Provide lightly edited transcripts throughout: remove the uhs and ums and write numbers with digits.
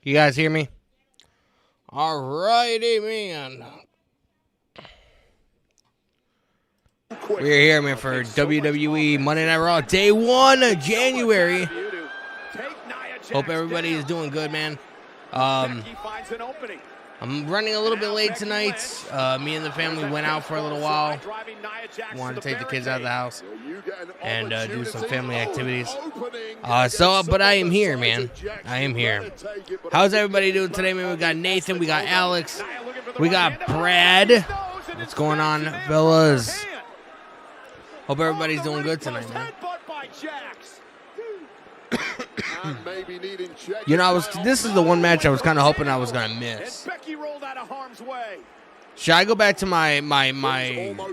You guys hear me? Alrighty, man. We're here, man, for WWE Monday Night Raw, Day 1 of January. Hope everybody is doing good, man. I'm running a little bit late tonight. Me and the family went out for a little while. Wanted to take the kids out of the house and do some family activities. But I am here, man. I am here. How's everybody doing today, man? We got Nathan, we got Alex, we got Brad. What's going on, fellas? Hope everybody's doing good tonight, man. You know, this is the one match I was kind of hoping I was gonna miss. Should I go back to my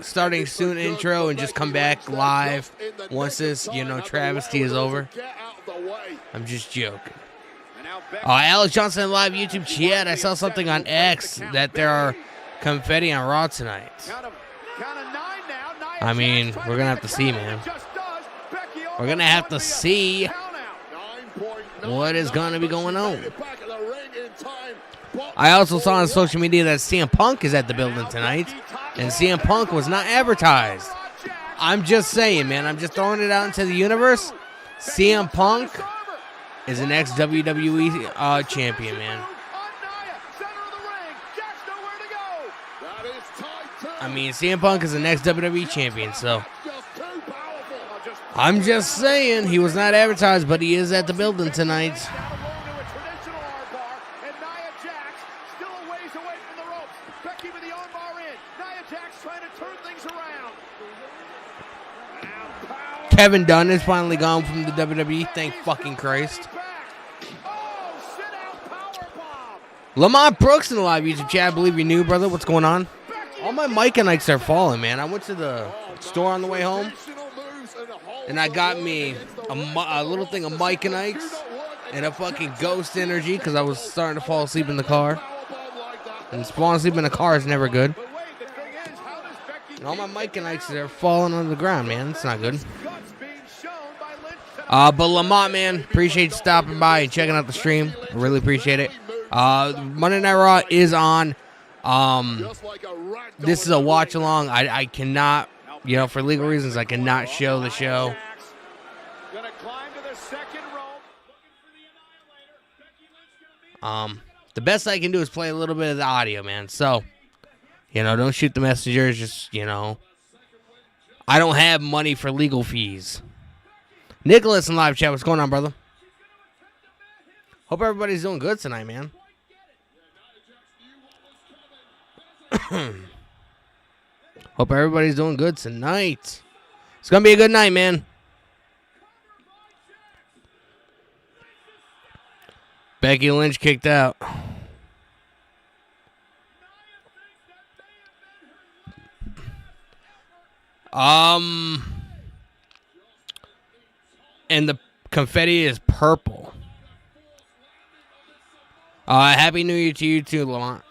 starting soon intro and just come back live once this, travesty is over? I'm just joking. Alex Johnson live YouTube chat. I saw something on X that there are confetti on Raw tonight. I mean, we're gonna have to see, man. We're gonna have to see what is gonna be going on. I also saw on social media that CM Punk is at the building tonight, and CM Punk was not advertised. I'm just saying, man. I'm just throwing it out into the universe. CM Punk is the next WWE champion, man. I mean, CM Punk is the next WWE champion, so I'm just saying he was not advertised, but he is at the building tonight. Kevin Dunn is finally gone from the WWE. Thank fucking Christ. Lamont Brooks in the live YouTube chat. I believe you're new, brother. What's going on? All my Mike and Ikes are falling, man. I went to the store on the way home, and I got me a little thing of Mike and Ikes and a fucking Ghost Energy because I was starting to fall asleep in the car. And falling asleep in the car is never good. And all my Mike and Ikes are falling on the ground, man. It's not good. But Lamont, man, appreciate you stopping by and checking out the stream. I really appreciate it. Monday Night Raw is on. This is a watch along. I cannot, for legal reasons, I cannot show the show. The best I can do is play a little bit of the audio, man. So, don't shoot the messengers. Just, I don't have money for legal fees. Nicholas in live chat, what's going on, brother? Hope everybody's doing good tonight, man. Hope everybody's doing good tonight. It's going to be a good night, man. Becky Lynch kicked out. And the confetti is purple. Happy New Year to you too, Lamont.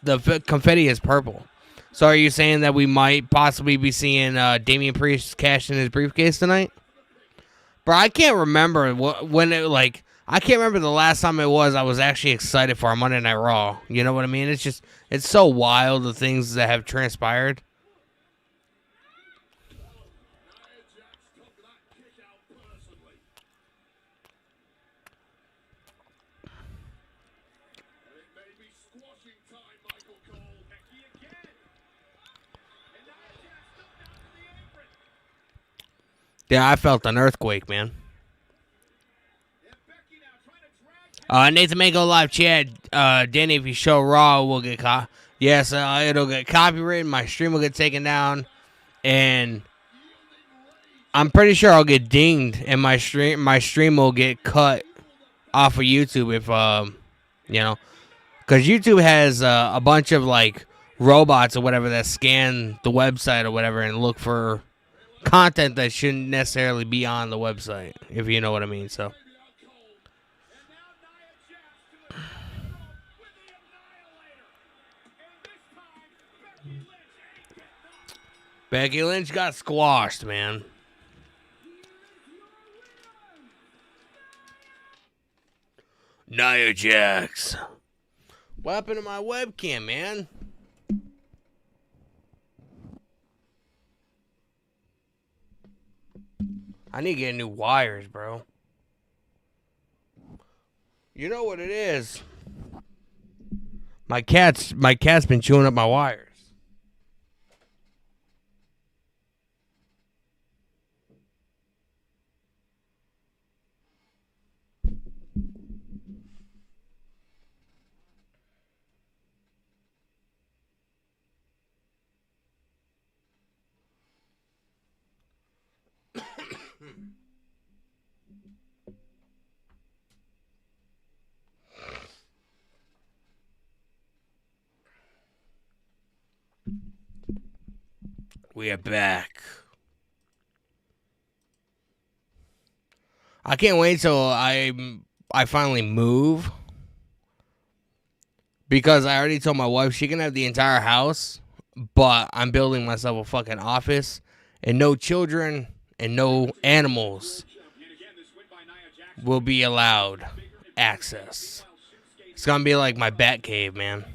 The confetti is purple. So are you saying that we might possibly be seeing Damian Priest cash in his briefcase tonight? Bro, I can't remember I can't remember the last time I was actually excited for a Monday Night Raw. You know what I mean? It's so wild, the things that have transpired. Yeah, I felt an earthquake, man. Nathan Mango live chat. Danny, if you show Raw, we'll get caught. Yes, it'll get copyrighted. My stream will get taken down, and I'm pretty sure I'll get dinged, and my stream will get cut off of YouTube if because YouTube has a bunch of robots or whatever that scan the website or whatever and look for content that shouldn't necessarily be on the website, if you know what I mean. So Becky Lynch got squashed, man. Nia Jax. What happened to my webcam, man? I need to get new wires, bro. You know what it is? My cat's been chewing up my wires. We are back. I can't wait till I finally move. Because I already told my wife she can have the entire house, but I'm building myself a fucking office and no children and no animals will be allowed access. It's gonna be like my bat cave, man.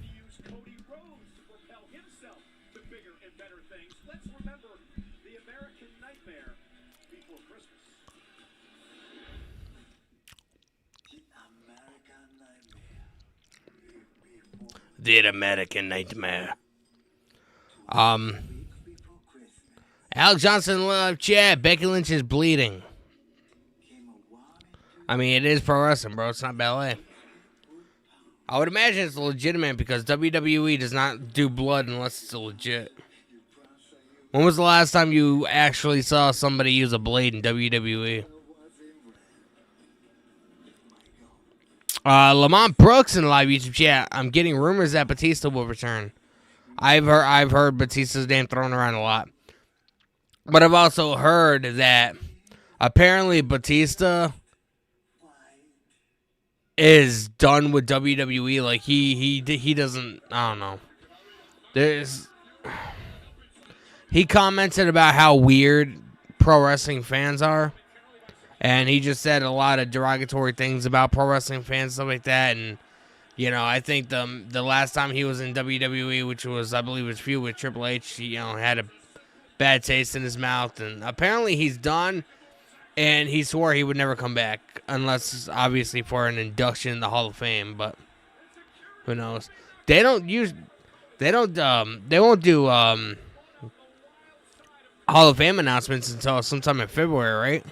The American Nightmare. Alex Johnson love chat. Becky Lynch is bleeding. I mean, it is pro wrestling, bro. It's not ballet. I would imagine it's legitimate because WWE does not do blood unless it's legit. When was the last time you actually saw somebody use a blade in WWE? Lamont Brooks in the live YouTube chat. I'm getting rumors that Batista will return. I've heard Batista's name thrown around a lot. But I've also heard that apparently Batista is done with WWE. Like he doesn't. I don't know. He commented about how weird pro wrestling fans are, and he just said a lot of derogatory things about pro wrestling fans, stuff like that. And I think the last time he was in WWE, which was I believe his feud with Triple H, he had a bad taste in his mouth, and apparently he's done. And he swore he would never come back unless, obviously, for an induction in the Hall of Fame. But who knows? They won't do Hall of Fame announcements until sometime in February, right?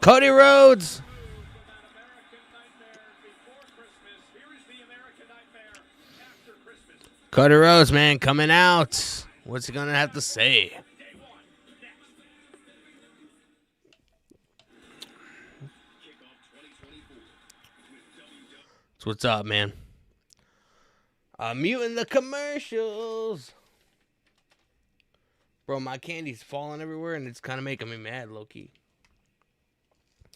Cody Rhodes. Cody Rhodes, man, coming out. What's he going to have to say? So what's up, man? I'm muting the commercials. Bro, my candy's falling everywhere, and it's kind of making me mad, low-key.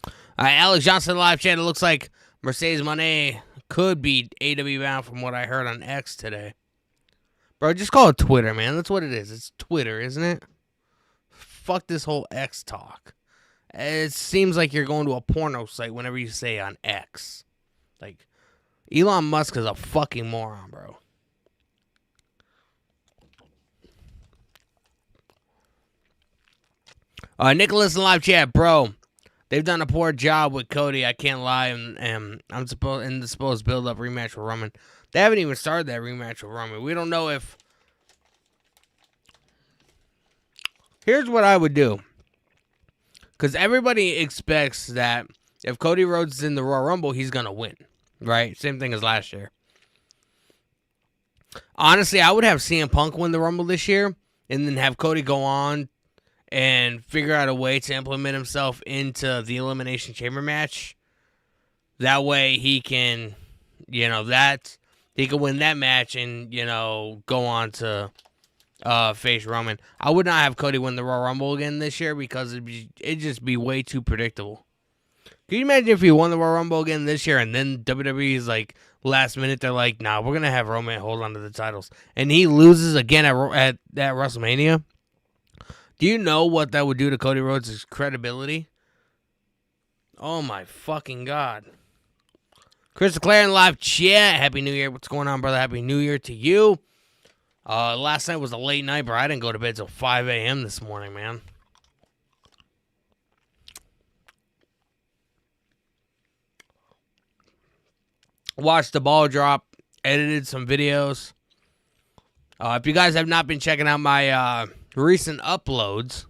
All right, Alex Johnson live chat. It looks like Mercedes Moné could be AW bound from what I heard on X today. Bro, just call it Twitter, man. That's what it is. It's Twitter, isn't it? Fuck this whole X talk. It seems like you're going to a porno site whenever you say on X. Like, Elon Musk is a fucking moron, bro. Nicholas in live chat, bro. They've done a poor job with Cody. I can't lie, and I'm supposed build up rematch with Roman. They haven't even started that rematch with Roman. We don't know if. Here's what I would do, because everybody expects that if Cody Rhodes is in the Royal Rumble, he's gonna win, right? Same thing as last year. Honestly, I would have CM Punk win the Rumble this year, and then have Cody go on and figure out a way to implement himself into the Elimination Chamber match. That way he can, he can win that match and, go on to face Roman. I would not have Cody win the Royal Rumble again this year because it'd just be way too predictable. Can you imagine if he won the Royal Rumble again this year and then WWE's like last minute, they're like, nah, we're going to have Roman hold on to the titles. And he loses again at WrestleMania? Do you know what that would do to Cody Rhodes' credibility? Oh my fucking God. Chris Leclerc in live chat. Happy New Year. What's going on, brother? Happy New Year to you. Last night was a late night, bro. I didn't go to bed till 5 a.m. this morning, man. Watched the ball drop. Edited some videos. If you guys have not been checking out my recent uploads,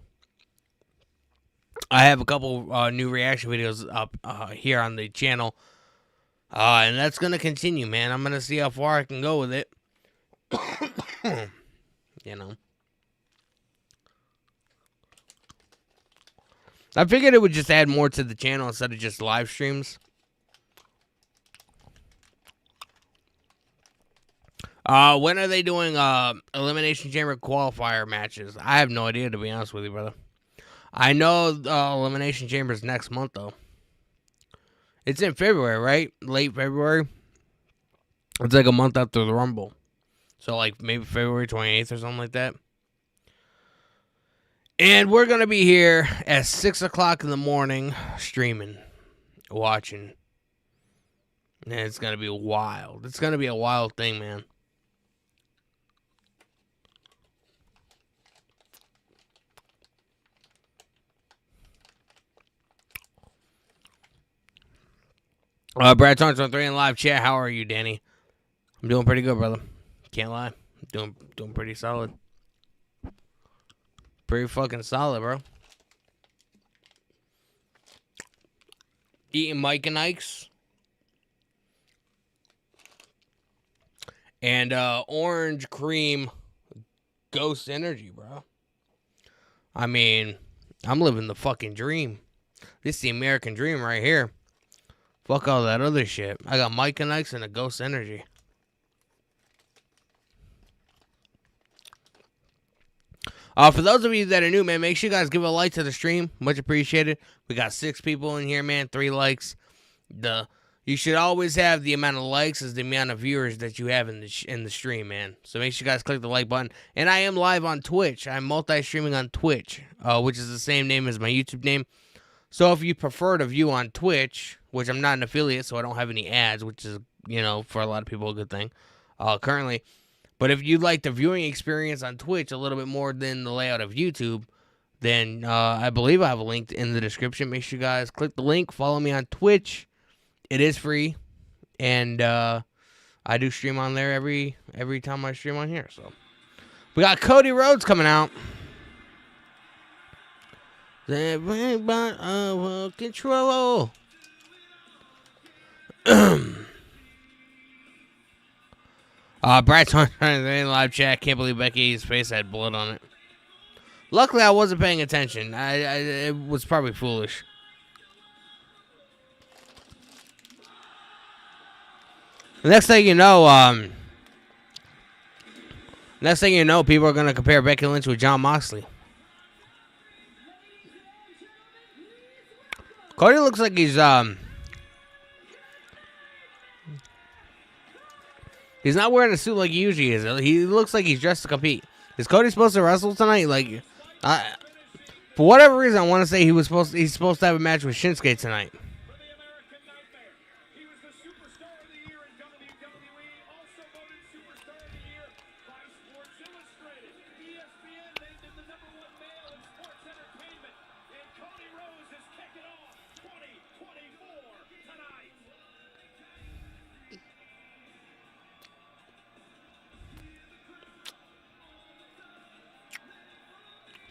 I have a couple new reaction videos up here on the channel. And that's going to continue, man. I'm going to see how far I can go with it. I figured it would just add more to the channel instead of just live streams. When are they doing Elimination Chamber qualifier matches? I have no idea, to be honest with you, brother. I know Elimination Chamber is next month, though. It's in February, right? Late February. It's like a month after the Rumble. So, like, maybe February 28th or something like that. And we're going to be here at 6 o'clock in the morning streaming, watching. And it's going to be wild. It's going to be a wild thing, man. Brad Torrance on 3 in live chat. How are you, Danny? I'm doing pretty good, brother. Can't lie. Doing pretty solid. Pretty fucking solid, bro. Eating Mike and Ike's. And orange cream ghost energy, bro. I mean, I'm living the fucking dream. This is the American dream right here. Fuck all that other shit. I got Mike and Ike's and a ghost energy. For those of you that are new, man, make sure you guys give a like to the stream. Much appreciated. We got 6 people in here, man. 3 likes. You should always have the amount of likes as the amount of viewers that you have in the stream, man. So make sure you guys click the like button. And I am live on Twitch. I'm multi-streaming on Twitch, which is the same name as my YouTube name. So if you prefer to view on Twitch, which I'm not an affiliate, so I don't have any ads, which is, for a lot of people a good thing currently. But if you like the viewing experience on Twitch a little bit more than the layout of YouTube, then I believe I have a link in the description. Make sure you guys click the link. Follow me on Twitch. It is free, and I do stream on there every time I stream on here. So we got Cody Rhodes coming out. Control. Brad Torrance in live chat. Can't believe Becky's face had blood on it. Luckily, I wasn't paying attention. It was probably foolish. The next thing you know, people are gonna compare Becky Lynch with Jon Moxley. Cody looks like he's not wearing a suit like he usually is. He looks like he's dressed to compete. Is Cody supposed to wrestle tonight? For whatever reason, I want to say he's supposed to have a match with Shinsuke tonight.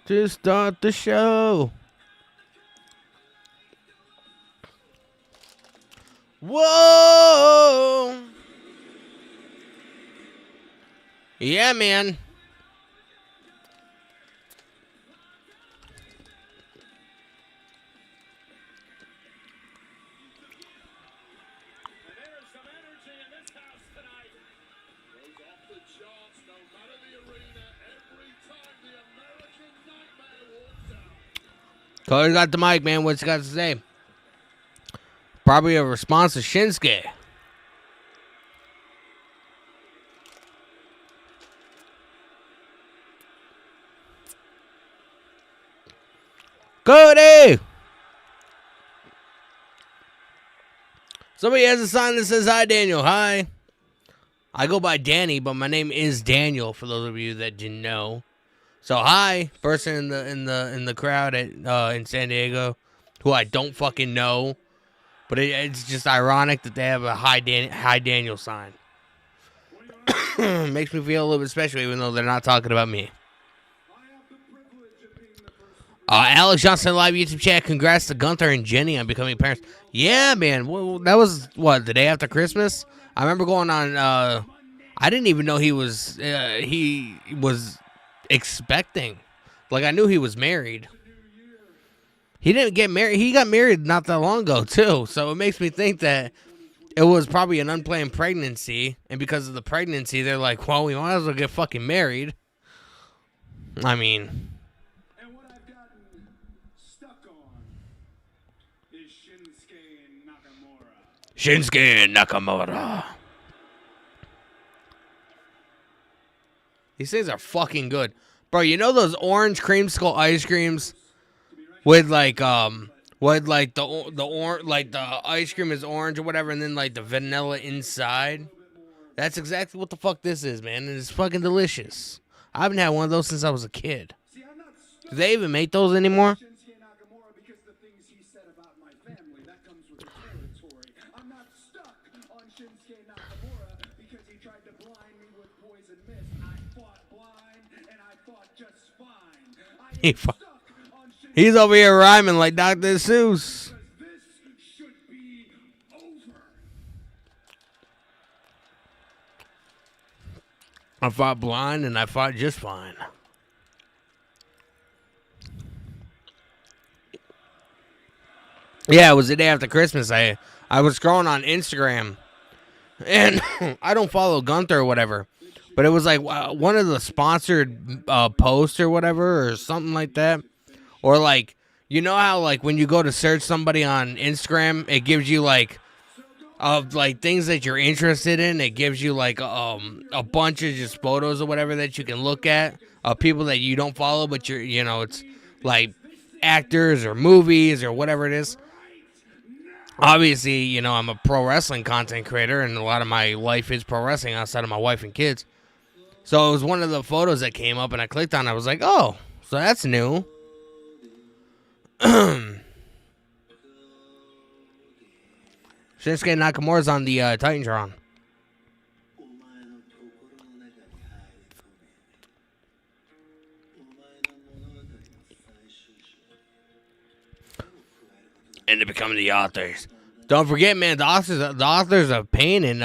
To start the show. Whoa! Yeah, man. Cody's got the mic, man. What's he got to say? Probably a response to Shinsuke. Cody! Somebody has a sign that says, "Hi, Daniel." Hi. I go by Danny, but my name is Daniel, for those of you that didn't know. So hi, person in the crowd in San Diego, who I don't fucking know, but it's just ironic that they have a hi Daniel sign. Makes me feel a little bit special, even though they're not talking about me. Alex Johnson live YouTube chat. Congrats to Gunther and Jenny on becoming parents. Yeah, man. Well, that was the day after Christmas. I remember going on. I didn't even know he was expecting. Like, I knew he was married. He didn't get married. He got married not that long ago, too. So it makes me think that it was probably an unplanned pregnancy. And because of the pregnancy, they're like, well, we might as well get fucking married. I mean. And what I've gotten stuck on is Shinsuke Nakamura. These things are fucking good. Bro, you know those orange creamsicle ice creams with the ice cream is orange or whatever, and then like the vanilla inside? That's exactly what the fuck this is, man. And it's fucking delicious. I haven't had one of those since I was a kid. Do they even make those anymore? He's over here rhyming like Dr. Seuss. I fought blind and I fought just fine. Yeah, it was the day after Christmas. I was scrolling on Instagram, and I don't follow Gunther or whatever, but it was like one of the sponsored posts or whatever or something like that. Or like, you know how like when you go to search somebody on Instagram, it gives you like of like things that you're interested in. It gives you like a bunch of just photos or whatever that you can look at of people that you don't follow, but it's like actors or movies or whatever it is. Obviously, I'm a pro wrestling content creator, and a lot of my life is pro wrestling outside of my wife and kids. So it was one of the photos that came up, and I clicked on it. I was like, oh, so that's new. Shinsuke Nakamura's on the Titantron. And to become the authors. Don't forget, man, the authors of Pain and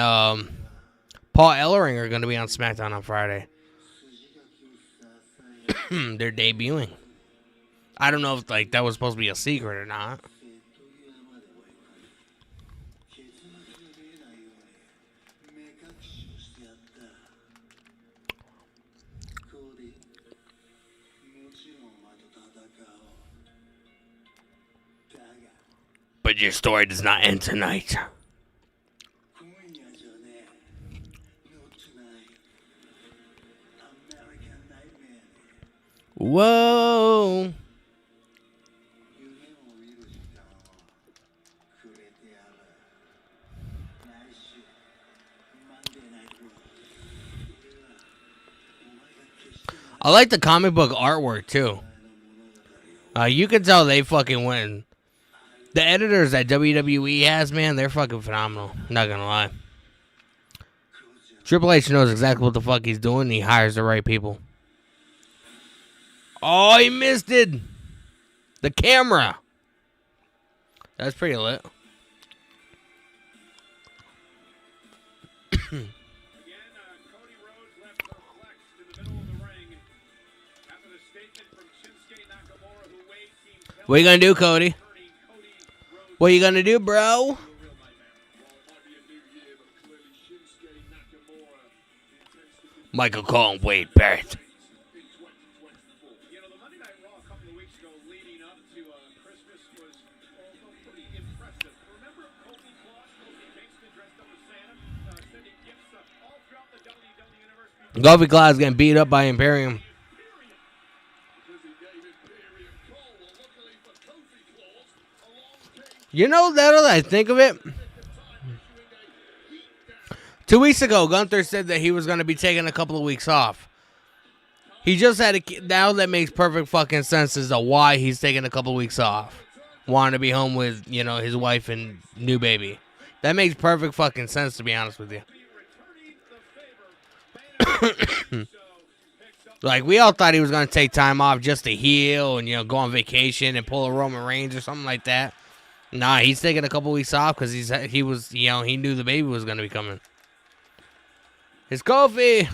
Paul Ellering are going to be on SmackDown on Friday. They're debuting. I don't know if like that was supposed to be a secret or not. But your story does not end tonight. Whoa. I like the comic book artwork too. You can tell they fucking win. The editors that WWE has, man, they're fucking phenomenal. Not gonna lie. Triple H knows exactly what the fuck he's doing, and he hires the right people. Oh, he missed it. The camera. That's pretty lit. What you gonna do, Cody? What you gonna do, bro? Michael Cole and Wade Barrett. Kofi Claus getting beat up by Imperium. You know, now that I think of it, 2 weeks ago, Gunther said that he was going to be taking a couple of weeks off. He just had a kid. Now that makes perfect fucking sense as to why he's taking a couple of weeks off. Wanting to be home with, his wife and new baby. That makes perfect fucking sense, to be honest with you. Like, we all thought he was going to take time off just to heal and, go on vacation and pull a Roman Reigns or something like that. Nah, he's taking a couple weeks off because he knew the baby was going to be coming. It's Kofi.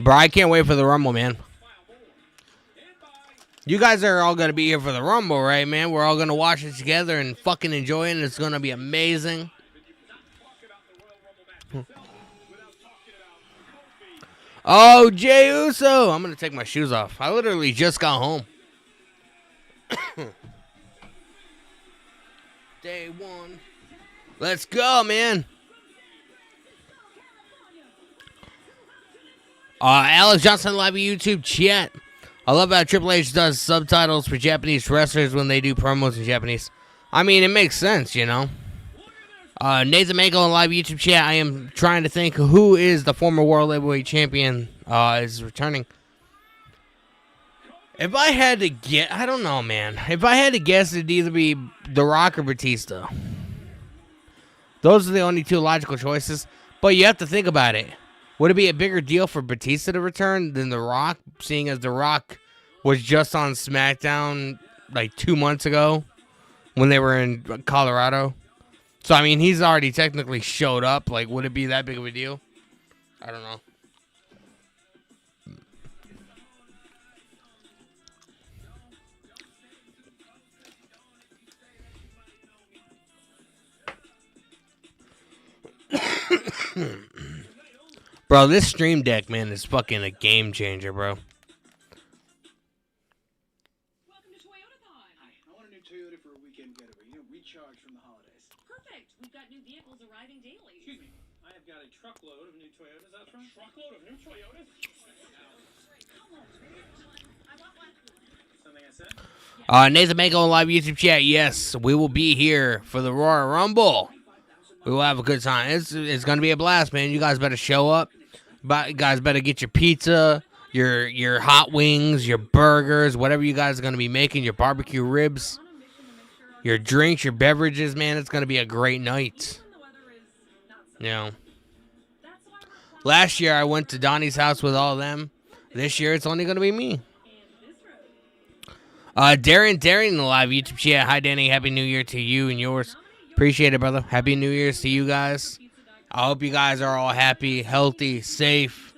Bro, I can't wait for the Rumble, man. You guys are all going to be here for the Rumble, right, man? We're all going to watch it together and fucking enjoy it. It's going to be amazing. Oh, Jey Uso. I'm going to take my shoes off. I literally just got home. Day one. Let's go, man. Alex Johnson live YouTube chat. I love how Triple H does subtitles for Japanese wrestlers when they do promos in Japanese. I mean, it makes sense, you know. Nathan Mako in live YouTube chat. I am trying to think who is the former World Heavyweight Champion is returning. If I had to get, I don't know, man. If I had to guess, it'd either be The Rock or Batista. Those are the only two logical choices. But you have to think about it. Would it be a bigger deal for Batista to return than The Rock, seeing as The Rock was just on SmackDown like 2 months ago when they were in Colorado? So, I mean, he's already technically showed up. Like, would it be that big of a deal? I don't know. Bro, this Stream Deck, man, is fucking a game changer, bro. Welcome to Toyotathon. Hi, I want a new Toyota for a weekend getaway. Recharge from the holidays. Perfect. We've got new vehicles arriving daily. Excuse me. I have got a truckload of new Toyotas out front. Truckload of new Toyotas? I want one. Something I said? Nathan Mako in live YouTube chat. Yes, we will be here for the Royal Rumble. We will have a good time. It's going to be a blast, man. You guys better show up. You guys better get your pizza, your hot wings, your burgers, whatever you guys are going to be making, your barbecue ribs, your drinks, your beverages, man. It's going to be a great night. You know. Last year, I went to Donnie's house with all of them. This year, it's only going to be me. Darren in the live YouTube chat. Hi, Danny. Happy New Year to you and yours. Appreciate it, brother. Happy New Year's to you guys. I hope you guys are all happy, healthy, safe.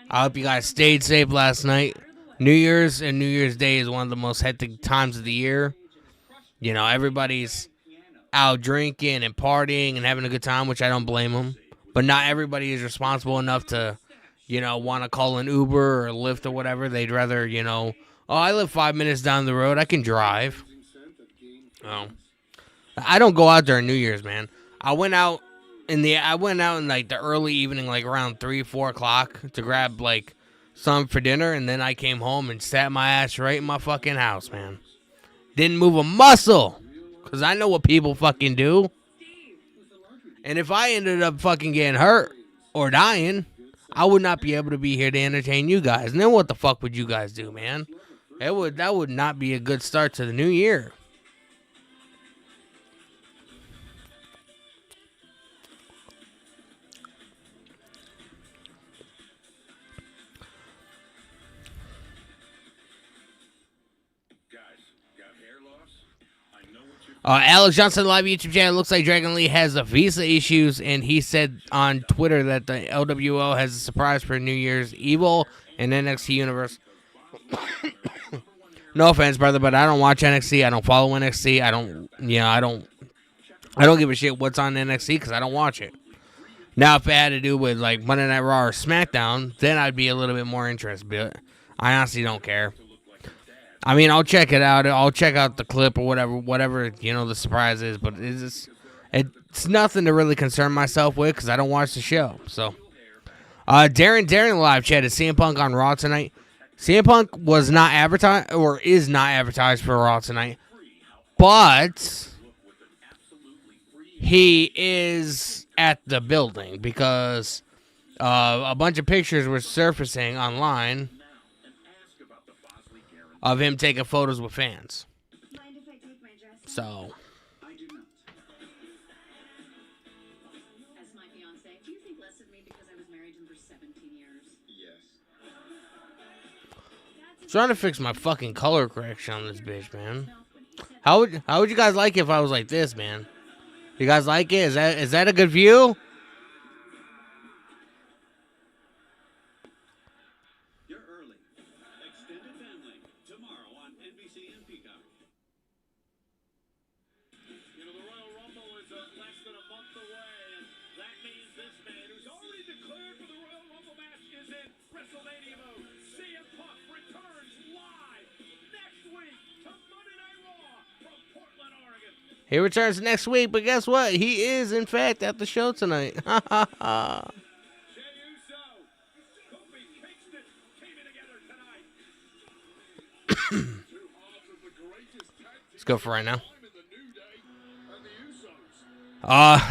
I hope you guys stayed safe last night. New Year's and New Year's Day is one of the most hectic times of the year. You know, everybody's out drinking and partying and having a good time, which I don't blame them. But not everybody is responsible enough to, you know, want to call an Uber or Lyft or whatever. They'd rather, you know, oh, I live 5 minutes down the road. I can drive. Oh. I don't go out during New Year's, man. I went out in like the early evening, like around 3, 4 o'clock to grab like some for dinner, and then I came home and sat my ass right in my fucking house, man. Didn't move a muscle, cause I know what people fucking do. And if I ended up fucking getting hurt or dying, I would not be able to be here to entertain you guys. And then what the fuck would you guys do, man? That would not be a good start to the new year. Alex Johnson live YouTube channel. Looks like Dragon Lee has the visa issues, and he said on Twitter that the LWO has a surprise for New Year's Evil and NXT Universe. No offense, brother, but I don't watch NXT. I don't follow NXT. I don't give a shit what's on NXT because I don't watch it. Now, if it had to do with like Monday Night Raw or SmackDown, then I'd be a little bit more interested. But I honestly don't care. I mean, I'll check it out. I'll check out the clip or whatever you know the surprise is. But it's nothing to really concern myself with because I don't watch the show. So, Darren live chat. Is CM Punk on Raw tonight? CM Punk was not advertised or is not advertised for Raw tonight, but he is at the building because a bunch of pictures were surfacing online of him taking photos with fans. So. As my fiance, do you think less of me because I was married to him for 17 years? Yes. Trying to fix my fucking color correction on this bitch, man. How would you guys like it if I was like this, man? You guys like it? Is that a good view? You're early. Extended family tomorrow on NBC and Peacock. You know, the Royal Rumble is less than a month away, and that means this man, who's already declared for the Royal Rumble match, is in WrestleMania mode. CM Punk returns live next week to Monday Night Raw from Portland, Oregon. He returns next week, but guess what? He is, in fact, at the show tonight. Ha ha ha. Jey Uso, Kofi Let's go for right now. I'm in the New Day and the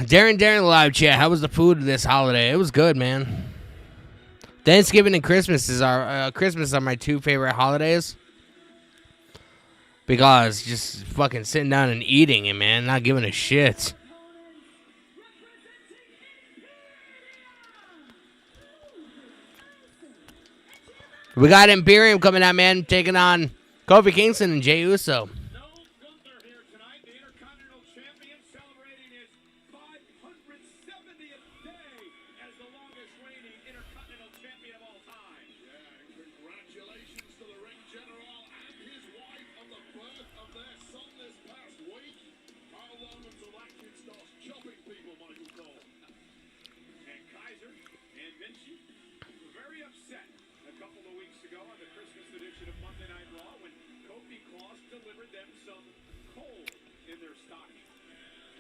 Usos. Darren live chat. How was the food this holiday? It was good, man. Thanksgiving and Christmas are my two favorite holidays. Because just fucking sitting down and eating it, man, not giving a shit. We got Imperium coming out, man, taking on Kofi Kingston and Jey Uso. No Gunther here tonight. The Intercontinental Champion celebrating his 570th day as the longest reigning Intercontinental Champion of all time. Yeah, and congratulations to the ring general and his wife on the birth of their son this past week. How long until Huckins starts chopping people, Michael Cole? And Kaiser and Vinci were very upset a couple of weeks ago on the Christmas edition of Monday Night Raw when Kofi Claus delivered them some coal in their stocking.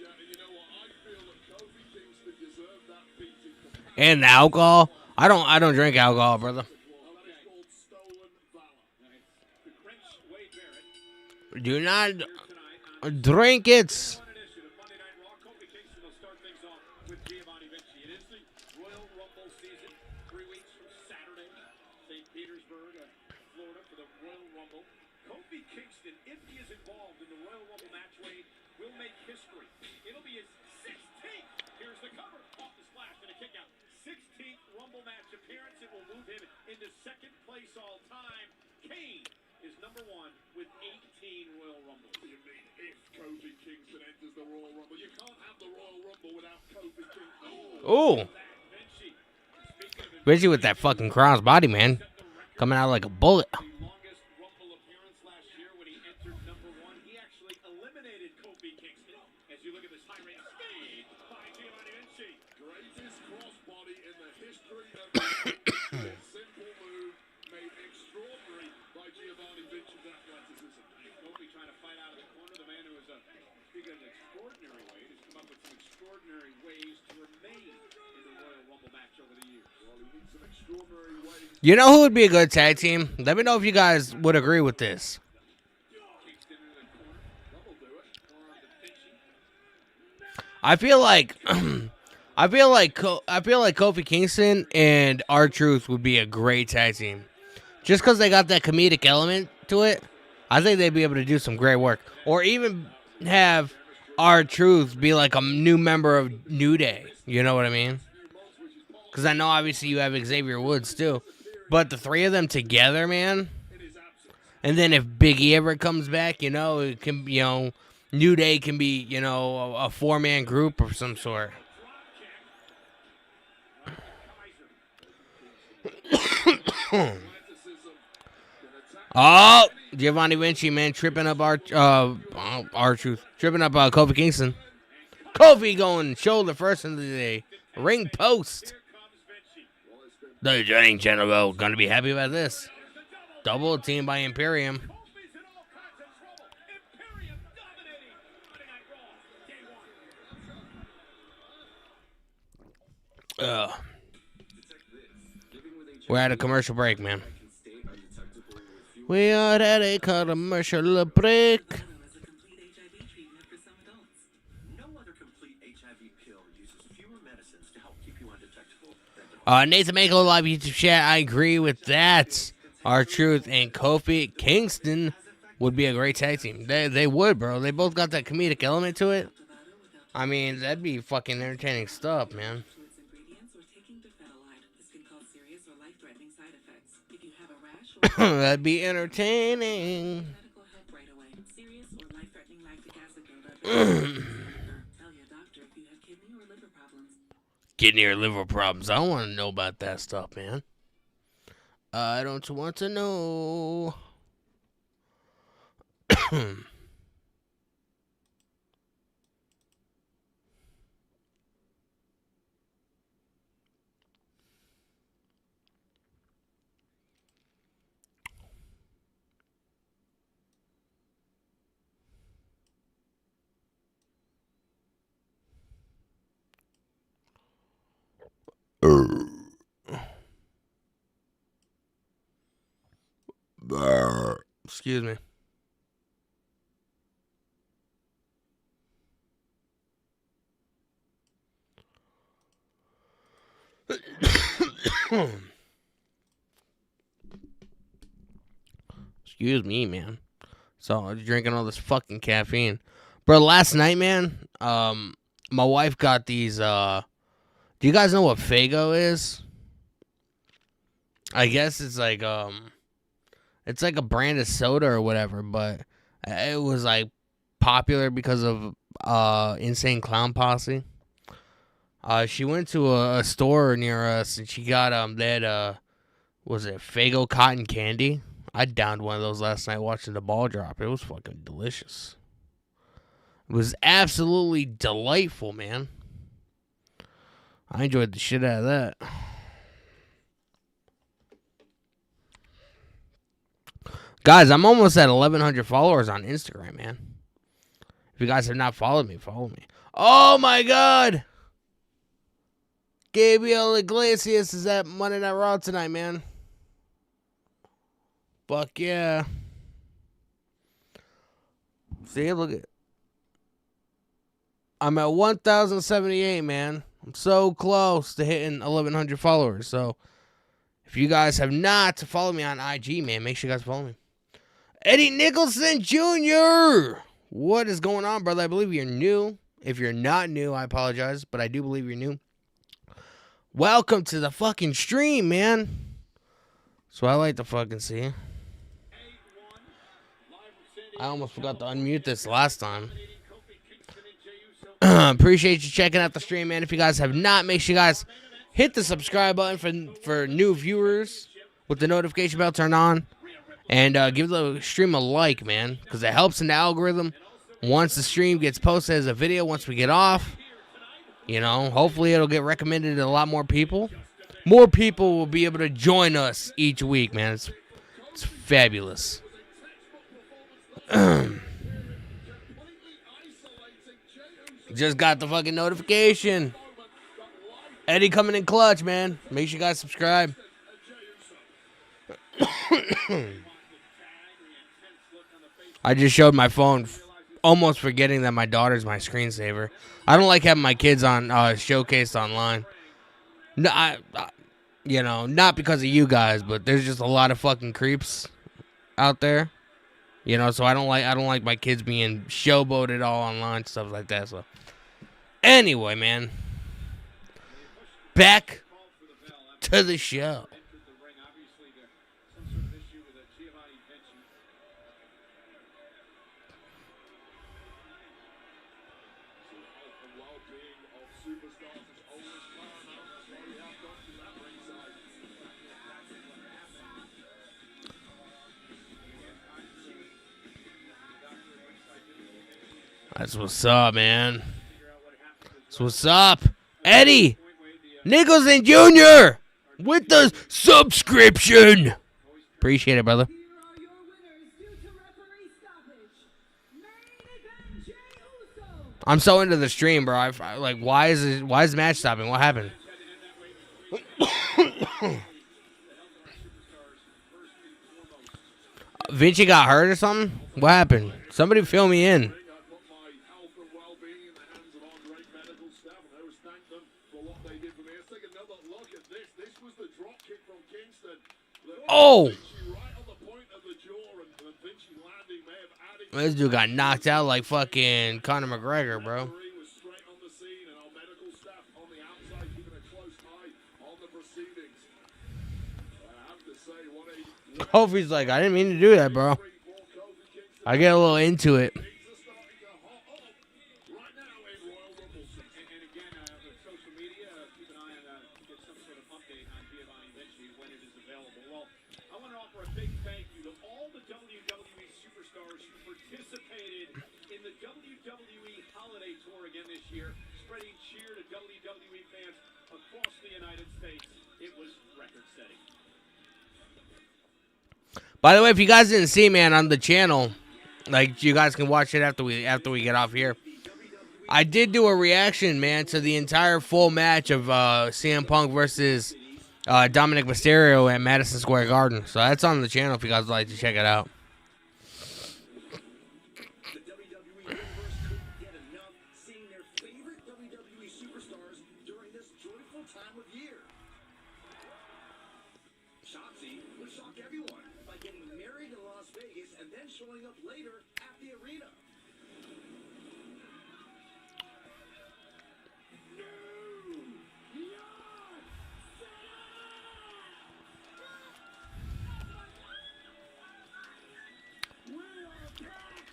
Yeah, and you know what? I feel that Kofi Kingston deserved that beating. And the alcohol. I don't drink alcohol, brother. Well, that is called stolen valor. The Grinch Wade Barrett Do not here tonight on drink it. one edition of Monday Night Raw. Kofi Kingston will start things off with Giovanni Vinci. It is the Royal Rumble season. 3 weeks from Saturday, St. Petersburg, Florida, for the Royal Rumble. Kofi Kingston, if he is involved in the Royal Rumble match, Wade, will make history. It'll be his 16th. Here's the cover off the splash and a kick out. 16th Rumble match appearance. It will move him into second place all time. Kane is number 1 with 18 Royal Rumbles. You mean if Kofi Kingston enters the Royal Rumble? You can't have the Royal Rumble without Kofi Kingston. Ooh. Vinci. Speaking of Vinci with that fucking cross body, man. Coming out like a bullet. the longest Rumble appearance last year when he entered number 1, he actually eliminated Kofi Kingston. As you look at this high rate of speed by Giovanni Vinci. Greatest crossbody in the history of the game. Simple move made extraordinary by Giovanni Vinci's athleticism. Kofi trying to fight out of the corner. The man who is speaking of an extraordinary way, has come up with some extraordinary ways to remain in the Royal Rumble match over the years. Well, he needs some extraordinary ways. You know who would be a good tag team? Let me know if you guys would agree with this. Kingston into the corner. Rumble do it. Or the Vinci. I feel like Kofi Kingston and R-Truth would be a great tag team. Just because they got that comedic element to it, I think they'd be able to do some great work. Or even have R-Truth be like a new member of New Day. You know what I mean? Because I know obviously you have Xavier Woods too. But the three of them together, man. And then if Big E ever comes back, you know, it can, you know, New Day can be, you know, a 4-man group of some sort. Oh, Giovanni Vinci, man, tripping up R-Truth, tripping up Kofi Kingston. Kofi going shoulder first into the ring post. The Johnny General gonna be happy about this. Double team by Imperium. Kofi's in all kinds of trouble. Imperium dominating Monday Night Raw. Day 1. We're at a commercial break, man. We are at a commercial break. As a complete HIV treatment for some adults. No other complete HIV pill uses fewer medicines to help keep you undetectable. Nathan Mako live YouTube chat. I agree with that. R-Truth and Kofi Kingston would be a great tag team. They would, bro. They both got that comedic element to it. I mean, that'd be fucking entertaining stuff, man. To its ingredients or taking dofetilide. This can cause serious or life-threatening side effects. If you have a rash or That'd be entertaining. medical help right away. Serious or life-threatening lactic acid buildup. Tell your doctor if you have kidney or liver problems. Kidney or liver problems. I don't want to know about that stuff, man. I don't want to know. Excuse me. Excuse me, man. So I was drinking all this fucking caffeine. Bro, last night, man, my wife got these, do you guys know what Faygo is? I guess it's like a brand of soda or whatever, but it was like popular because of Insane Clown Posse. She went to a store near us and she got was it Faygo cotton candy? I downed one of those last night watching the ball drop. It was fucking delicious. It was absolutely delightful, man. I enjoyed the shit out of that. Guys, I'm almost at 1,100 followers on Instagram, man. If you guys have not followed me, follow me. Oh, my God. Gabriel Iglesias is at Monday Night Raw tonight, man. Fuck yeah. See, look at. I'm at 1,078, man. I'm so close to hitting 1,100 followers. So, if you guys have not followed me on IG, man, make sure you guys follow me. Eddie Nicholson Jr. What is going on, brother? I believe you're new. If you're not new, I apologize, but I do believe you're new. Welcome to the fucking stream, man. So I like to fucking see. I almost forgot to unmute this last time. Appreciate you checking out the stream, man. If you guys have not, make sure you guys hit the subscribe button for new viewers with the notification bell turned on. And give the stream a like, man, because it helps in the algorithm. Once the stream gets posted as a video, once we get off, you know, hopefully it'll get recommended to a lot more people. More people will be able to join us each week, man. It's fabulous. Just got the fucking notification. Eddie coming in clutch, man. Make sure you guys subscribe. I just showed my phone, almost forgetting that my daughter's my screensaver. I don't like having my kids on showcased online. No, you know, not because of you guys, but there's just a lot of fucking creeps out there. You know, so I don't like my kids being showboated all online, stuff like that. So, anyway, man, back to the show. That's what's up, man. That's what's up. Eddie Nicholson Jr. with the subscription. Appreciate it, brother. I'm so into the stream, bro. I like, why is the match stopping? What happened? Vinci got hurt or something? What happened? Somebody fill me in. Oh! This dude got knocked out like fucking Conor McGregor, bro. Kofi's like, I didn't mean to do that, bro. I get a little into it. By the way, if you guys didn't see, man, on the channel, like, you guys can watch it after we get off here. I did do a reaction, man, to the entire full match of CM Punk versus Dominic Mysterio at Madison Square Garden. So that's on the channel if you guys would like to check it out. everyone by getting married in Las Vegas and then showing up later at the arena. We are back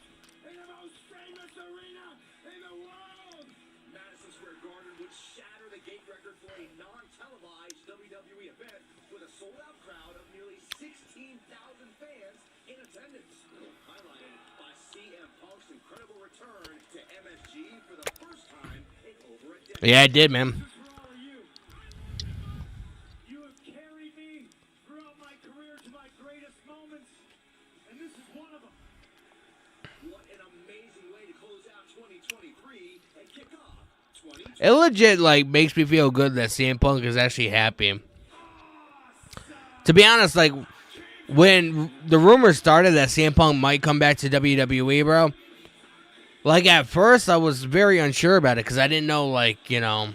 in the most famous arena in the world. Madison Square Garden would shatter the gate record for a non-televised WWE event with a sold-out crowd of nearly 16,000 fans in attendance. Highlighted by CM Punk's incredible return to MSG for the first time in over a decade. Yeah, I did, man. This is for all of you. You have carried me throughout my career to my greatest moments, and this is one of them. What an amazing way to close out 2023 and kick off 2024. It legit like makes me feel good that CM Punk is actually happy. To be honest, like when the rumors started that CM Punk might come back to WWE, bro, like at first I was very unsure about it because I didn't know, like, you know,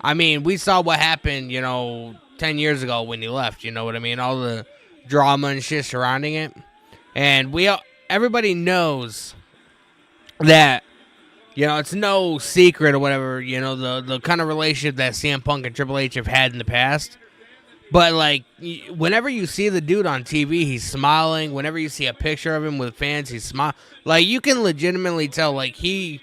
I mean, we saw what happened, you know, 10 years ago when he left, you know what I mean? All the drama and shit surrounding it. And everybody knows that, you know, it's no secret or whatever, you know, the kind of relationship that CM Punk and Triple H have had in the past. But, like, whenever you see the dude on TV, he's smiling. Whenever you see a picture of him with fans, he's smiling. Like, you can legitimately tell, like, he's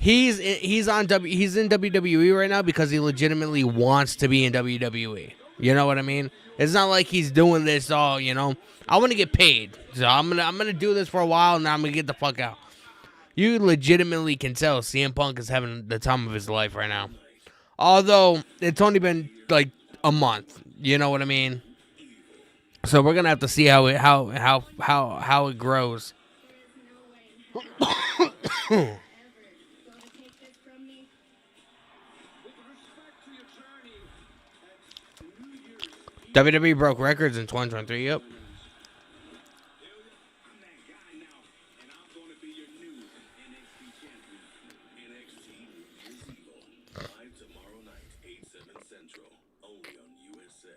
in WWE right now because he legitimately wants to be in WWE. You know what I mean? It's not like he's doing this all, you know. I want to get paid, so I'm gonna do this for a while, and then I'm gonna get the fuck out. You legitimately can tell CM Punk is having the time of his life right now. Although it's only been like a month, you know what I mean? So we're gonna have to see how it grows. WWE broke records in 2023. Yep. I'm that guy now, and I'm going to be your new NXT champion. NXT is evil. Live tomorrow night, 8/7 Central, only on USA.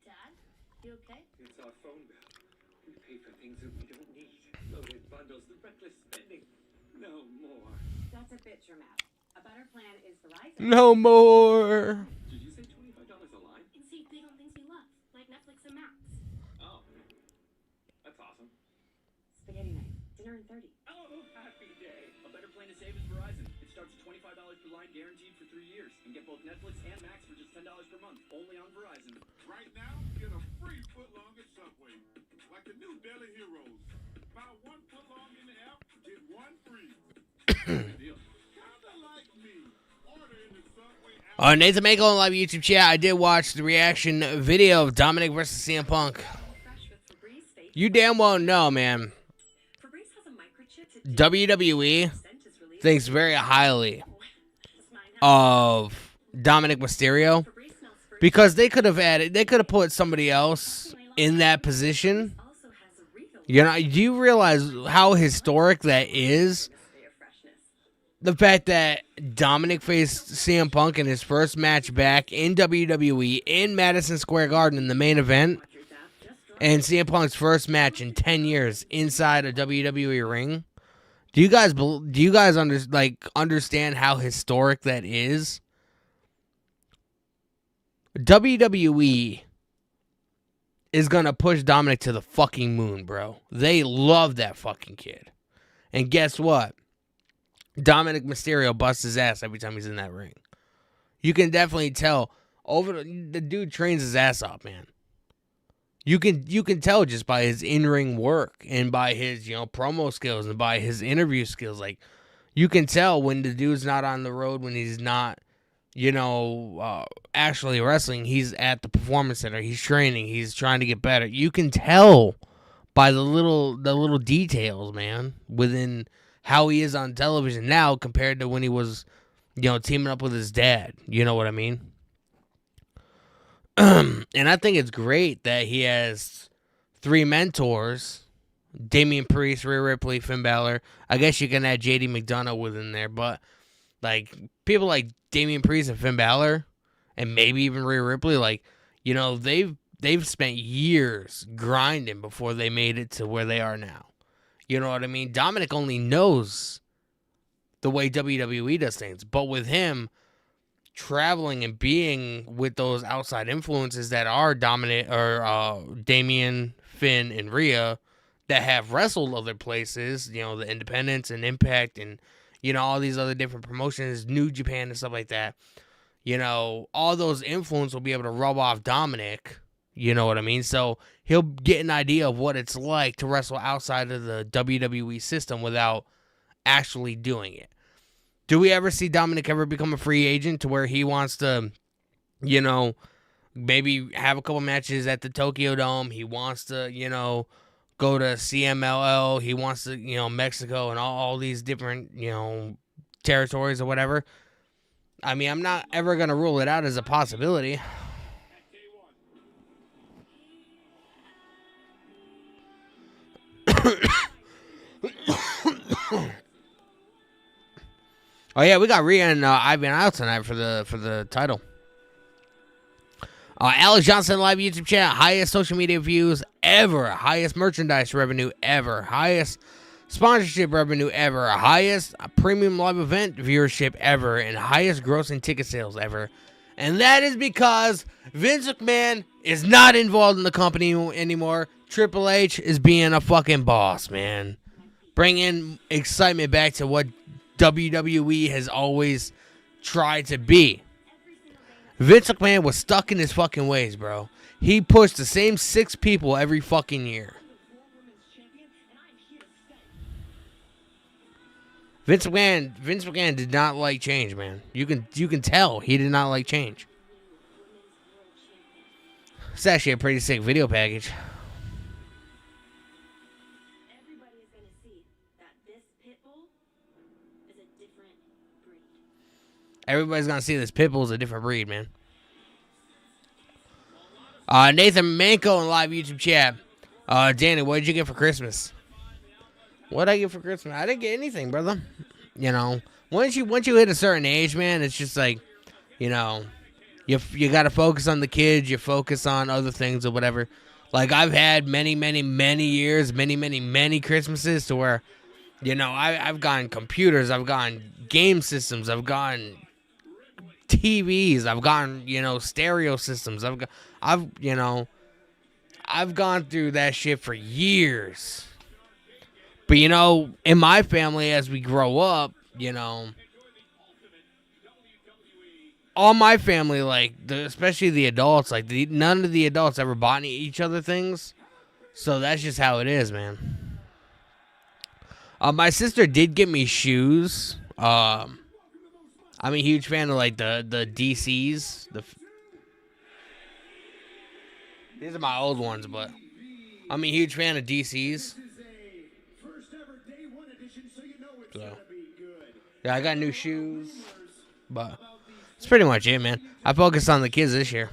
Dad, you okay? It's our phone bill. We pay for things that we don't need. Loaded bundles, the reckless spending. No more. That's a bit dramatic. A better plan is Verizon. No more. Did you say $25 a line? And see big on things you love, like Netflix and Max. Oh, that's awesome. Spaghetti night, dinner in 30. Oh, happy day. A better plan to save is Verizon. It starts at $25 per line, guaranteed for 3 years. And get both Netflix and Max for just $10 per month, only on Verizon. Right now, get a free footlong at Subway. Like the new Deli Heroes. Buy one footlong in the app, get one free. Good deal. Kinda like me. Order in the Subway app. Nathan Mako in live YouTube chat. I did watch the reaction video of Dominic versus CM Punk. Fresh with Febreze face. You damn well know, man. Febreze has a microchip to WWE scent is released. thinks very highly Does mine have of Dominic Mysterio Febreze smells free. because they could have put somebody else in that position. Also has a refill You know, do you realize how historic that is? for your freshness. The fact that Dominic faced CM Punk in his first match back in WWE in Madison Square Garden in the main event, Doctor's app just dropped. and CM Punk's first match in 10 years inside a WWE ring. Do you guys understand how historic that is? WWE is gonna push Dominic to the fucking moon, bro. They love that fucking kid. And guess what? Dominic Mysterio busts his ass every time he's in that ring. You can definitely tell the dude trains his ass off, man. You can tell just by his in-ring work and by his, you know, promo skills and by his interview skills. Like, you can tell when the dude's not on the road, when he's not, you know, actually wrestling. He's at the performance center. He's training. He's trying to get better. You can tell by the little details, man, within how he is on television now compared to when he was, you know, teaming up with his dad. You know what I mean? And I think it's great that he has 3 mentors: Damian Priest, Rhea Ripley, Finn Balor. I guess you can add JD McDonough within there, but like people like Damian Priest and Finn Balor, and maybe even Rhea Ripley, like You know, they've spent years grinding before they made it to where they are now. You know what I mean? Dominic only knows the way WWE does things, but with him traveling and being with those outside influences that are dominant, or Damian, Finn, and Rhea, that have wrestled other places, you know, the Independents and Impact and, you know, all these other different promotions, New Japan and stuff like that. You know, all those influence will be able to rub off Dominic. You know what I mean? So he'll get an idea of what it's like to wrestle outside of the WWE system without actually doing it. Do we ever see Dominic ever become a free agent to where he wants to, you know, maybe have a couple matches at the Tokyo Dome? He wants to, you know, go to CMLL. He wants to, you know, Mexico and all these different, you know, territories or whatever. I mean, I'm not ever going to rule it out as a possibility. Oh yeah, we got Rhea and Ivan out tonight for the title. Alex Johnson live YouTube chat, highest social media views ever, highest merchandise revenue ever, highest sponsorship revenue ever, highest premium live event viewership ever, and highest grossing ticket sales ever. And that is because Vince McMahon is not involved in the company anymore. Triple H is being a fucking boss, man. Bringing excitement back to what WWE has always tried to be. Vince McMahon was stuck in his fucking ways, bro. He pushed the same 6 people every fucking year. Vince McMahon did not like change, man. You can tell he did not like change. It's actually a pretty sick video package. Everybody is going to see that this pit bull is a different breed. Everybody's gonna see this Pitbull is a different breed, man. Nathan Manko in live YouTube chat. Danny, what did you get for Christmas? What did I get for Christmas? I didn't get anything, brother. You know, once you hit a certain age, man, it's just like, you know, you gotta focus on the kids, you focus on other things or whatever. Like I've had many years, many Christmases to where, you know, I've gotten computers, I've gotten game systems, I've gotten TVs, I've gotten, you know, stereo systems, I've gone through that shit for years. But, you know, in my family, as we grow up, you know, all my family, like, especially the adults, like, none of the adults ever bought each other things. So that's just how it is, man. My sister did get me shoes. I'm a huge fan of, like, the DCs. These are my old ones, but I'm a huge fan of DCs. So, yeah, I got new shoes, but that's pretty much it, man. I focused on the kids this year.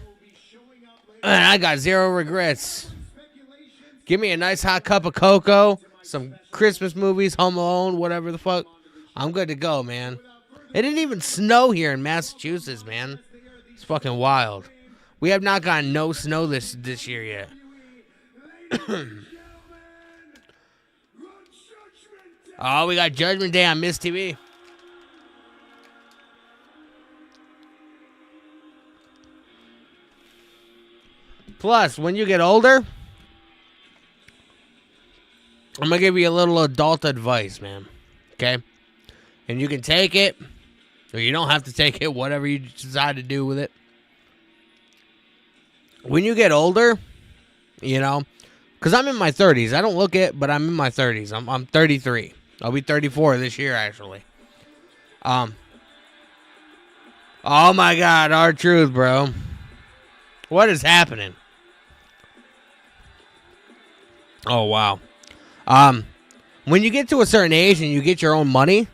And I got zero regrets. Give me a nice hot cup of cocoa, some Christmas movies, Home Alone, whatever the fuck. I'm good to go, man. It didn't even snow here in Massachusetts, man. It's fucking wild. We have not gotten no snow this year yet. Oh, we got Judgment Day on Miss TV. Plus, when you get older, I'm going to give you a little adult advice, man. Okay? And you can take it, or you don't have to take it, whatever you decide to do with it. When you get older, you know, because I'm in my 30s. I don't look it, but I'm in my 30s. I'm 33. I'll be 34 this year, actually. Oh, my God. R-Truth, bro. What is happening? Oh, wow. When you get to a certain age and you get your own money,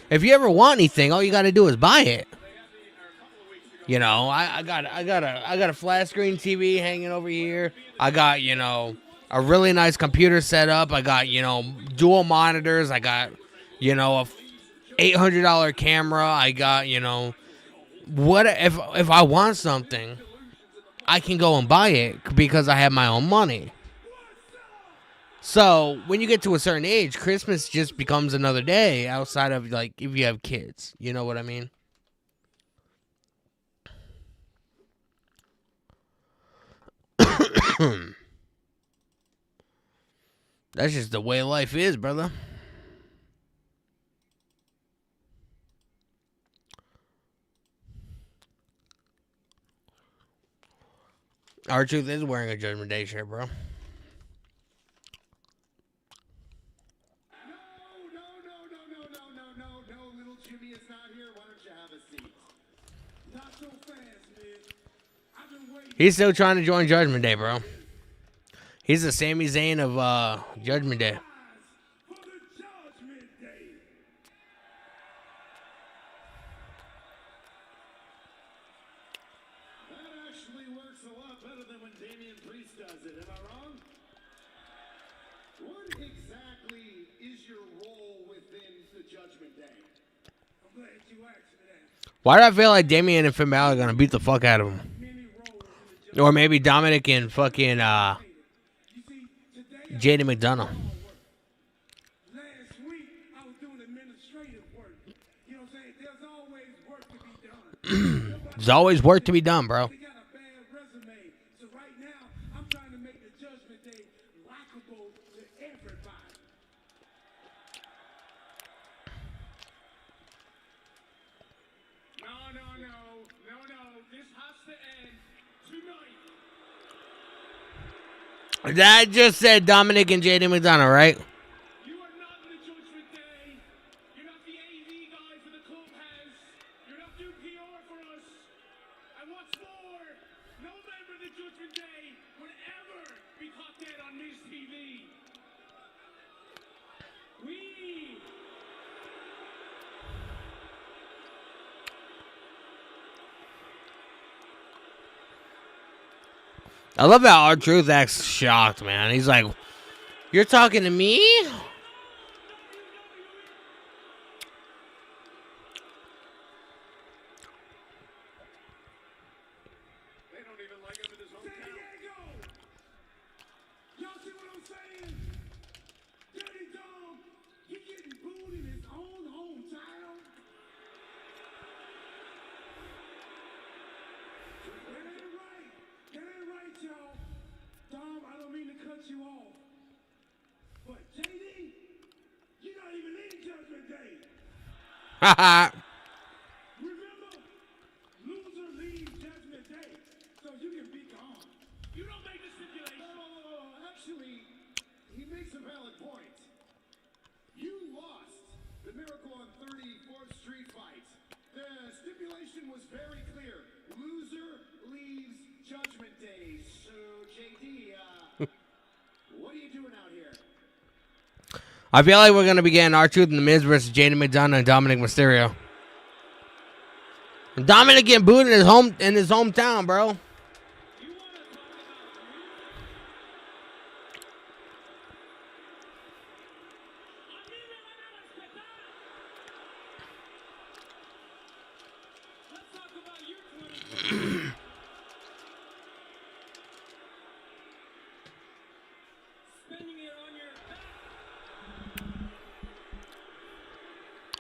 if you ever want anything, all you got to do is buy it. You know, I got a flat screen TV hanging over here. I got, you know, a really nice computer set up. I got, you know, dual monitors. I got, you know, a $800 camera. I got, you know, what if I want something, I can go and buy it because I have my own money. So when you get to a certain age, Christmas just becomes another day outside of, like, if you have kids. You know what I mean? That's just the way life is, brother. Our Truth is wearing a Judgment Day shirt, bro. No, little Jimmy is not here. Why don't you have a seat? Not so fast, man. I've been waiting. He's still trying to join Judgment Day, bro. He's the Sami Zayn of Judgment Day. For the Judgment Day. That actually works a lot better than when Damian Priest does it. Am I wrong? What exactly is your role within the Judgment Day? I'm glad you asked me that. Why do I feel like Damian and Finn Balor are gonna beat the fuck out of him? Many roles in the Or maybe Dominic and fucking You see, today Jaden McDonough. last week I was doing administrative work. You know what I'm saying? There's always work to be done. There's always work to be done, bro. They got a bad resume. So right now, I'm trying to make the Judgment Day likable to everybody. No. This has to end tonight. That just said Dominic and Jaden McDonough, right? You are not the Judgment Day. You're not the AV guy for the clubhouse. You're not doing PR for us. And what's more, no member of the Judgment Day would ever be caught dead on Miz TV. I love how our Truth acts shocked, man. He's like, "You're talking to me?" They don't even like him in his San hometown. Diego! Y'all see what I'm saying? Dirty Dog, he getting booed in his own hometown. That ain't right, y'all. Dom, I don't mean to cut you off. But JD, you're not even in Judgment Day. Haha. Remember, loser leaves Judgment Day, so you can be gone. You don't make the stipulation. Actually, he makes a valid point. You lost the Miracle on 34th Street fight. The stipulation was very clear. Loser leaves Judgment Day. So, JD, what are you doing out here? I feel like we're gonna be getting our Truth and the Miz versus Jaden McDonough and Dominic Mysterio. Dominic getting booed in his hometown, bro.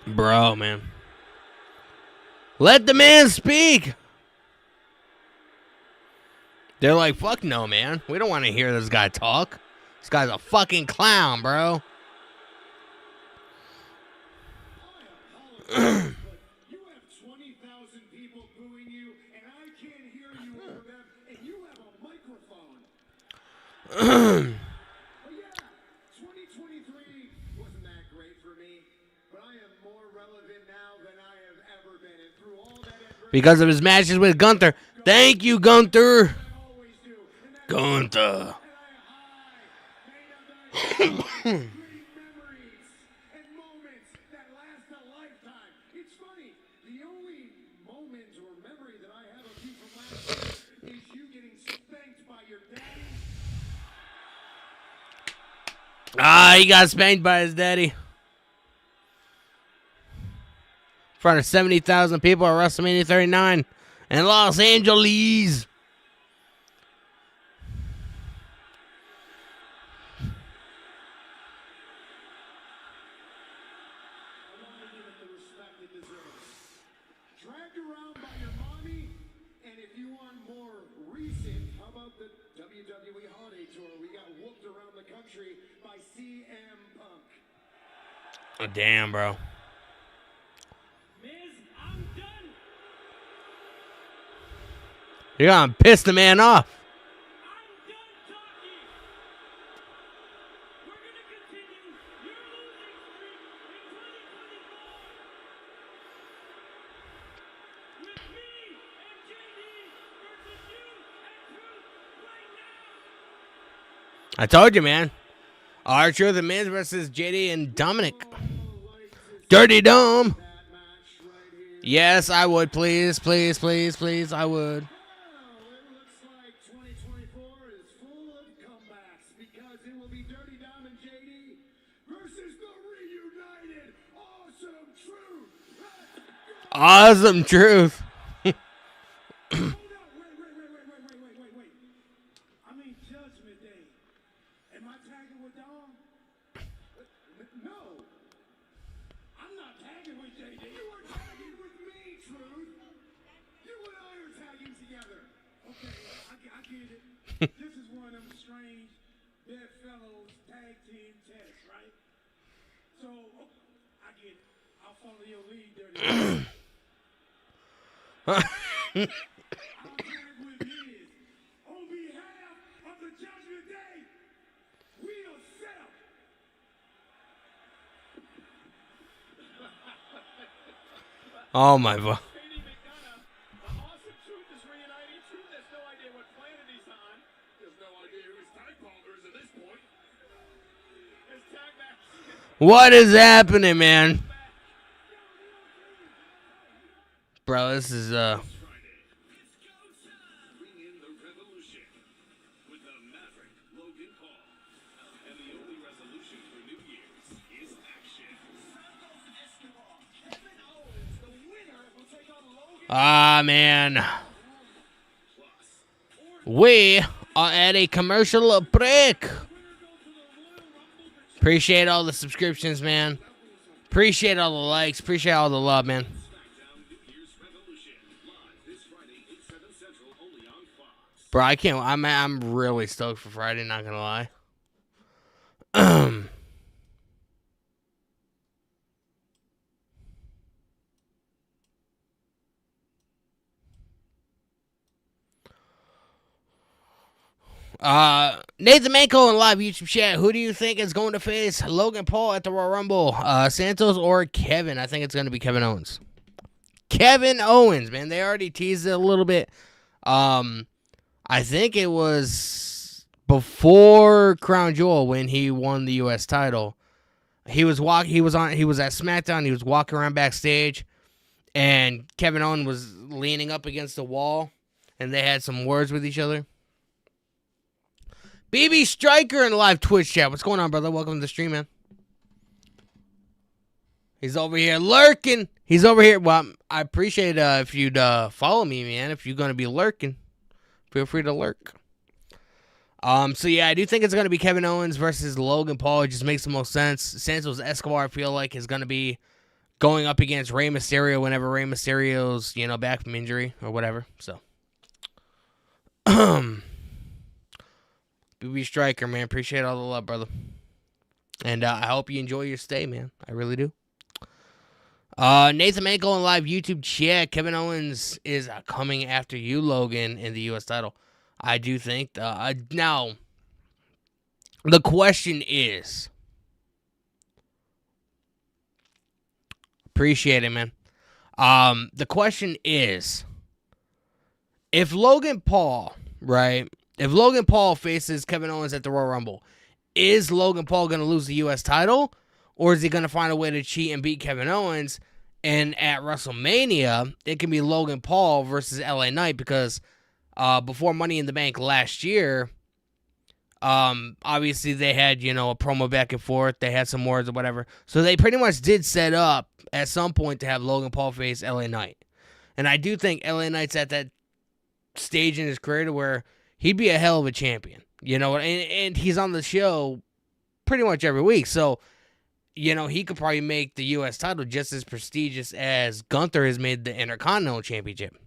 Bro, man. Let the man speak. They're like, fuck no, man. We don't want to hear this guy talk. This guy's a fucking clown, bro. You have 20,000 people booing you, and I can't hear you over them, and you have a microphone. But yeah, 2023 wasn't that great for me, but I am more relevant now than I have ever been, and through all that adversity, Because of his matches with Gunther. Thank you, Gunther. I always do. And that's Gunther. great memories and moments that last a lifetime. It's funny, the only moment or memory that I have of you from last year is you getting spanked by your daddy. Ah, he got spanked by his daddy. In front of 70,000 people at WrestleMania 39 in Los Angeles. WWE Holiday Tour. We got whooped around the country by CM Punk. Oh, damn, bro. Miz, I'm done. You're gonna piss the man off. I'm done talking. We're going to continue your losing streak in 2024 with me and JD versus you and Truth right now. I told you, man. R-Truth and Miz versus JD and Dominic. Dirty Dome. Yes, I would. Please, please, please, please, I would. Well, it looks like 2024 is full of comebacks because it will be Dirty Dom and JD versus the reunited Awesome Truth. Awesome Truth. Hold on, wait. I mean Judgment Day. Am I tagging with Dom? No. I'm not tagging with JD. You are tagging with me, Truth. You and I are tagging together. Okay, I get it. This is one of them strange bedfellows tag team tests, right? So, I get it. I'll follow your lead, Dirty. I'll tag with Miz. On behalf of the Judgment Day, we'll settle. Oh, my God. Katie McDonough, the Awesome Truth is reuniting. Truth has no idea what planet he's on. He has no idea who his tag partner is at this point. His tag match. What is happening, man? Bro, this is, Friday. It's go time. Bring in the revolution with the Maverick Logan Paul. And the only resolution for New Year's is action. Kevin Owens, the winner, will take on Logan. ah, man. Plus, We are at a commercial break. Appreciate all the subscriptions, man. Appreciate all the likes. Appreciate all the love, man. SmackDown New Year's Revolution live this Friday, 8/7 Central, only on Fox. Bro, I can't. I'm really stoked for Friday. Not gonna lie. Nathan Manko in live YouTube chat. Who do you think is going to face Logan Paul at the Royal Rumble? Santos or Kevin? I think it's going to be Kevin Owens. Kevin Owens, man. They already teased it a little bit. I think it was before Crown Jewel when he won the U.S. title. He was at SmackDown. He was walking around backstage, and Kevin Owens was leaning up against the wall, and they had some words with each other. BB Striker in the live Twitch chat. What's going on, brother? Welcome to the stream, man. He's over here lurking. He's over here. Well, I appreciate if you'd follow me, man. If you're going to be lurking, feel free to lurk. So, yeah, I do think it's going to be Kevin Owens versus Logan Paul. It just makes the most sense. Santos Escobar, I feel like, is going to be going up against Rey Mysterio whenever Rey Mysterio's, back from injury or whatever. So, BB Striker, man. Appreciate all the love, brother. And I hope you enjoy your stay, man. I really do. Nathan Manko in live YouTube chat. Kevin Owens is coming after you, Logan, in the U.S. title. I do think. Now, the question is. Appreciate it, man. The question is. If Logan Paul, right? If Logan Paul faces Kevin Owens at the Royal Rumble, is Logan Paul going to lose the U.S. title? Or is he going to find a way to cheat and beat Kevin Owens? And at WrestleMania, it can be Logan Paul versus LA Knight because before Money in the Bank last year, obviously they had, a promo back and forth. They had some words or whatever. So they pretty much did set up at some point to have Logan Paul face LA Knight. And I do think LA Knight's at that stage in his career to where he'd be a hell of a champion, and he's on the show pretty much every week. So, he could probably make the U.S. title just as prestigious as Gunther has made the Intercontinental Championship.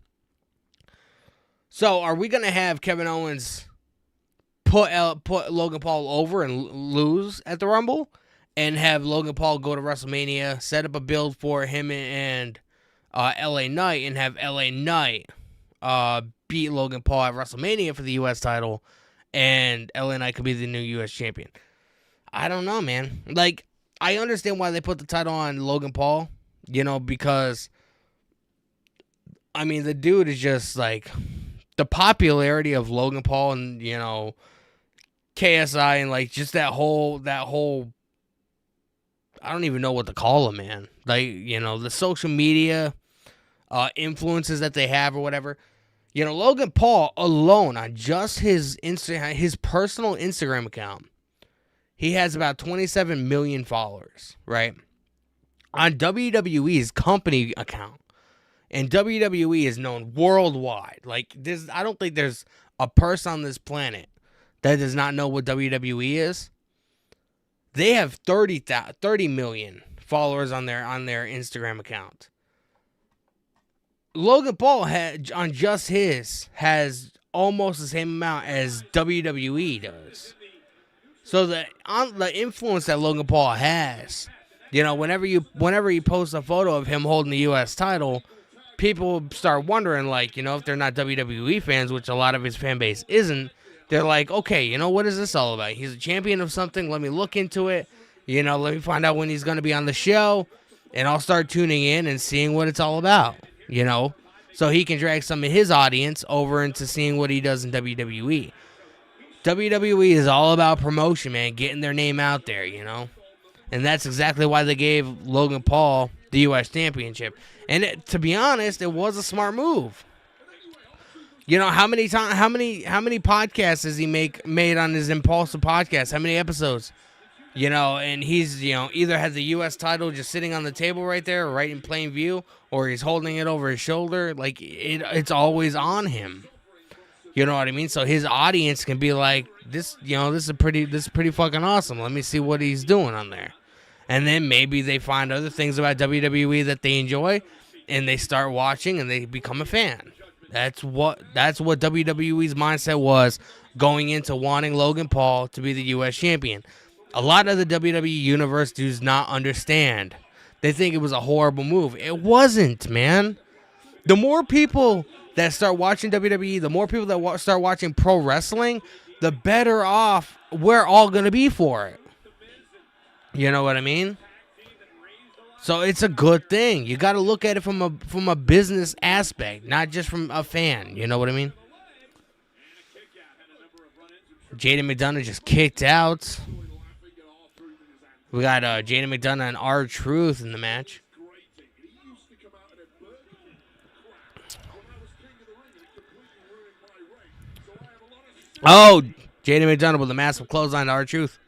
So, are we going to have Kevin Owens put Logan Paul over and lose at the Rumble, and have Logan Paul go to WrestleMania, set up a build for him and LA Knight, and have LA Knight beat Logan Paul at WrestleMania for the U.S. title, and LA Knight could be the new U.S. champion. I don't know, man. Like, I understand why they put the title on Logan Paul, because, I mean, the dude is just, like, the popularity of Logan Paul and, KSI and, like, just that whole, I don't even know what to call him, man. Like, the social media influences that they have or whatever. Logan Paul alone on just his personal Instagram account, he has about 27 million followers, right? On WWE's company account, and WWE is known worldwide. Like, I don't think there's a person on this planet that does not know what WWE is. They have 30 million followers on their Instagram account. Logan Paul on just his has almost the same amount as WWE does. So the influence that Logan Paul has, whenever he posts a photo of him holding the U.S. title, people start wondering, like, if they're not WWE fans, which a lot of his fan base isn't, they're like, okay, what is this all about? He's a champion of something. Let me look into it. Let me find out when he's going to be on the show, and I'll start tuning in and seeing what it's all about. So he can drag some of his audience over into seeing what he does in WWE. WWE is all about promotion, man, getting their name out there, And that's exactly why they gave Logan Paul the U.S. Championship. And to be honest, it was a smart move. How many podcasts has he made on his Impulsive podcast? How many episodes? And he's, either has the U.S. title just sitting on the table right there, right in plain view, or he's holding it over his shoulder. Like, it's always on him. You know what I mean? So his audience can be like, this is pretty fucking awesome. Let me see what he's doing on there. And then maybe they find other things about WWE that they enjoy, and they start watching, and they become a fan. That's what WWE's mindset was going into wanting Logan Paul to be the U.S. champion. A lot of the WWE universe does not understand. They think it was a horrible move. It wasn't, man. The more people that start watching WWE, the more people that start watching pro wrestling, the better off we're all going to be for it. You know what I mean? So it's a good thing. You got to look at it from a business aspect, not just from a fan. You know what I mean? Jaden McDonough just kicked out. We got Jaden McDonough and R-Truth in the match. Oh, Jaden McDonough with a massive clothesline to R-Truth.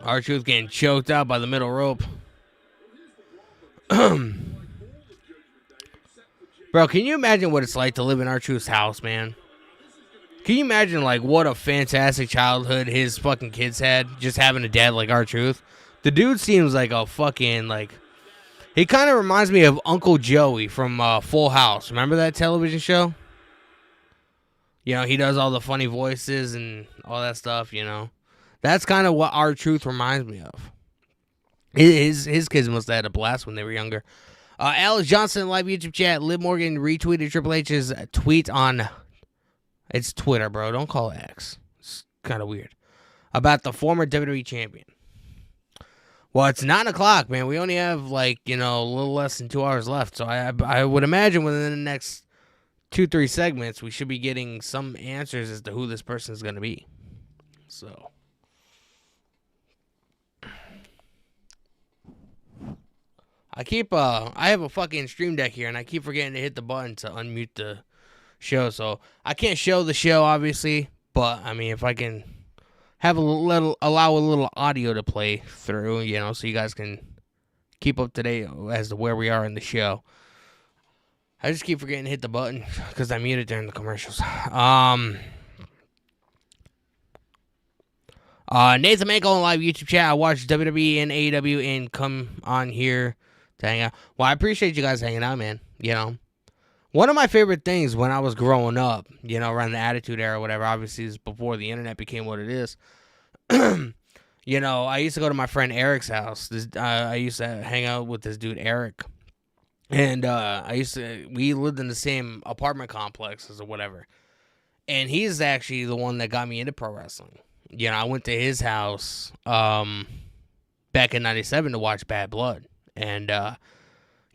R-Truth getting choked out by the middle rope. Bro, can you imagine what it's like to live in R-Truth's house, man? Can you imagine, like, what a fantastic childhood his fucking kids had, just having a dad like R-Truth? The dude seems like a fucking, like... He kind of reminds me of Uncle Joey from Full House. Remember that television show? He does all the funny voices and all that stuff, That's kind of what R-Truth reminds me of. His kids must have had a blast when they were younger. Alex Johnson, live YouTube chat. Liv Morgan retweeted Triple H's tweet on... It's Twitter, bro. Don't call it X. It's kind of weird. About the former WWE champion. Well, it's 9 o'clock, man. We only have, a little less than 2 hours left. So I would imagine within the next 2-3 segments, we should be getting some answers as to who this person is going to be. So... I have a fucking stream deck here, and I keep forgetting to hit the button to unmute the show, so I can't show the show, obviously, but, I mean, if I can have allow a little audio to play through, so you guys can keep up to date as to where we are in the show. I just keep forgetting to hit the button, because I muted during the commercials. Nathan Manko on live YouTube chat. I watched WWE and AEW and come on here to hang out. Well, I appreciate you guys hanging out, man. You know, one of my favorite things when I was growing up, you know, around the Attitude Era, whatever, obviously is before the internet became what it is. You know, I used to go to my friend Eric's house. I used to hang out with this dude, Eric. And we lived in the same apartment complexes or whatever. And he's actually the one that got me into pro wrestling. You know, I went to his house back in 97 to watch Bad Blood. And,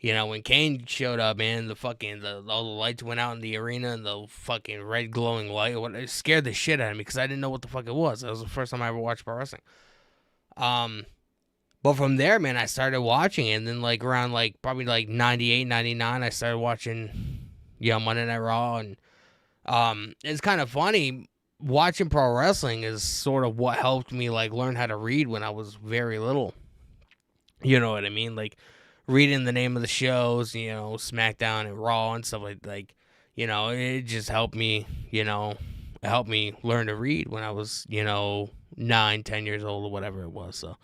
you know, when Kane showed up, man, all the lights went out in the arena and the fucking red glowing light, it scared the shit out of me because I didn't know what the fuck it was. That was the first time I ever watched pro wrestling. But from there, man, I started watching it. And then, like, around, like, probably, like, 98, 99, I started watching, you know, Monday Night Raw. And it's kind of funny. Watching pro wrestling is sort of what helped me, like, learn how to read when I was very little. You know what I mean? Like, reading the name of the shows, you know, SmackDown and Raw and stuff like, you know, it just helped me, you know, it helped me learn to read when I was, you know, 9, 10 years old or whatever it was. So,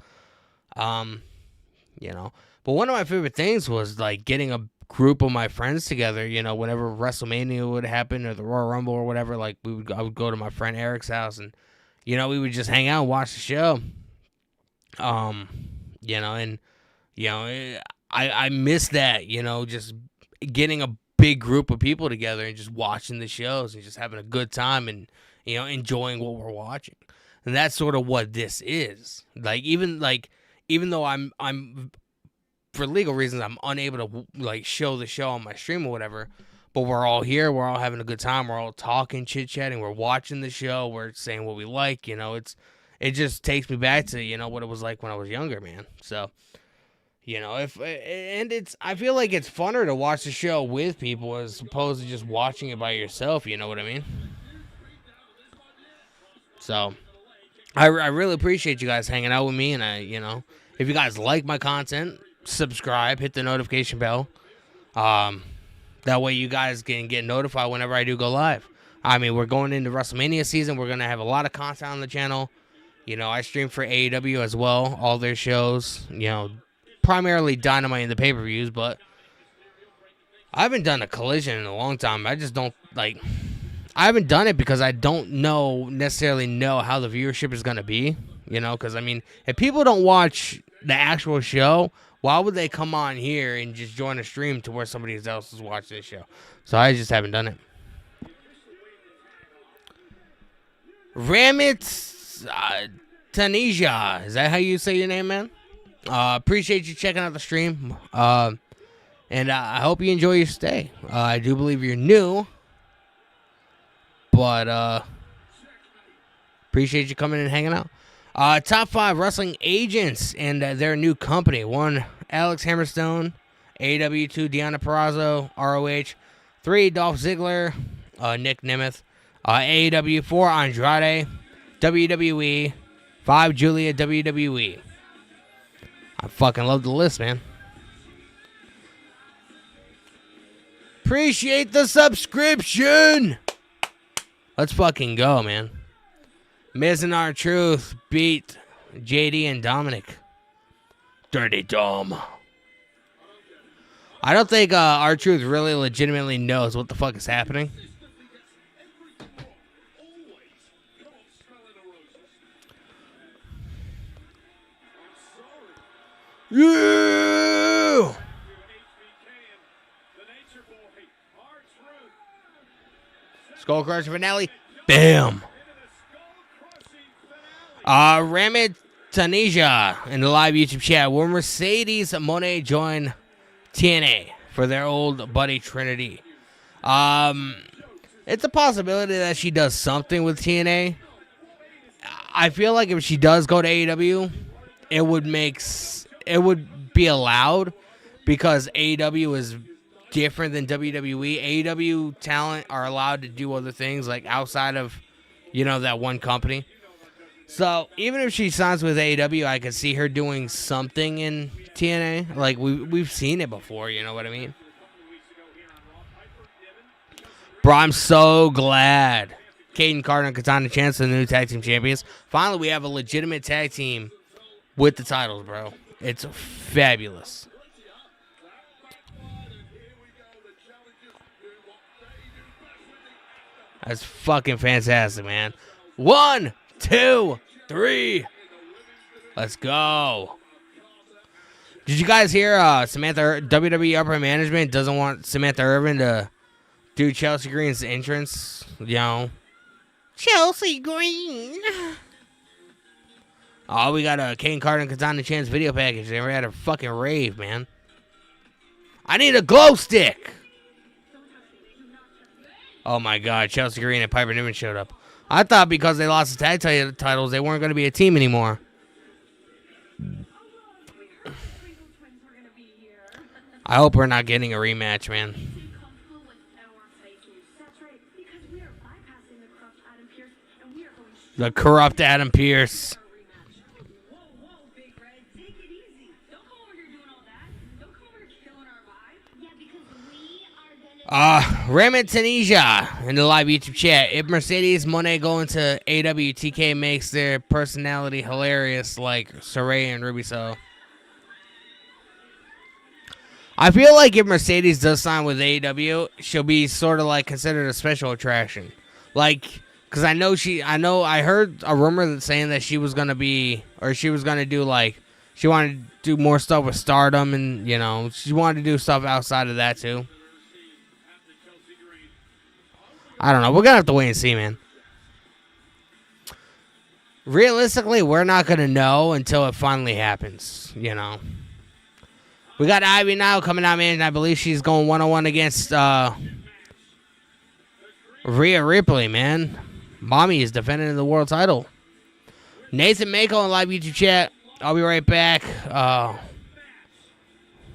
you know, but one of my favorite things was, like, getting a group of my friends together, you know, whenever WrestleMania would happen or the Royal Rumble or whatever, like, I would go to my friend Eric's house and, you know, we would just hang out and watch the show. You know, and, you know, I miss that, you know, just getting a big group of people together and just watching the shows and just having a good time and, you know, enjoying what we're watching. And that's sort of what this is. Even though I'm for legal reasons, I'm unable to, like, show the show on my stream or whatever, but we're all here, we're all having a good time, we're all talking, chit-chatting, we're watching the show, we're saying what we like, you know, it just takes me back to, you know, what it was like when I was younger, man. So, you know, I feel like it's funner to watch the show with people as opposed to just watching it by yourself, you know what I mean? So, I really appreciate you guys hanging out with me, and you know, if you guys like my content, subscribe, hit the notification bell. That way you guys can get notified whenever I do go live. I mean, we're going into WrestleMania season. We're going to have a lot of content on the channel. You know, I stream for AEW as well, all their shows, you know, primarily Dynamite and the pay-per-views, but I haven't done a Collision in a long time. I just don't, like, I haven't done it because I don't necessarily know how the viewership is going to be, you know, because, I mean, if people don't watch the actual show, why would they come on here and just join a stream to where somebody else is watching the show? So I just haven't done it. Ramit Tanisha, is that how you say your name, man? Appreciate you checking out the stream. And I hope you enjoy your stay. I do believe you're new, but appreciate you coming and hanging out. Top 5 wrestling agents and their new company. 1, Alex Hammerstone. AEW. 2, Deonna Purrazzo, ROH. 3, Dolph Ziggler, Nick Nemeth. AEW. 4, Andrade, WWE. 5, Julia, WWE. I fucking love the list, man. Appreciate the subscription. Let's fucking go, man. Miz and R-Truth beat JD and Dominic. Dirty Dom. I don't think R-Truth really legitimately knows what the fuck is happening. Yeah! Skull Crusher finale. Bam! Ramit Tanisha in the live YouTube chat. Will Mercedes Moné join TNA for their old buddy Trinity? It's a possibility that she does something with TNA. I feel like if she does go to AEW, it would be allowed because AEW is different than WWE. AEW talent are allowed to do other things like outside of, you know, that one company. So even if she signs with AEW, I could see her doing something in TNA. Like we've seen it before, you know what I mean? Bro, I'm so glad Caden Carter and Katana Chance are the new tag team champions. Finally, we have a legitimate tag team with the titles, bro. It's fabulous. That's fucking fantastic, man. 1, 2, 3. Let's go. Did you guys hear Samantha WWE upper management doesn't want Samantha Irvin to do Chelsea Green's entrance? You know, Chelsea Green. Oh, we got a Kane Carter and Katana Chance video package. They were at a fucking rave, man. I need a glow stick. Oh my God, Chelsea Green and Piper Niven showed up. I thought because they lost the tag titles, they weren't going to be a team anymore. I hope we're not getting a rematch, man. The corrupt Adam Pearce. Raymond Tunisia in the live YouTube chat. If Mercedes Moné going to AWTK makes their personality hilarious like Saray and Ruby So. I feel like if Mercedes does sign with AEW, she'll be sort of like considered a special attraction. Like, because I heard a rumor that's saying that she was going to do like, she wanted to do more stuff with Stardom and, you know, she wanted to do stuff outside of that too. I don't know. We're going to have to wait and see, man. Realistically, we're not going to know until it finally happens, you know. We got Ivy now coming out, man. I believe she's going 1-on-1 against Rhea Ripley, man. Mommy is defending the world title. Nathan Mako on live YouTube chat. I'll be right back.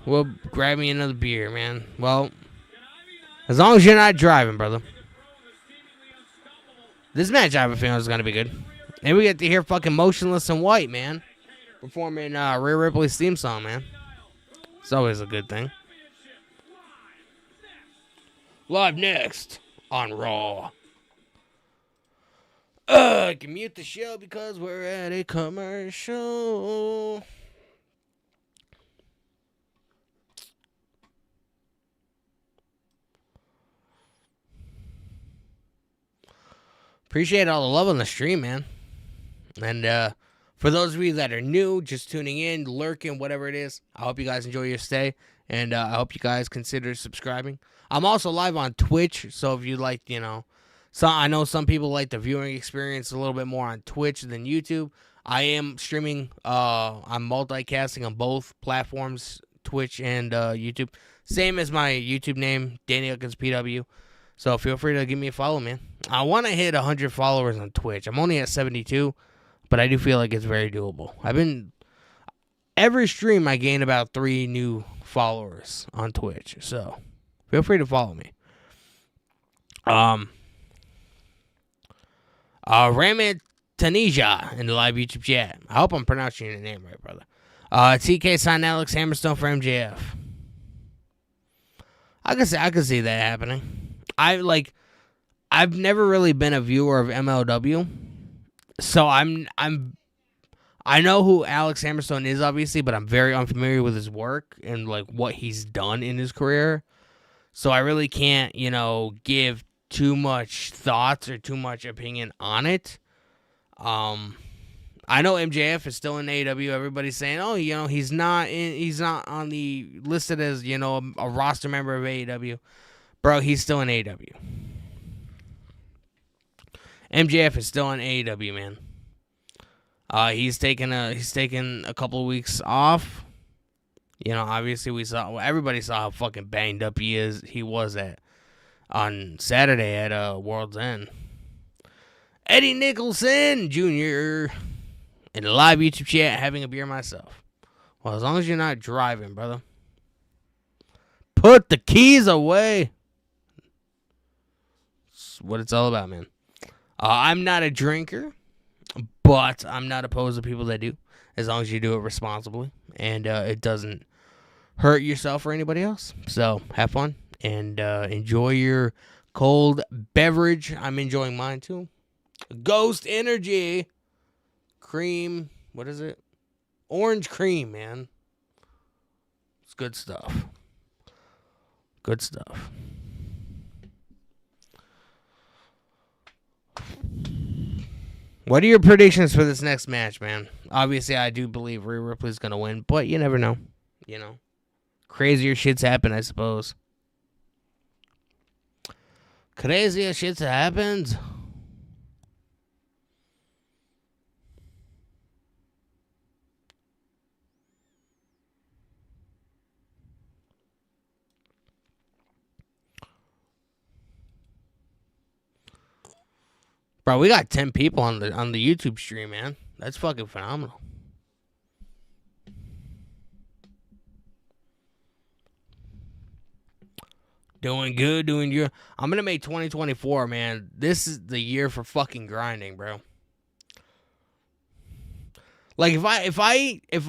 We'll grab me another beer, man. Well, as long as you're not driving, brother. This match, I have a feeling, is going to be good. And we get to hear fucking Motionless in White, man. Performing Rhea Ripley's theme song, man. It's always a good thing. Live next on Raw. I can mute the show because we're at a commercial. Appreciate all the love on the stream, man. And for those of you that are new, just tuning in, lurking, whatever it is, I hope you guys enjoy your stay. And I hope you guys consider subscribing. I'm also live on Twitch, so if you like, you know, I know some people like the viewing experience a little bit more on Twitch than YouTube. I am streaming, I'm multicasting on both platforms, Twitch and YouTube. Same as my YouTube name, Danny Huckins PW. So feel free to give me a follow, man. I want to hit 100 followers on Twitch. I'm only at 72, but I do feel like it's very doable. Every stream I gain about 3 new followers on Twitch. So feel free to follow me. Raymond Tunisia in the live YouTube chat. I hope I'm pronouncing your name right, brother. TK signed Alex Hammerstone for MJF. I can see that happening. I've never really been a viewer of MLW, so I know who Alex Hammerstone is, obviously, but I'm very unfamiliar with his work and like what he's done in his career. So I really can't, you know, give too much thoughts or too much opinion on it. I know MJF is still in AEW. Everybody's saying, "Oh, you know, he's not on the listed as, you know, a roster member of AEW." Bro, he's still in AEW. MJF is still in AEW, man. He's taken a couple of weeks off. You know, obviously everybody saw how fucking banged up he was on Saturday at World's End. Eddie Nicholson Jr. in the live YouTube chat, having a beer myself. Well, as long as you're not driving, brother. Put the keys away. That's what it's all about, man. I'm not a drinker, but I'm not opposed to people that do, as long as you do it responsibly and it doesn't hurt yourself or anybody else. So have fun and enjoy your cold beverage. I'm enjoying mine too. Ghost Energy cream. What is it? Orange cream, man. It's good stuff. Good stuff. What are your predictions for this next match, man? Obviously, I do believe Rhea Ripley's going to win, but you never know. You know, crazier shits happen, I suppose. Crazier shits happened. Bro, we got 10 people on the YouTube stream, man. That's fucking phenomenal. Doing good, doing good. I'm gonna make 2024, man. This is the year for fucking grinding, bro. Like if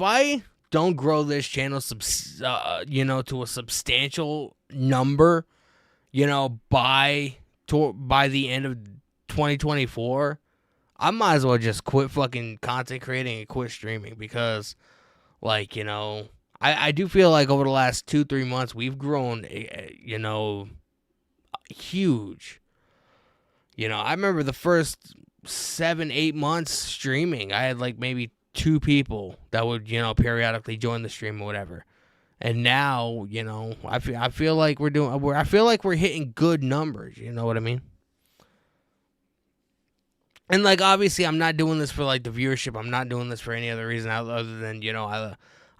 I don't grow this channel, to a substantial number, by the end of 2024, I might as well just quit fucking content creating and quit streaming because, I do feel like over the last 2-3 months we've grown, huge. I remember the first 7-8 months streaming, I had like maybe 2 people that would, periodically join the stream or whatever. And now, I feel like we're hitting good numbers. You know what I mean? And like, obviously, I'm not doing this for like the viewership. I'm not doing this for any other reason other than,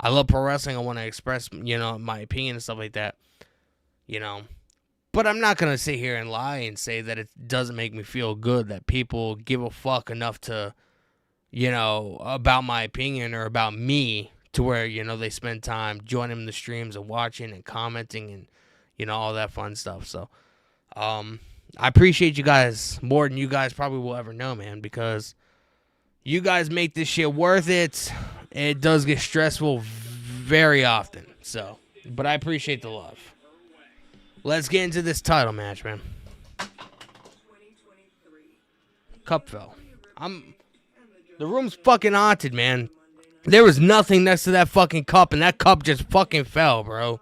I love pro wrestling. I want to express, my opinion and stuff like that. But I'm not going to sit here and lie and say that it doesn't make me feel good that people give a fuck enough to, about my opinion or about me to where, they spend time joining the streams and watching and commenting and, all that fun stuff. So, I appreciate you guys more than you guys probably will ever know, man, because you guys make this shit worth it. It does get stressful very often. So, but I appreciate the love. Let's get into this title match, man. Cup fell. The room's fucking haunted, man. There was nothing next to that fucking cup, and that cup just fucking fell, bro.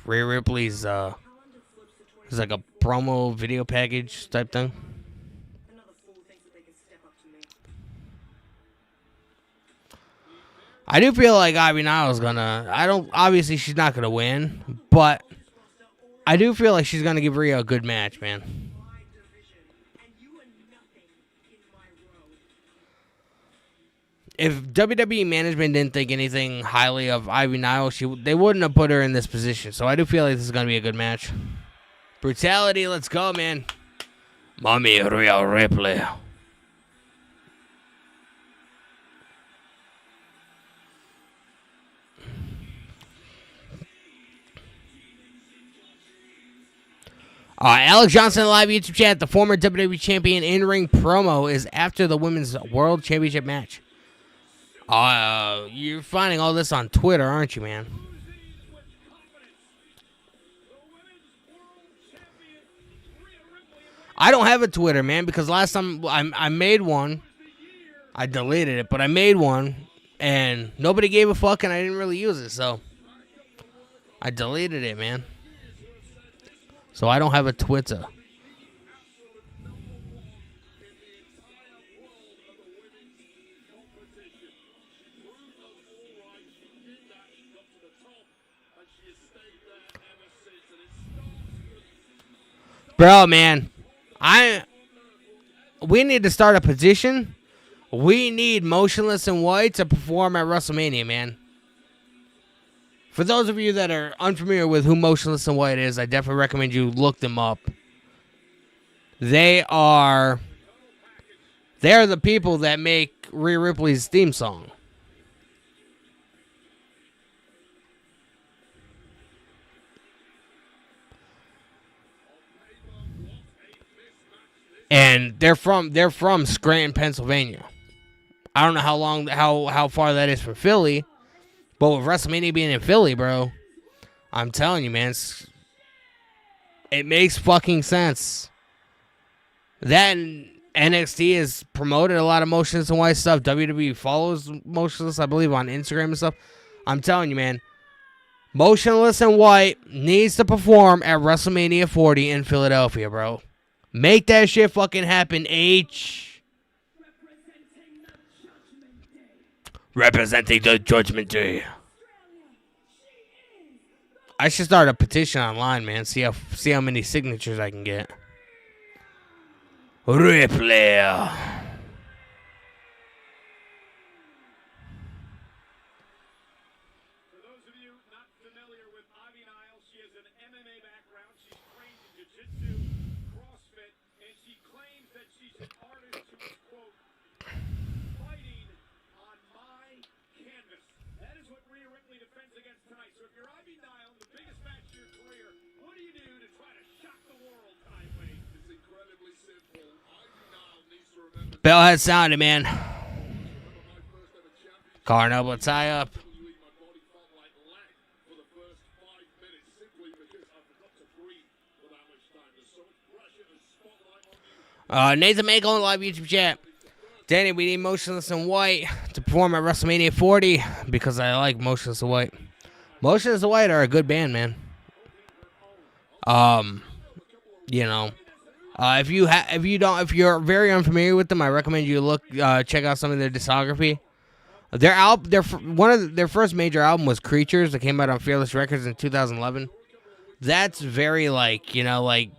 Rhea Ripley's, it's like a promo video package type thing. I do feel like Ivy Niles obviously she's not gonna win, but I do feel like she's gonna give Rhea a good match, man. If WWE management didn't think anything highly of Ivy Niles, they wouldn't have put her in this position. So I do feel like this is going to be a good match. Brutality, let's go, man. Mommy Rhea Ripley. Alex Johnson live YouTube chat. The former WWE champion in-ring promo is after the Women's World Championship match. You're finding all this on Twitter, aren't you, man? I don't have a Twitter, man, because last time I made one, I deleted it, but I made one, and nobody gave a fuck, and I didn't really use it, so I deleted it, man. So I don't have a Twitter. Bro, man, we need to start a petition. We need Motionless in White to perform at WrestleMania, man. For those of you that are unfamiliar with who Motionless in White is, I definitely recommend you look them up. They are the people that make Rhea Ripley's theme song. And they're from Scranton, Pennsylvania. I don't know how far that is from Philly, but with WrestleMania being in Philly, bro, I'm telling you, man, it makes fucking sense. That NXT has promoted a lot of Motionless in White stuff. WWE follows Motionless, I believe, on Instagram and stuff. I'm telling you, man, Motionless in White needs to perform at WrestleMania 40 in Philadelphia, bro. Make that shit fucking happen, H. Representing the Judgment Day. I should start a petition online, man. See how many signatures I can get. Ripley. For those of you not familiar with Ivy Nile, she has an MMA background. She's trained in jiu-jitsu, CrossFit, and she claims that she's an artist who is, quote, fighting on my canvas. That is what Rhea Ripley defends against tonight. So if you're Ivy Nile, the biggest match of your career, what do you do to try to shock the world tonight, Wade? It's incredibly simple. Ivy Nile needs to remember Bell has sounded, man. my first ever championship. Carnell tie up. My body felt like lead for the first 5 minutes simply because I forgot to breathe for that much time. There's so much pressure and spotlight on you. Nathan Mako on live YouTube chat. Danny, we need Motionless in White to perform at WrestleMania 40 because I like Motionless in White. Motionless in White are a good band, man. You know, if you're very unfamiliar with them, I recommend you check out some of their discography. One of their first major album was Creatures that came out on Fearless Records in 2011. That's very like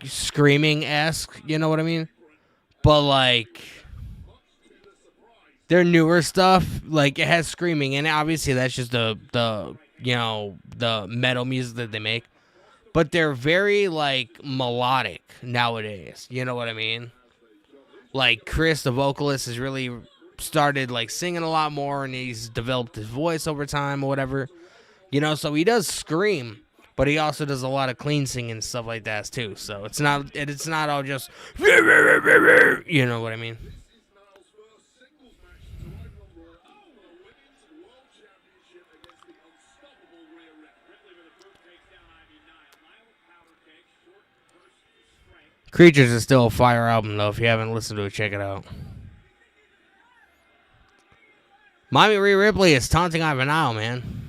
screaming-esque, you know what I mean? But like their newer stuff, like it has screaming, and obviously that's just the metal music that they make. But they're very like melodic nowadays, you know what I mean? Like Chris, the vocalist, has really started like singing a lot more, and he's developed his voice over time or whatever, you know. So he does scream, but he also does a lot of clean singing and stuff like that too. So it's not all just you know what I mean. Creatures is still a fire album though. If you haven't listened to it, check it out. Mommy Rhea Ripley is taunting Ivy Nile, man.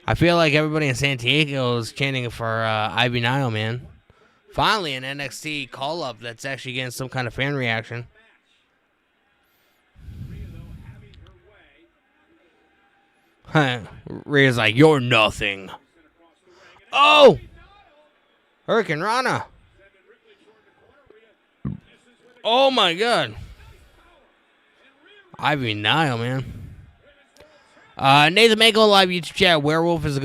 I feel like everybody in San Diego is chanting for Ivy Nile, man. Finally, an NXT call-up that's actually getting some kind of fan reaction. Rhea's like, you're nothing. Oh! Hurricane Rana. Oh my God. Ivy Nile, man. Nathan Mako live YouTube chat. Werewolf is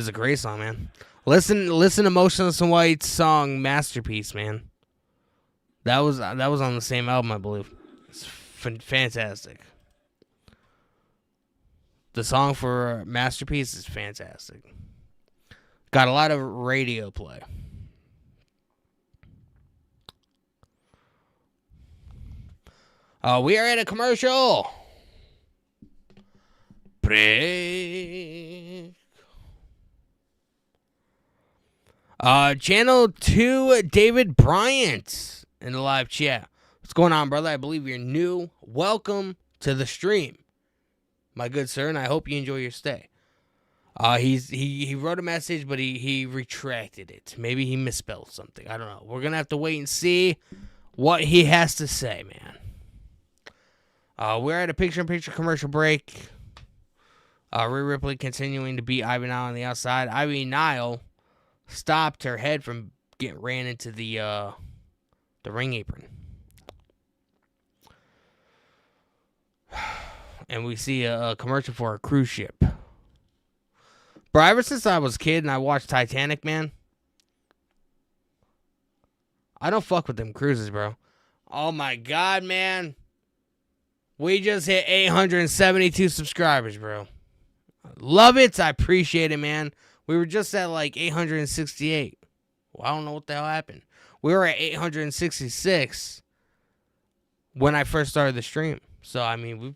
a great song, man. Listen to Motionless in White's song Masterpiece, man. That was on the same album, I believe. It's fantastic. The song for Masterpiece is fantastic. Got a lot of radio play. We are in a commercial. Break. Channel 2, David Bryant in the live chat. What's going on, brother? I believe you're new. Welcome to the stream, my good sir, and I hope you enjoy your stay. He wrote a message, but he retracted it. Maybe he misspelled something. I don't know. We're gonna have to wait and see what he has to say, man. We're at a picture-in-picture commercial break. Rhea Ripley continuing to beat Ivy Nile on the outside. Ivy Nile stopped her head from getting ran into the ring apron. And we see a commercial for a cruise ship. Bro, ever since I was a kid and I watched Titanic, man, I don't fuck with them cruises, bro. Oh my God, man. We just hit 872 subscribers, bro. Love it. I appreciate it, man. We were just at like 868. Well, I don't know what the hell happened. We were at 866 when I first started the stream. So, I mean, we've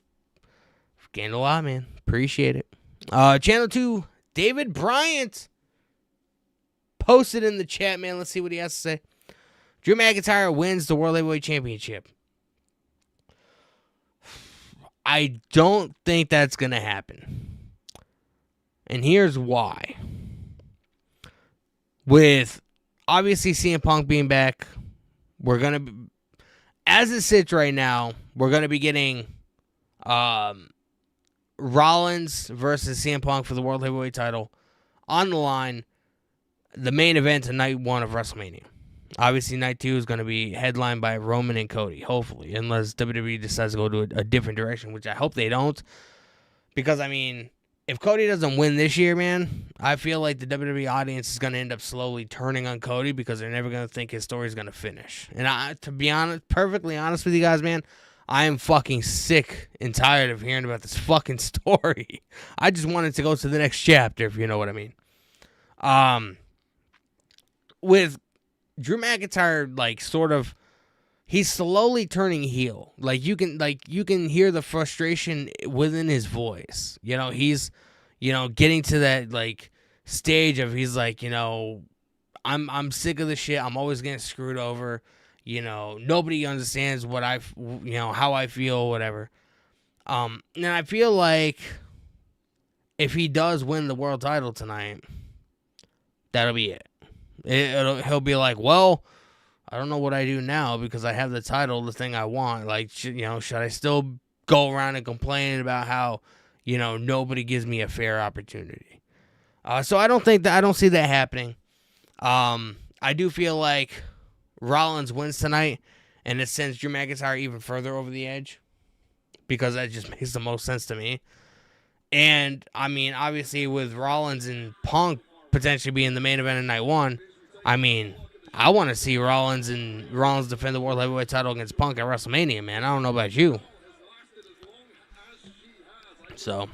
gained a lot, man. Appreciate it. Channel 2, David Bryant posted in the chat, man. Let's see what he has to say. Drew McIntyre wins the World Heavyweight Championship. I don't think that's going to happen. And here's why. With obviously CM Punk being back, we're going to, as it sits right now, we're going to be getting Rollins versus CM Punk for the World Heavyweight title on the line, the main event of night 1 of WrestleMania. Obviously, night 2 is going to be headlined by Roman and Cody, hopefully, unless WWE decides to go to a different direction, which I hope they don't. Because, I mean, if Cody doesn't win this year, man, I feel like the WWE audience is going to end up slowly turning on Cody because they're never going to think his story is going to finish. And to be honest, perfectly honest with you guys, man, I am fucking sick and tired of hearing about this fucking story. I just wanted to go to the next chapter, if you know what I mean. With Drew McIntyre, like, sort of, he's slowly turning heel. Like you can hear the frustration within his voice. You know, he's, you know, getting to that, like, stage of, he's like, you know, I'm sick of this shit. I'm always getting screwed over. You know, nobody understands what how I feel, whatever. And I feel like if he does win the world title tonight, that'll be it. He'll be like, well, I don't know what I do now because I have the title, the thing I want. Like, should I still go around and complain about how, you know, nobody gives me a fair opportunity? So I don't see that happening. I do feel like Rollins wins tonight, and it sends Drew McIntyre even further over the edge because that just makes the most sense to me. And, I mean, obviously with Rollins and Punk potentially being the main event of night 1, I mean, I want to see Rollins defend the World Heavyweight title against Punk at WrestleMania, man. I don't know about you. So,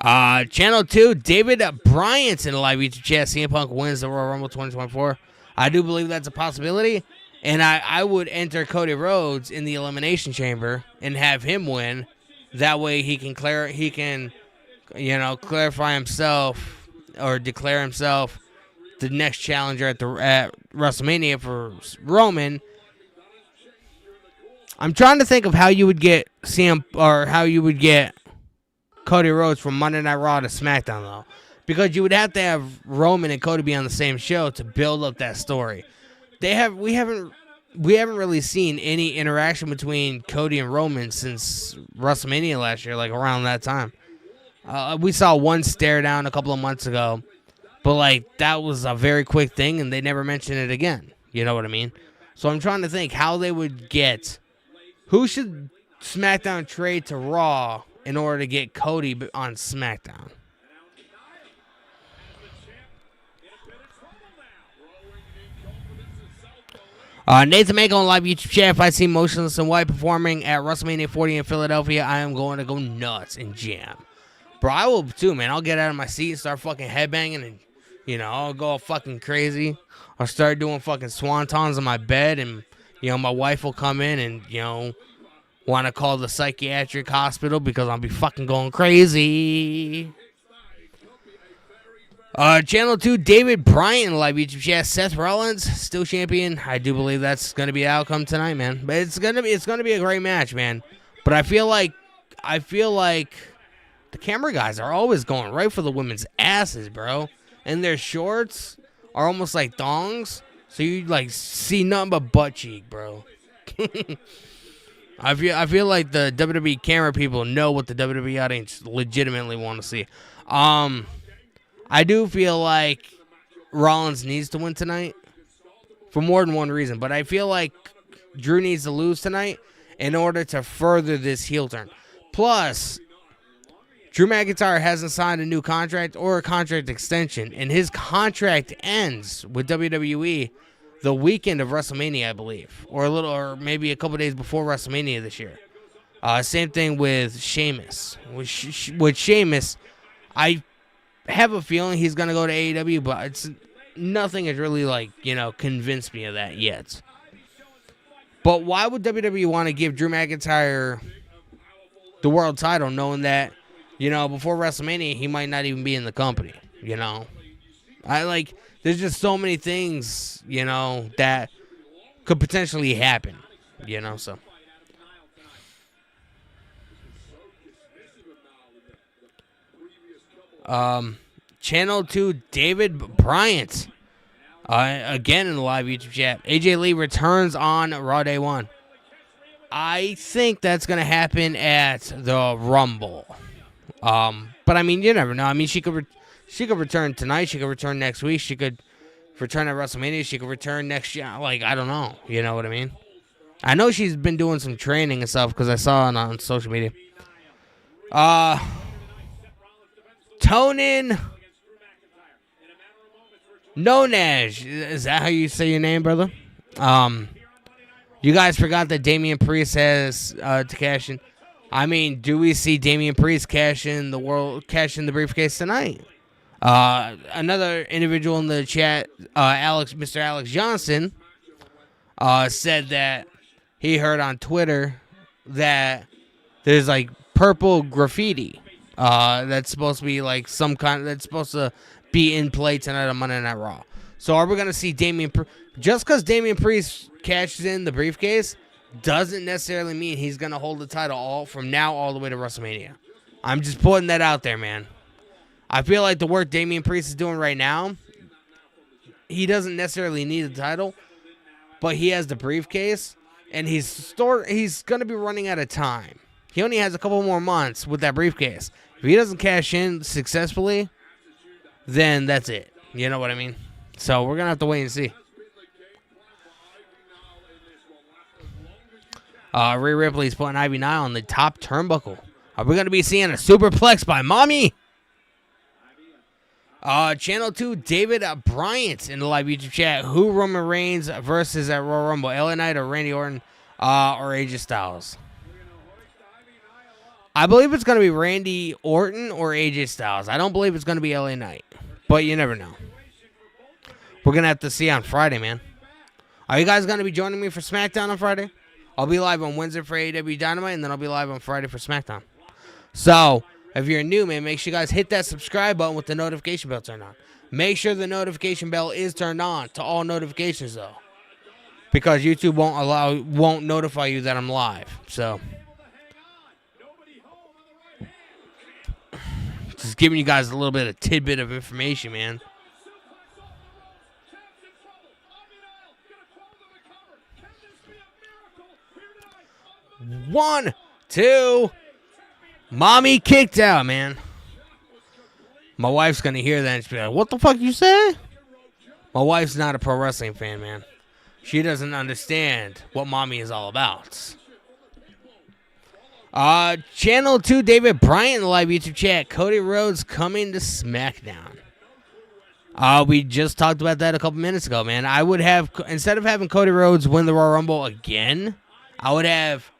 Channel 2, David Bryant in the live YouTube chat. CM Punk wins the Royal Rumble 2024. I do believe that's a possibility. And I would enter Cody Rhodes in the Elimination Chamber and have him win. That way he can clarify himself or declare himself the next challenger at WrestleMania for Roman. I'm trying to think of how you would get Cody Rhodes from Monday Night Raw to SmackDown, though, because you would have to have Roman and Cody be on the same show to build up that story. We haven't really seen any interaction between Cody and Roman since WrestleMania last year, like around that time. We saw one stare down a couple of months ago, but like that was a very quick thing, and they never mentioned it again. You know what I mean? So I'm trying to think how they would get. Who should SmackDown trade to Raw in order to get Cody on SmackDown? Nathan Mako on live YouTube chat. If I see Motionless in White performing at WrestleMania 40 in Philadelphia, I am going to go nuts and jam. Bro, I will too, man. I'll get out of my seat and start fucking headbanging and, you know, I'll go fucking crazy. I'll start doing fucking swantons on my bed and, you know, my wife will come in and, you know, want to call the psychiatric hospital because I'll be fucking going crazy. Channel 2, David Bryan, live YouTube chat. Seth Rollins, still champion. I do believe that's going to be the outcome tonight, man. But it's gonna be a great match, man. But I feel like the camera guys are always going right for the women's asses, bro. And their shorts are almost like thongs, so you like see nothing but butt cheek, bro. I feel like the WWE camera people know what the WWE audience legitimately want to see. I do feel like Rollins needs to win tonight for more than one reason, but I feel like Drew needs to lose tonight in order to further this heel turn. Plus, Drew McIntyre hasn't signed a new contract or a contract extension, and his contract ends with WWE the weekend of WrestleMania, I believe, or maybe a couple days before WrestleMania this year. Same thing with Sheamus. With Sheamus, I have a feeling he's going to go to AEW, but nothing has really, like, you know, convinced me of that yet. But why would WWE want to give Drew McIntyre the world title knowing that, you know, before WrestleMania, he might not even be in the company, you know? There's just so many things, you know, that could potentially happen, you know, so. Channel 2 David Bryant. Again in the live YouTube chat. AJ Lee returns on Raw Day 1. I think that's going to happen at the Rumble. But I mean, you never know. I mean, she could return tonight. She could return next week. She could return at WrestleMania. She could return next year. Like, I don't know. You know what I mean? I know she's been doing some training and stuff because I saw it on social media. Tonin Nonaj. Is that how you say your name, brother? You guys forgot that Damian Priest has to cash in. I mean, do we see Damian Priest cash in the briefcase tonight? Another individual in the chat, Mr. Alex Johnson, said that he heard on Twitter that there's like purple graffiti that's supposed to be like that's supposed to be in play tonight on Monday Night Raw. So are we going to see just because Damian Priest cashes in the briefcase doesn't necessarily mean he's going to hold the title from now all the way to WrestleMania. I'm just putting that out there, man. I feel like the work Damian Priest is doing right now, he doesn't necessarily need the title, but he has the briefcase, and he's going to be running out of time. He only has a couple more months with that briefcase. If he doesn't cash in successfully, then that's it. You know what I mean? So we're going to have to wait and see. Rhea Ripley's putting Ivy Nile on the top turnbuckle. Are we going to be seeing a superplex by Mommy? Channel 2, David Bryant in the live YouTube chat. Who Roman Reigns versus at Royal Rumble? LA Knight or Randy Orton or AJ Styles? I believe it's going to be Randy Orton or AJ Styles. I don't believe it's going to be LA Knight. But you never know. We're going to have to see on Friday, man. Are you guys going to be joining me for SmackDown on Friday? I'll be live on Wednesday for AEW Dynamite, and then I'll be live on Friday for SmackDown. So, if you're new, man, make sure you guys hit that subscribe button with the notification bell turned on. Make sure the notification bell is turned on to all notifications, though. Because YouTube won't notify you that I'm live. So, just giving you guys a little bit of tidbit of information, man. One, two. Mommy kicked out, man. My wife's going to hear that and she'll be like, what the fuck you say? My wife's not a pro wrestling fan, man. She doesn't understand what Mommy is all about. Channel 2, David Bryant in the live YouTube chat. Cody Rhodes coming to SmackDown. We just talked about that a couple minutes ago, man. I would have, instead of having Cody Rhodes win the Royal Rumble again, I would have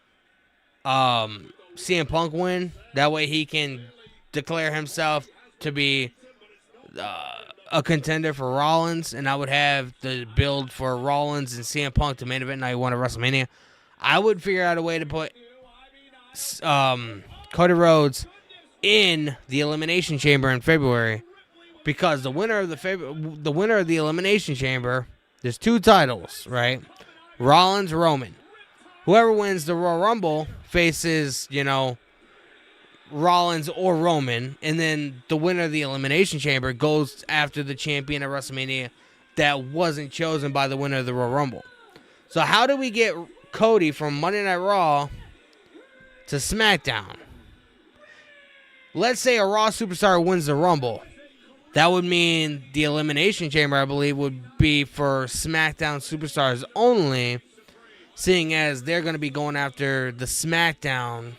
CM Punk win. That way he can declare himself to be a contender for Rollins, and I would have the build for Rollins and CM Punk to main event night one at WrestleMania. I would figure out a way to put Cody Rhodes in the Elimination Chamber in February, because the winner of the Elimination Chamber, there's two titles, right? Rollins, Roman. Whoever wins the Royal Rumble faces, Rollins or Roman, and then the winner of the Elimination Chamber goes after the champion at WrestleMania that wasn't chosen by the winner of the Royal Rumble. So how do we get Cody from Monday Night Raw to SmackDown? Let's say a Raw superstar wins the Rumble. That would mean the Elimination Chamber, I believe, would be for SmackDown superstars only, seeing as they're going to be going after the SmackDown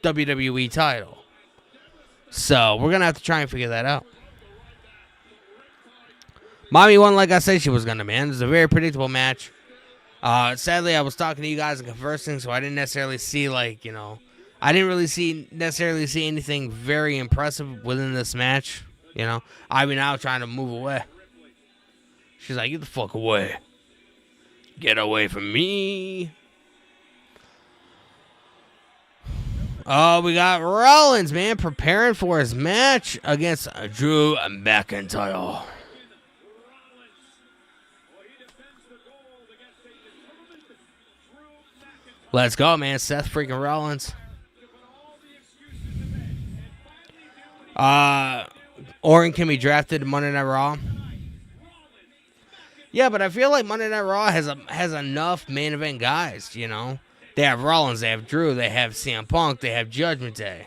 WWE title. So we're going to have to try and figure that out. Mommy won like I said she was going to, man. It was a very predictable match. Sadly, I was talking to you guys and conversing, so I didn't necessarily see, I didn't really necessarily see anything very impressive within this match. Ivy now trying to move away. She's like, get the fuck away. Get away from me. Oh, we got Rollins, man, preparing for his match against Drew McIntyre. Let's go, man. Seth freaking Rollins. Orton can be drafted to Monday Night Raw. Yeah, but I feel like Monday Night Raw has enough main event guys, you know. They have Rollins, they have Drew, they have CM Punk, they have Judgment Day.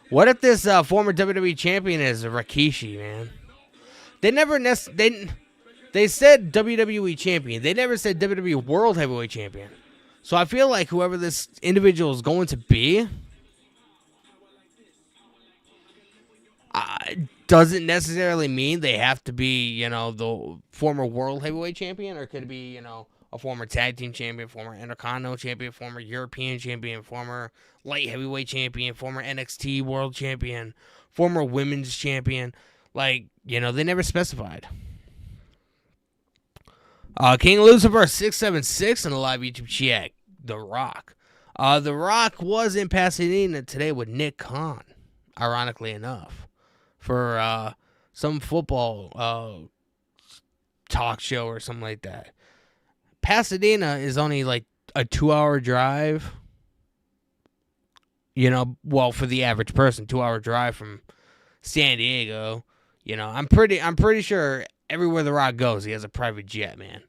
What if this former WWE champion is Rikishi, man? They never they said WWE champion. They never said WWE World Heavyweight Champion. So I feel like whoever this individual is going to be doesn't necessarily mean they have to be, you know, the former World Heavyweight Champion, or could it be, you know, a former Tag Team Champion, former Intercontinental Champion, former European Champion, former Light Heavyweight Champion, former NXT World Champion, former Women's Champion. Like, you know, they never specified. King Lucifer 676 in the live YouTube chat. The Rock. The Rock was in Pasadena today with Nick Khan, ironically enough, for some football talk show or something like that. Pasadena is only like a 2-hour drive. You know, well, for the average person, 2-hour drive from San Diego. You know, I'm pretty sure everywhere The Rock goes, he has a private jet, man.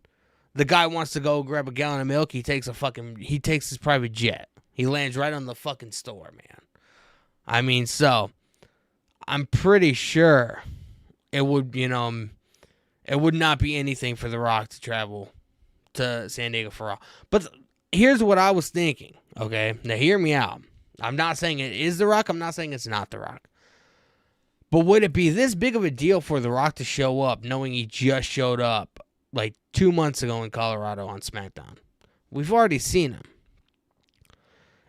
The guy wants to go grab a gallon of milk, he takes his private jet. He lands right on the fucking store, man. I mean, so I'm pretty sure it would, you know, it would not be anything for The Rock to travel to San Diego for Raw. But here's what I was thinking, okay? Now hear me out. I'm not saying it is The Rock. I'm not saying it's not The Rock. But would it be this big of a deal for The Rock to show up knowing he just showed up like 2 months ago in Colorado on SmackDown? We've already seen him.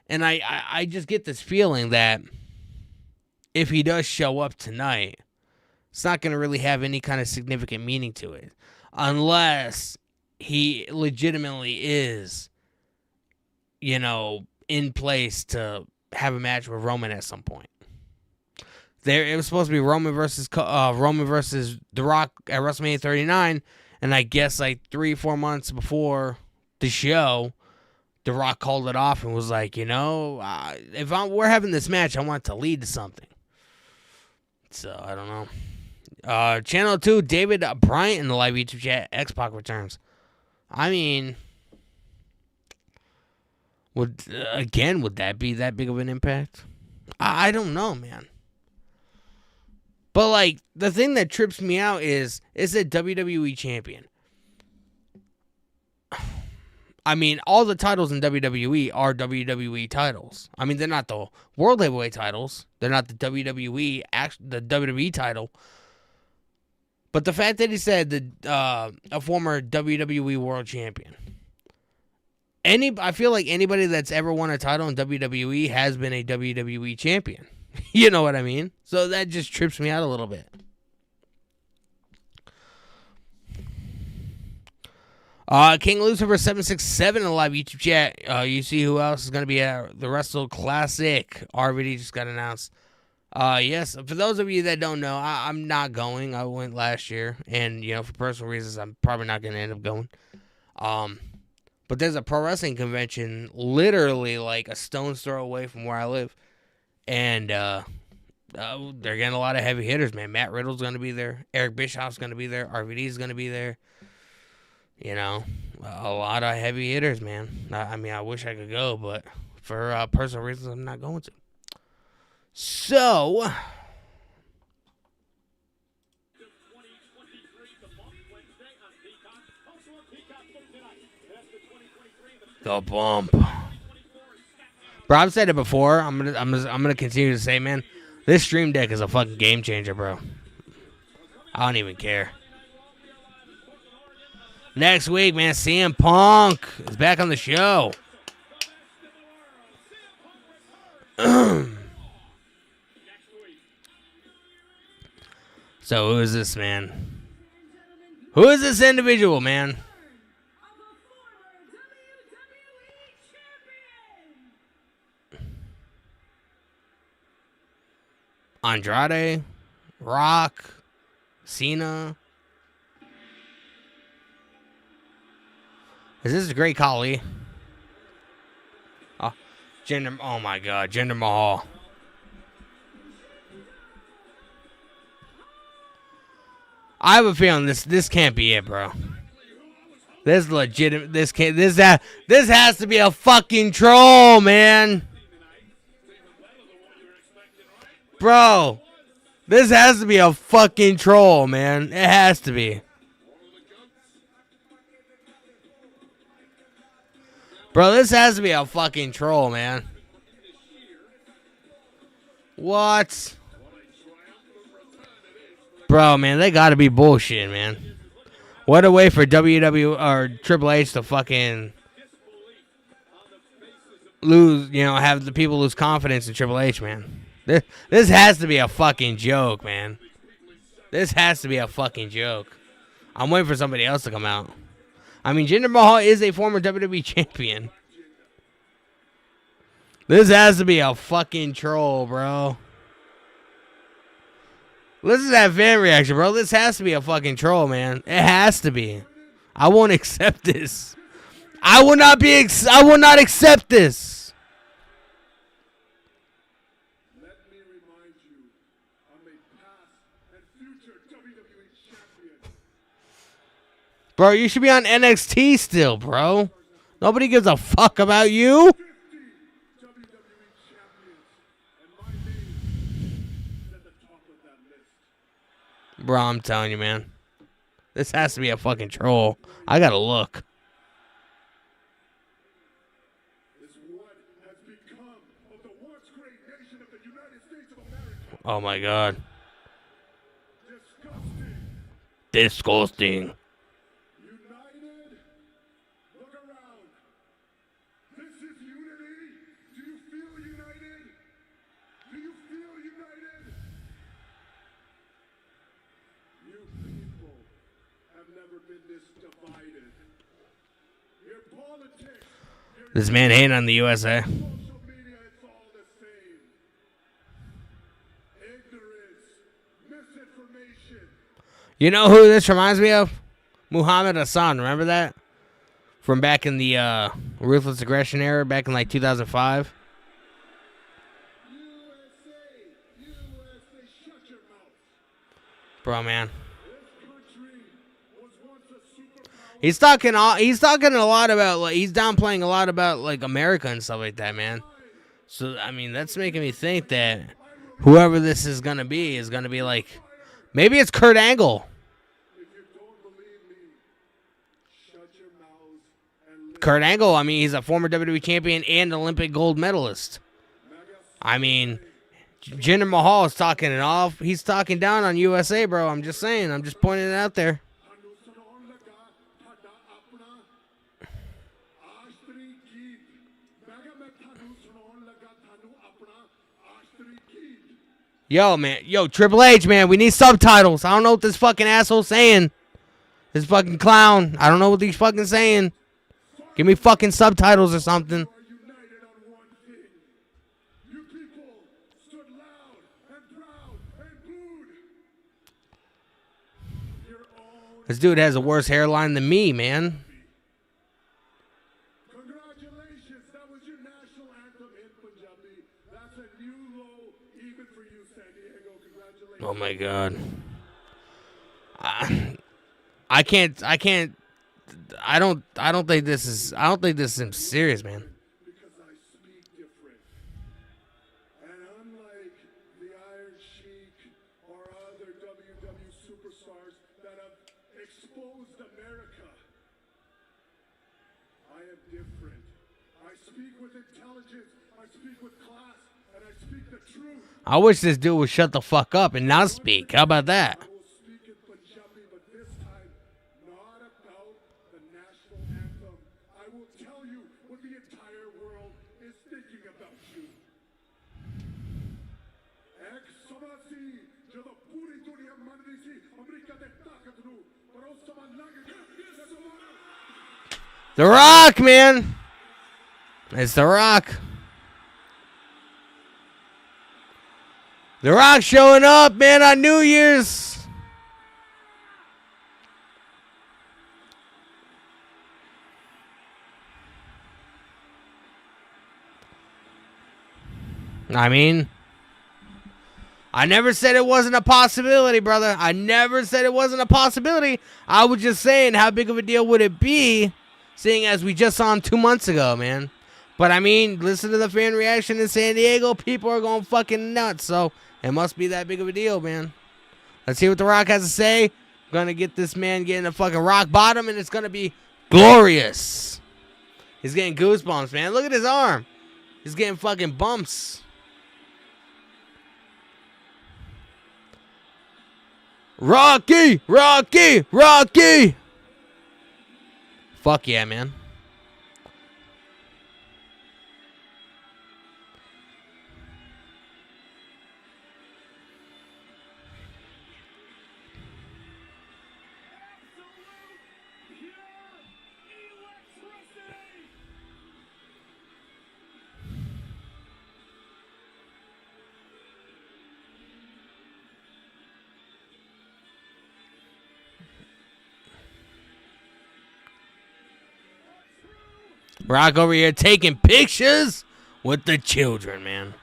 And I just get this feeling that if he does show up tonight, it's not going to really have any kind of significant meaning to it. Unless he legitimately is, you know, in place to have a match with Roman at some point. It was supposed to be Roman versus The Rock at WrestleMania 39, and I guess like 3-4 months before the show, The Rock called it off and was like, you know, we're having this match, I want it to lead to something. So I don't know. Channel 2, David Bryant in the live YouTube chat. X-Pac returns. I mean, would that be that big of an impact? I don't know, man. But, like, the thing that trips me out is a WWE champion. I mean, all the titles in WWE are WWE titles. I mean, they're not the World Heavyweight titles. They're not the WWE title. But the fact that he said a former WWE World Champion. I feel like anybody that's ever won a title in WWE has been a WWE champion. You know what I mean? So that just trips me out a little bit. King Lucifer 767 in the live YouTube chat. You see who else is going to be at the Wrestle Classic? RVD just got announced. Yes, for those of you that don't know, I'm not going. I went last year, and you know, for personal reasons, I'm probably not going to end up going. But there's a pro wrestling convention literally like a stone's throw away from where I live, and they're getting a lot of heavy hitters, man. Matt Riddle's going to be there. Eric Bischoff's going to be there. RVD's going to be there. You know, a lot of heavy hitters, man. I mean, I wish I could go, but for personal reasons, I'm not going to. So, the bump. Bro, I've said it before. I'm gonna continue to say, man, this Stream Deck is a fucking game changer, bro. I don't even care. Next week, man, CM Punk is back on the show. So who is this, man? Who is this individual, man? Andrade, Rock, Cena. Is this Great Khali? Oh my God, Jinder Mahal. I have a feeling this can't be it, bro. This legitimate. This can't. This has to be a fucking troll, man. Bro, this has to be a fucking troll, man. It has to be. Bro, this has to be a fucking troll, man. What? Bro, man, they gotta be bullshit, man. What a way for WWE or Triple H to fucking lose, have the people lose confidence in Triple H, man. This has to be a fucking joke, man. This has to be a fucking joke. I'm waiting for somebody else to come out. I mean, Jinder Mahal is a former WWE champion. This has to be a fucking troll, bro. Listen to that fan reaction, bro. This has to be a fucking troll, man. It has to be. I won't accept this. I will not accept this. Let me remind you, I'm a past and future WWE champion. Bro, you should be on NXT still, bro. Nobody gives a fuck about you. 50 WWE champions, and my name is at the top of that list. Bro, I'm telling you, man. This has to be a fucking troll. I gotta look. Is what has become of the once great nation of the United States of America. Oh my God. Disgusting. Disgusting. United. Look around. This is unity. Do you feel united? Do you feel united? You people have never been this divided. Your politics, your This man hating on the USA. social media, it's all the same. Ignorance, misinformation. You know who this reminds me of? Muhammad Hassan. Remember that? From back in the Ruthless Aggression era, back in like 2005. USA, shut your mouth. Bro, man. This country was once a superpower. He's talking a lot about, like, he's downplaying a lot about, like, America and stuff like that, man. So, I mean, that's making me think that whoever this is going to be like, maybe it's Kurt Angle. If you don't believe me, shut your mouths and listen. Kurt Angle, I mean, he's a former WWE champion and Olympic gold medalist. I mean, Jinder Mahal is talking it off. He's talking down on USA, bro. I'm just saying. I'm just pointing it out there. Yo, man. Yo, Triple H, man. We need subtitles. I don't know what this fucking asshole's saying. This fucking clown. I don't know what he's fucking saying. Give me fucking subtitles or something. United on one thing. You people stood loud and proud and booed. Your own. This dude has a worse hairline than me, man. Congratulations, that was your national anthem in Punjabi. That's a new low even for you, San Diego. Congratulations. Oh my God. I don't think this is serious, man. Because I speak different. And unlike the Iron Sheik or other WWE superstars that have exposed America, I am different. I speak with intelligence, I speak with class, and I speak the truth. I wish this dude would shut the fuck up and not speak. How about that? I will speak in Punjabi, but this time not about the national anthem. I will tell you what the entire world is thinking about you. एक समा सी ਜਦੋਂ ਪੂਰੀ ਦੁਨੀਆ ਮੰਨਦੀ ਸੀ America ਦੇ ਤਾਕਤ ਨੂੰ ਪਰ ਉਸ ਸਮਾਂ ਲੱਗ ਗਿਆ The Rock, man. It's The Rock. The Rock showing up, man, on New Year's. I mean, I never said it wasn't a possibility, brother. I never said it wasn't a possibility. I was just saying, how big of a deal would it be, seeing as we just saw him 2 months ago, man. But, I mean, listen to the fan reaction in San Diego. People are going fucking nuts, so it must be that big of a deal, man. Let's hear what The Rock has to say. Gonna get this man getting a fucking rock bottom, and it's gonna be glorious. He's getting goosebumps, man. Look at his arm. He's getting fucking bumps. Rocky! Rocky! Rocky! Fuck yeah, man. Rock over here taking pictures with the children, man.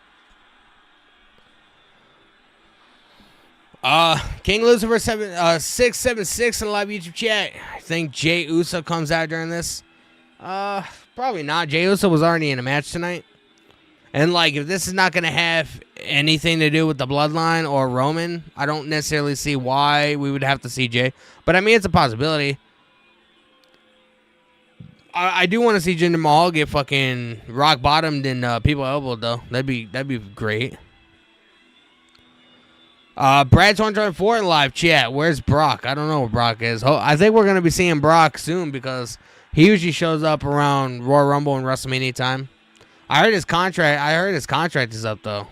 King Lucifer 676 in the live YouTube chat. I think Jey Uso comes out during this. Probably not. Jey Uso was already in a match tonight. And like, if this is not gonna have anything to do with the bloodline or Roman, I don't necessarily see why we would have to see Jey. But I mean, it's a possibility. I do want to see Jinder Mahal get fucking rock bottomed and people elbowed though. That'd be great. Brad 204 in live chat. Where's Brock? I don't know where Brock is. I think we're gonna be seeing Brock soon because he usually shows up around Royal Rumble and WrestleMania time. I heard his contract is up though.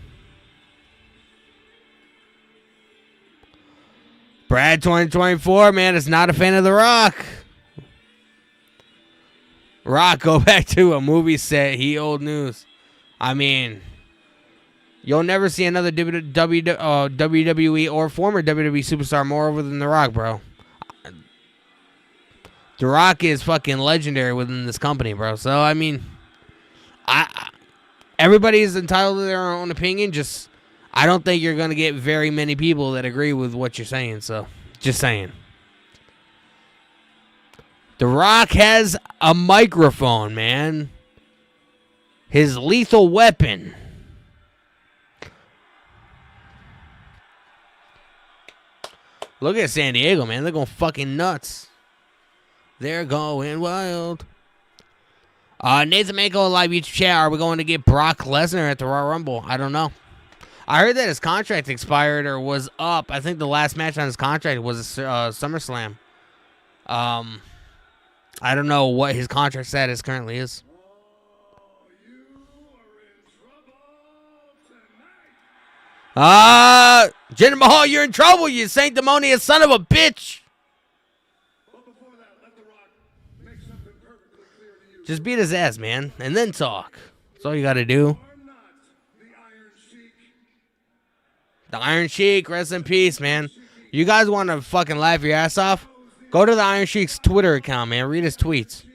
Brad 2024, man, is not a fan of The Rock. Rock, go back to a movie set. He old news. I mean, you'll never see another WWE or former WWE superstar more over than The Rock, bro. The Rock is fucking legendary within this company, bro. So, I mean, everybody is entitled to their own opinion. Just, I don't think you're going to get very many people that agree with what you're saying. So, just saying. The Rock has a microphone, man. His lethal weapon. Look at San Diego, man. They're going fucking nuts. They're going wild. Nathan Mako, live YouTube chat. Are we going to get Brock Lesnar at the Royal Rumble? I don't know. I heard that his contract expired or was up. I think the last match on his contract was SummerSlam. I don't know what his contract status currently is. Jinder Mahal, you're in trouble, you sanctimonious son of a bitch. Just beat his ass, man, and then talk. That's all you got to do. The Iron Sheik, rest in peace, man. You guys want to fucking laugh your ass off? Go to the Iron Sheik's Twitter account, man. Read his tweets.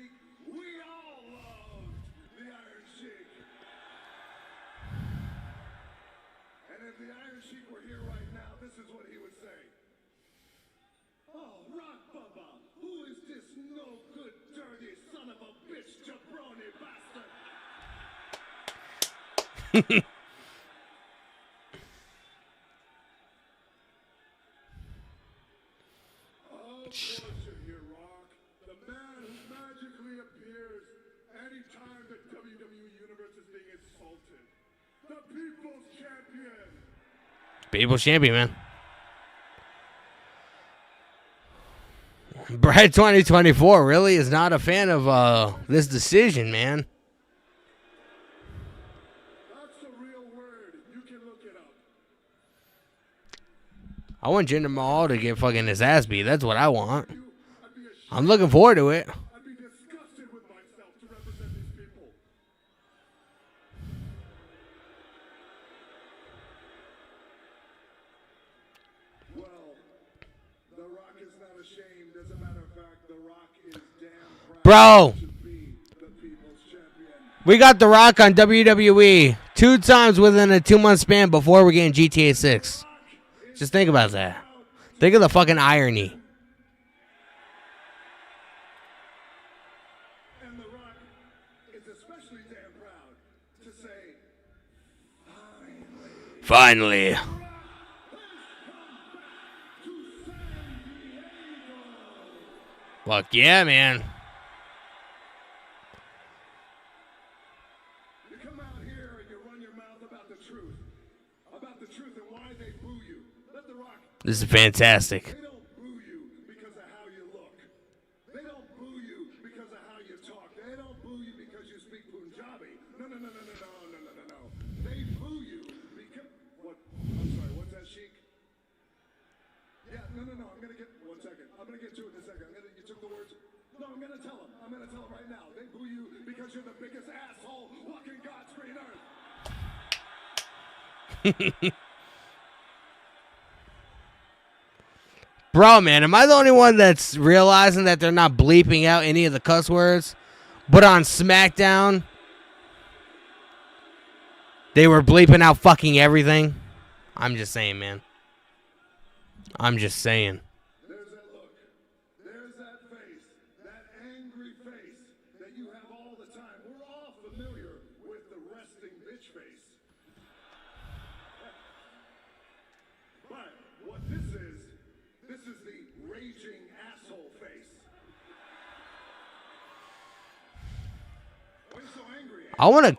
People's champion, man. Brad 2024 really is not a fan of this decision, man. That's a real word. You can look it up. I want Jinder Mahal to get fucking his ass beat. That's what I want. I'm looking forward to it. I'd be disgusted with myself to represent these people. Well, The Rock is not ashamed. As a matter of fact, The Rock is damn proud Bro, to be the people's champion. we got The Rock on WWE 2 times within a 2-month span before we're getting GTA 6. Just think about that. Think of the fucking irony. And The Rock is especially damn proud to say, Finally. Fuck yeah, man. you come out here and you run your mouth about the truth and why they boo you. Let The Rock. This is fantastic. They don't boo you because of how you look. They don't boo you because of how you talk. They don't boo you because you speak Punjabi. No. They boo you because what? I'm sorry. What's that, Sheik? Yeah. No. I'm gonna get 1 second. I'm gonna get to it in a second. You took the words. No, I'm gonna tell him. I'm gonna tell him right now. They boo you because you're the biggest asshole walking God's green earth. Bro, man, am I the only one that's realizing that they're not bleeping out any of the cuss words? But on SmackDown, they were bleeping out fucking everything. I'm just saying, man. I'm just saying. There's that look. There's that face. That angry face that you have all the time. We're all familiar with the resting bitch face. But what this is the raging asshole face. Why are you so angry? I want to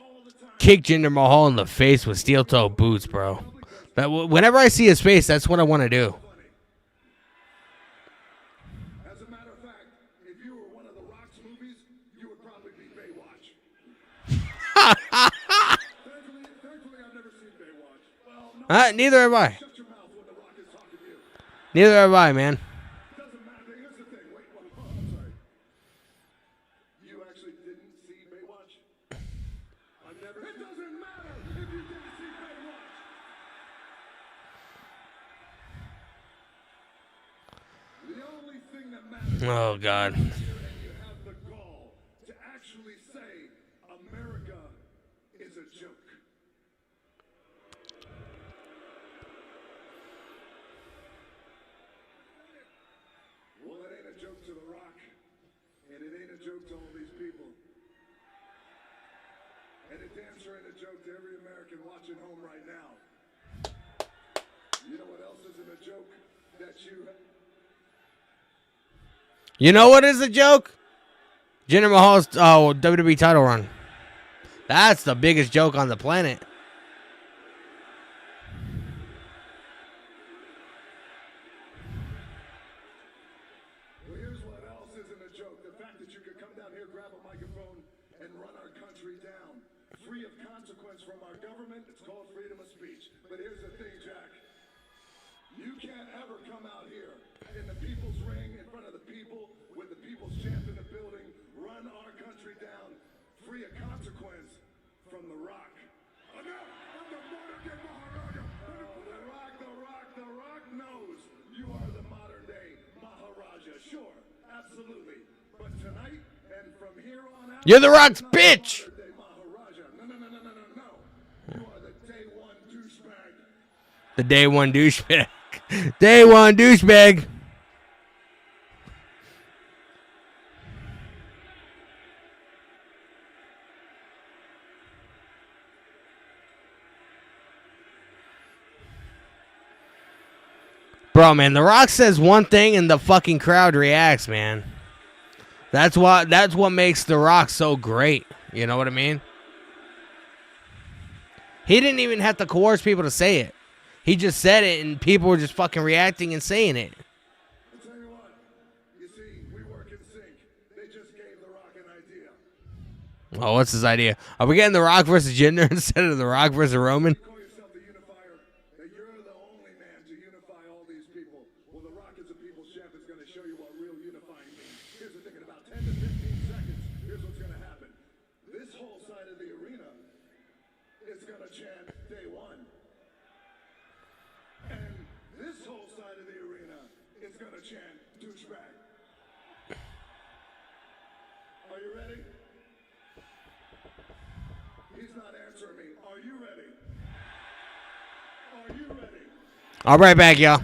kick Jinder Mahal in the face with steel-toe boots, bro. But whenever I see his face, that's what I want to do. As a matter of fact, if you were one of the Rock's movies, you would probably be Baywatch. Thankfully, I've never seen Baywatch. Well, no, Neither have I. shut your mouth when The Rock is talking to you. Neither have I, man. Doesn't matter. Here's the thing. Wait, I'm sorry. You actually didn't see Baywatch? I've never. It doesn't matter if you didn't see Baywatch. The only thing that matters. Oh, God. And you have the gall to actually say America is a joke. Well, it ain't a joke to The Rock, and it ain't a joke to all these people. And it damn sure ain't a joke to every American watching home right now. You know what else isn't a joke? That You know what is a joke? Jinder Mahal's WWE title run. That's the biggest joke on the planet. Well, here's what else isn't a joke. The fact that you could come down here, grab a microphone, and run our country down. Free of consequence from our government. It's called freedom of speech. But here's the thing, Jack. You can't ever come out here in the people's ring, in front of the people, with the people's champ in the building, run our country down, free of consequence from The Rock. Oh, no! I'm the modern day Maharaja! The Rock knows you are the modern day Maharaja. Sure, absolutely. But tonight, and from here on out, You're The Rock's bitch! modern day Maharaja. No. You are the day one douchebag. The day one douchebag. Day one douchebag. Bro, man, The Rock says one thing and the fucking crowd reacts, man. That's what makes The Rock so great. You know what I mean? He didn't even have to coerce people to say it. He just said it, and people were just fucking reacting and saying it. I'll tell you what. You see, we work in sync. They just gave The Rock an idea. Oh, what's his idea? Are we getting The Rock versus Jinder instead of The Rock versus Roman? Call yourself the unifier, that you're the only man to unify all these people. Well, The Rock is a people's champ is going to show you what real unifying means. Here's the thing, in about 10 to 15 seconds, here's what's going to happen. This whole side of the arena is going to chant day one. And this whole side of the arena is going to chant douchebag. Are you ready? He's not answering me. Are you ready? I'll be right back, y'all.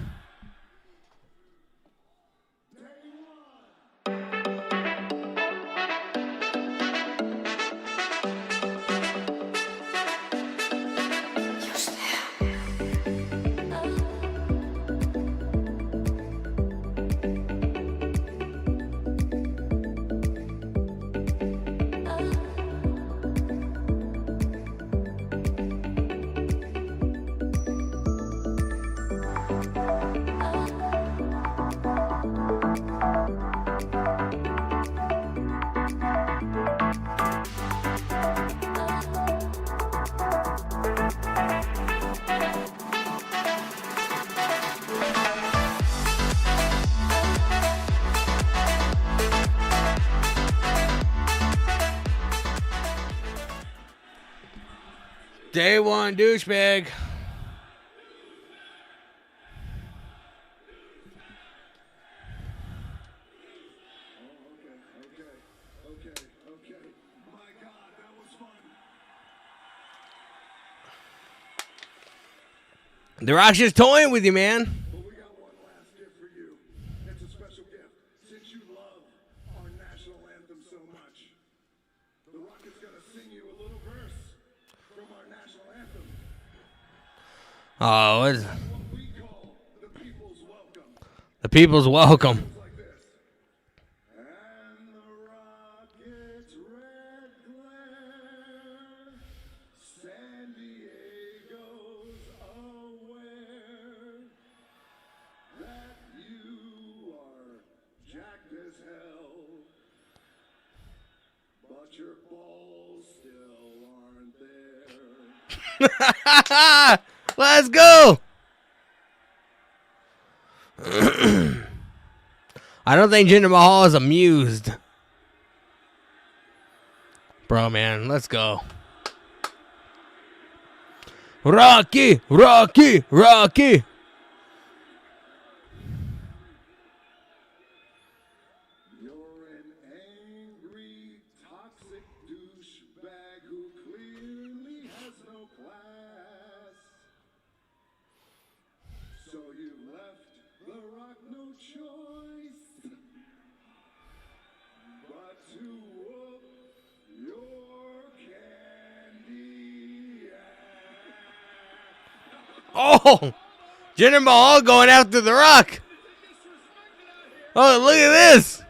Day one douchebag. Okay. My God, that was fun. The Rock's just toying with you, man. But we got one last gift for you. It's a special gift. Since you love our national anthem so much, The Rock is going to sing you a little verse from our national anthem. Oh, what is What we call the People's Welcome. the people's welcome? It's like this. And the rocket's red glare, San Diego's aware that you are jacked as hell, but your balls still aren't there. Let's go. I don't think Jinder Mahal is amused. Bro, man, let's go. Rocky. You're an angry, toxic douchebag who clearly has no class. So you left The Rock no choice but to whoop your candy ass. Oh, Jinder Mahal going after The Rock. Oh, look at this.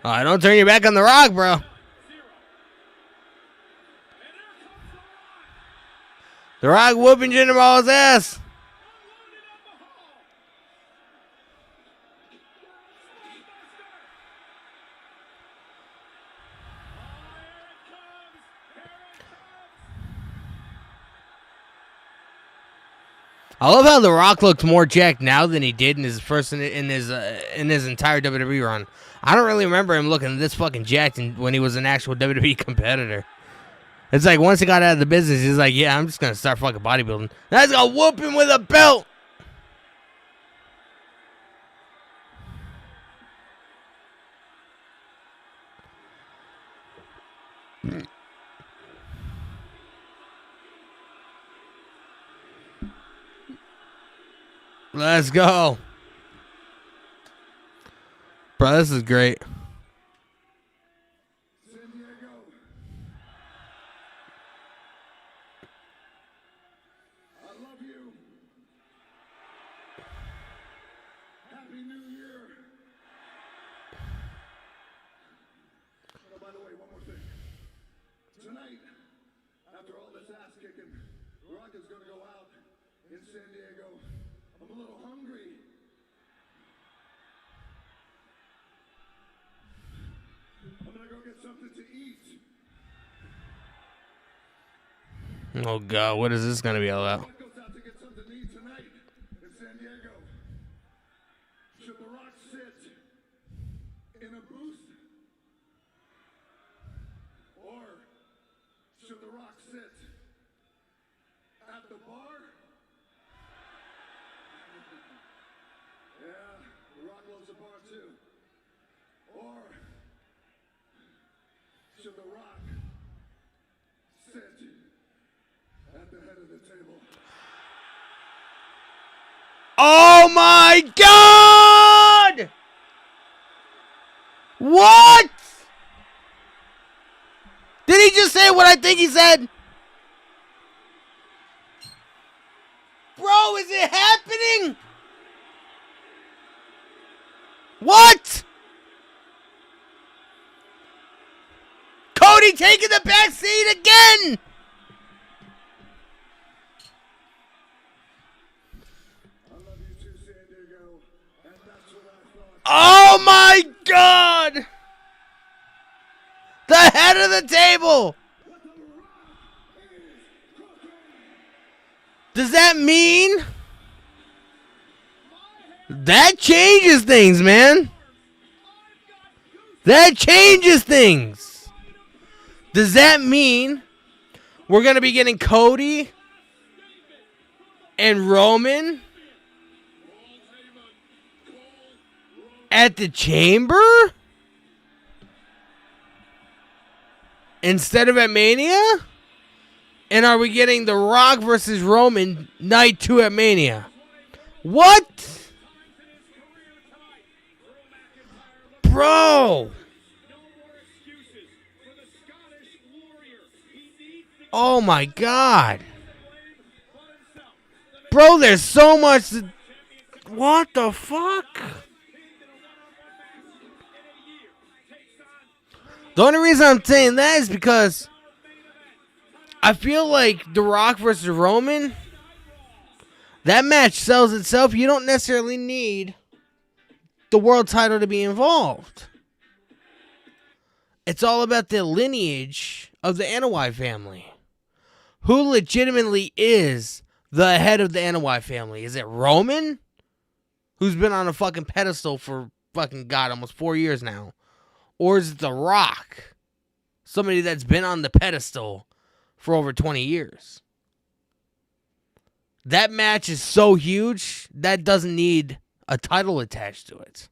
Oh, don't turn your back on The Rock, bro. The Rock whooping Jinder Mahal's ass. I love how The Rock looks more jacked now than he did in his entire WWE run. I don't really remember him looking this fucking jacked when he was an actual WWE competitor. It's like once he got out of the business, he's like, yeah, I'm just gonna start fucking bodybuilding. That's gonna whoop him with a belt. Let's go. Bro, this is great. San Diego. I love you. Happy New Year. Oh, by the way, one more thing. Tonight, after all this ass kicking, Rock is going to go out in San Diego. I'm a little hungry. I'm going to go get something to eat. Oh God, what is this gonna be all about? Rock goes out to get something to eat tonight in San Diego. Should The Rock sit in a booth? Or should The Rock sit at the bar? Yeah, The Rock loves a bar too. Or should The Rock Oh my God! What? Did he just say what I think he said? Bro, is it happening? What? Cody taking the back seat again! Oh my God! The head of the table! Does that mean? That changes things, man. That changes things. Does that mean we're going to be getting Cody and Roman at the Chamber instead of at Mania? And are we getting The Rock versus Roman night 2 at Mania? What? Bro. Oh my God. Bro, there's so much. What the fuck? The only reason I'm saying that is because I feel like The Rock versus Roman, that match sells itself. You don't necessarily need the world title to be involved. It's all about the lineage of the Anoa'i family. Who legitimately is the head of the Anoa'i family? Is it Roman? Who's been on a fucking pedestal for fucking God, almost 4 years now? Or is it The Rock? Somebody that's been on the pedestal for over 20 years. That match is so huge, that doesn't need a title attached to it.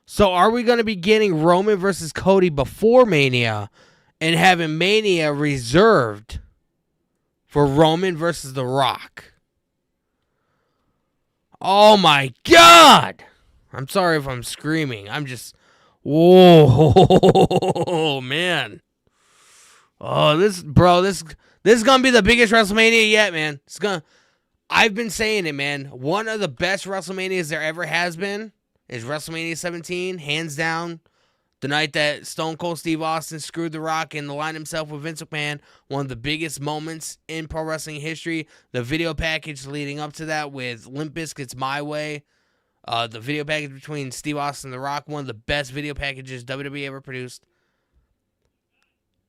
So are we going to be getting Roman versus Cody before Mania and having Mania reserved for Roman versus The Rock? Oh my God! I'm sorry if I'm screaming. I'm just... Whoa, man. Oh, this is going to be the biggest WrestleMania yet, man. I've been saying it, man. One of the best WrestleManias there ever has been is WrestleMania 17, hands down. The night that Stone Cold Steve Austin screwed The Rock and aligned himself with Vince McMahon. One of the biggest moments in pro wrestling history. The video package leading up to that with Limp Bizkit's My Way. The video package between Steve Austin and The Rock. One of the best video packages WWE ever produced.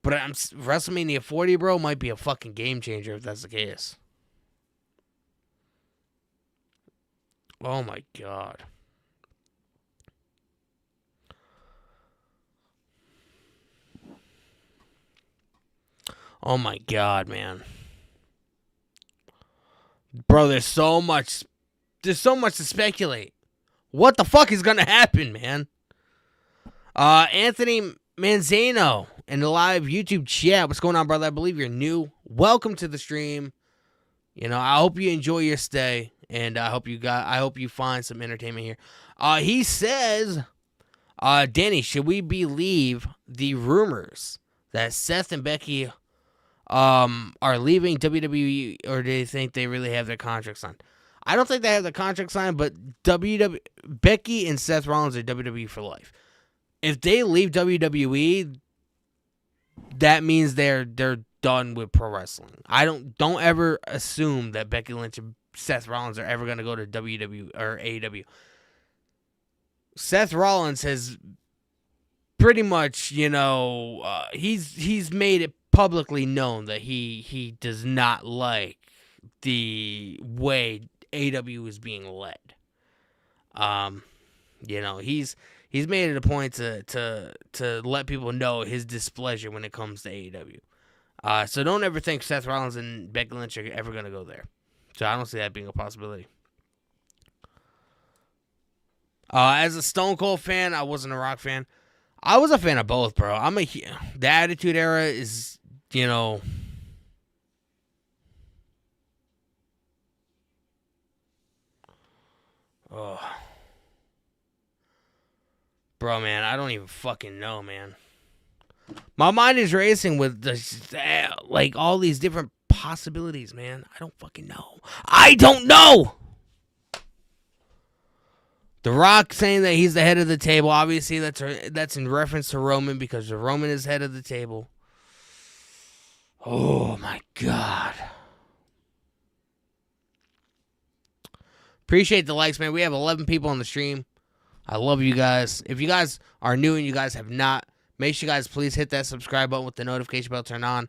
But WrestleMania 40, bro, might be a fucking game changer if that's the case. Oh my God. Oh my God, man. Bro, there's so much to speculate. What the fuck is gonna happen, man? Anthony Manzano in the live YouTube chat. What's going on, brother? I believe you're new. Welcome to the stream. You know, I hope you enjoy your stay, and I hope you find some entertainment here. He says, Danny, should we believe the rumors that Seth and Becky are leaving WWE, or do you think they really have their contract signed? I don't think they have the contract signed, but Becky and Seth Rollins are WWE for life. If they leave WWE, that means they're done with pro wrestling. Don't ever assume that Becky Lynch and Seth Rollins are ever going to go to WWE or AEW. Seth Rollins has pretty much, he's made it publicly known that he does not like the way AEW is being led. He's made it a point to let people know his displeasure when it comes to AEW. So don't ever think Seth Rollins and Becky Lynch are ever going to go there. So I don't see that being a possibility. As a Stone Cold fan, I wasn't a Rock fan. I was a fan of both, bro. The Attitude Era is, Oh. Bro, man, I don't even fucking know, man. My mind is racing with like all these different possibilities, man. I don't fucking know. I don't know. The Rock saying that he's the head of the table. Obviously, that's in reference to Roman because Roman is head of the table. Oh my God. Appreciate the likes, man. We have 11 people on the stream. I love you guys. If you guys are new and you guys have not, make sure you guys please hit that subscribe button with the notification bell turned on.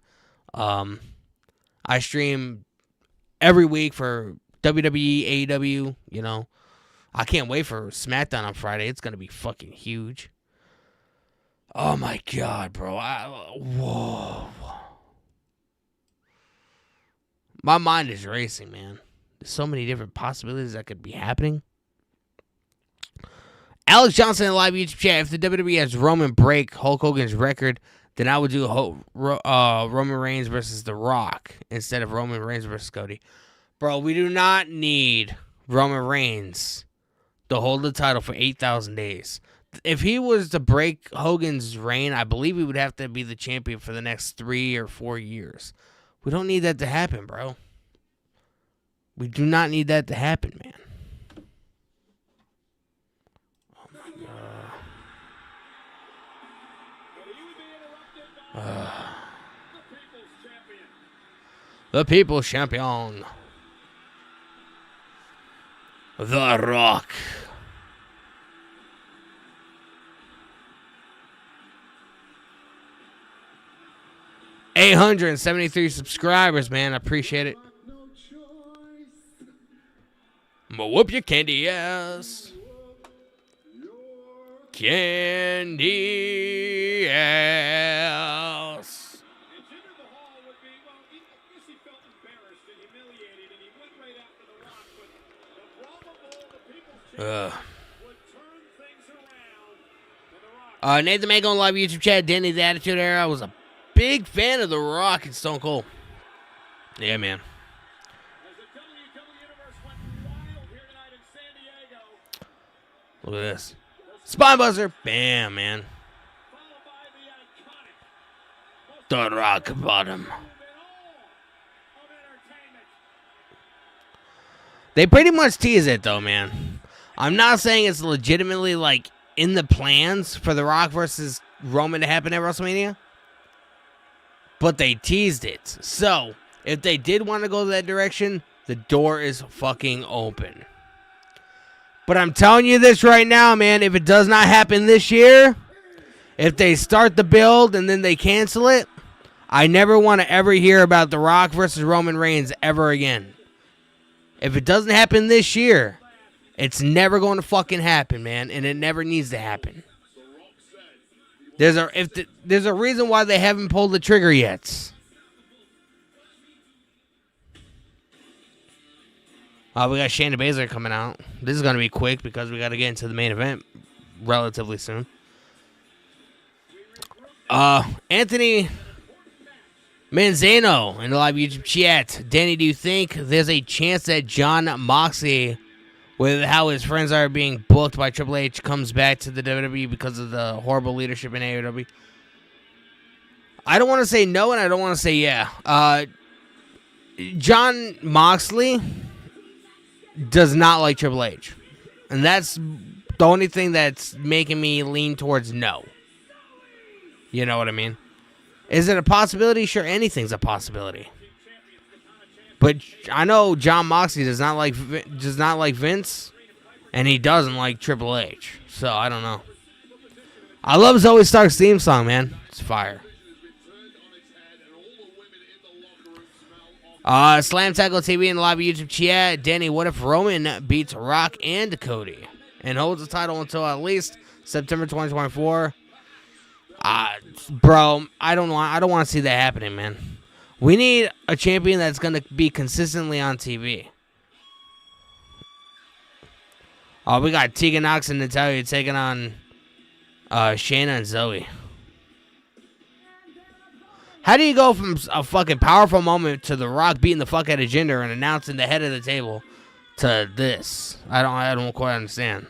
I stream every week for WWE, AEW, you know. I can't wait for SmackDown on Friday. It's going to be fucking huge. Oh, my God, bro. Whoa. My mind is racing, man. There's so many different possibilities that could be happening. Alex Johnson in the live YouTube chat. If the WWE has Roman break Hulk Hogan's record, then I would do Roman Reigns versus The Rock instead of Roman Reigns versus Cody. Bro, we do not need Roman Reigns to hold the title for 8,000 days. If he was to break Hogan's reign, I believe he would have to be the champion for the next 3 or 4 years. We don't need that to happen, bro. We do not need that to happen, man. Oh, my God. The People's Champion. The Rock. $873 subscribers, man. I appreciate it. I'm gonna whoop your candy ass. Candy ass. Nathan Mango on live YouTube chat. Danny the Attitude Era. I was a big fan of The Rock and Stone Cold. Yeah, man. Look at this. Spine buzzer. Bam, man. The Rock bottom. They pretty much tease it, though, man. I'm not saying it's legitimately, like, in the plans for The Rock versus Roman to happen at WrestleMania. But they teased it. So, if they did want to go that direction, the door is fucking open. But I'm telling you this right now, man. If it does not happen this year, if they start the build and then they cancel it, I never want to ever hear about The Rock versus Roman Reigns ever again. If it doesn't happen this year, it's never going to fucking happen, man. And it never needs to happen. There's a reason why they haven't pulled the trigger yet. We got Shayna Baszler coming out. This is going to be quick because we got to get into the main event relatively soon. Anthony Manzano in the live YouTube chat. Danny, do you think there's a chance that John Moxley, with how his friends are being booked by Triple H, comes back to the WWE because of the horrible leadership in AEW? I don't want to say no and I don't want to say yeah. John Moxley does not like Triple H. And that's the only thing that's making me lean towards no. You know what I mean? Is it a possibility? Sure, anything's a possibility. But I know John Moxley does not like Vince, and he doesn't like Triple H. So I don't know. I love Zoe Stark's theme song, man. It's fire. Slam Tackle TV in the live YouTube chat. Danny, what if Roman beats Rock and Cody and holds the title until at least September 2024? Bro, I don't want to see that happening, man. We need a champion that's going to be consistently on TV. We got Tegan Nox and Natalya taking on Shayna and Zoe. How do you go from a fucking powerful moment to The Rock beating the fuck out of Jinder and announcing the head of the table to this. I don't quite understand.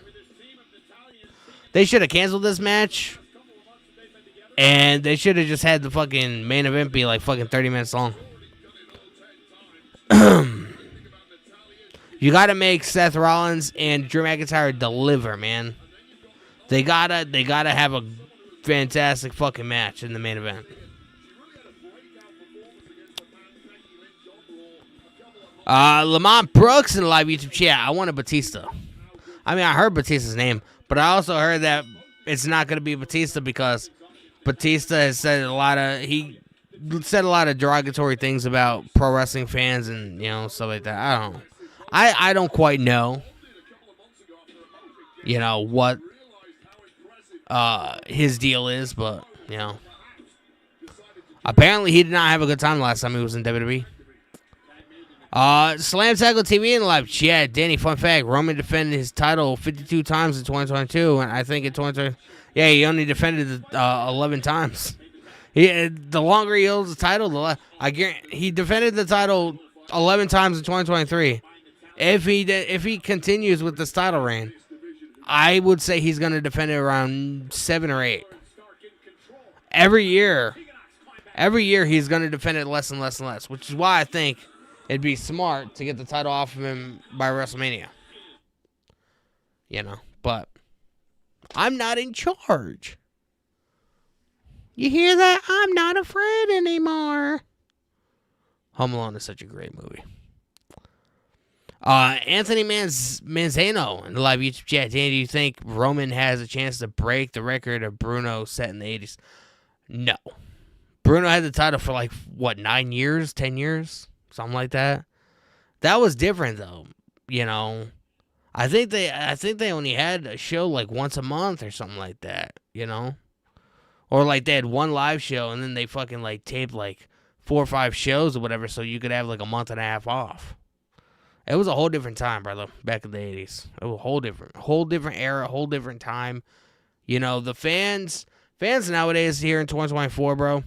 They should have canceled this match, and they should have just had the fucking main event be like fucking 30 minutes long. You gotta make Seth Rollins and Drew McIntyre deliver, man. They gotta have a fantastic fucking match in the main event. Lamont Brooks in the live YouTube chat. I wanted Batista. I mean, I heard Batista's name, but I also heard that it's not gonna be Batista because Batista has said a lot of derogatory things about pro wrestling fans and stuff like that. I don't know. I don't quite know. What his deal is, but apparently he did not have a good time last time he was in WWE. Slam Tackle TV in the live chat. Danny, fun fact: Roman defended his title 52 times in 2022, and I think in 2020, he only defended it 11 times. The longer he holds the title, I guarantee he defended the title 11 times in 2023. If he continues with this title reign, I would say he's going to defend it around 7 or 8. Every year he's going to defend it less and less and less, which is why I think it'd be smart to get the title off of him by WrestleMania. But I'm not in charge. You hear that? I'm not afraid anymore. Home Alone is such a great movie. Anthony Manzano in the live YouTube chat. Danny, do you think Roman has a chance to break the record of Bruno set in the 80s? No. Bruno had the title for 9 years, 10 years, something like that. That was different though. I think they only had a show once a month or something like that, Or they had one live show and then they fucking taped 4 or 5 shows or whatever so you could have a month and a half off. It was a whole different time, brother, back in the 80s. It was a whole different era, whole different time. The fans nowadays here in 2024, bro.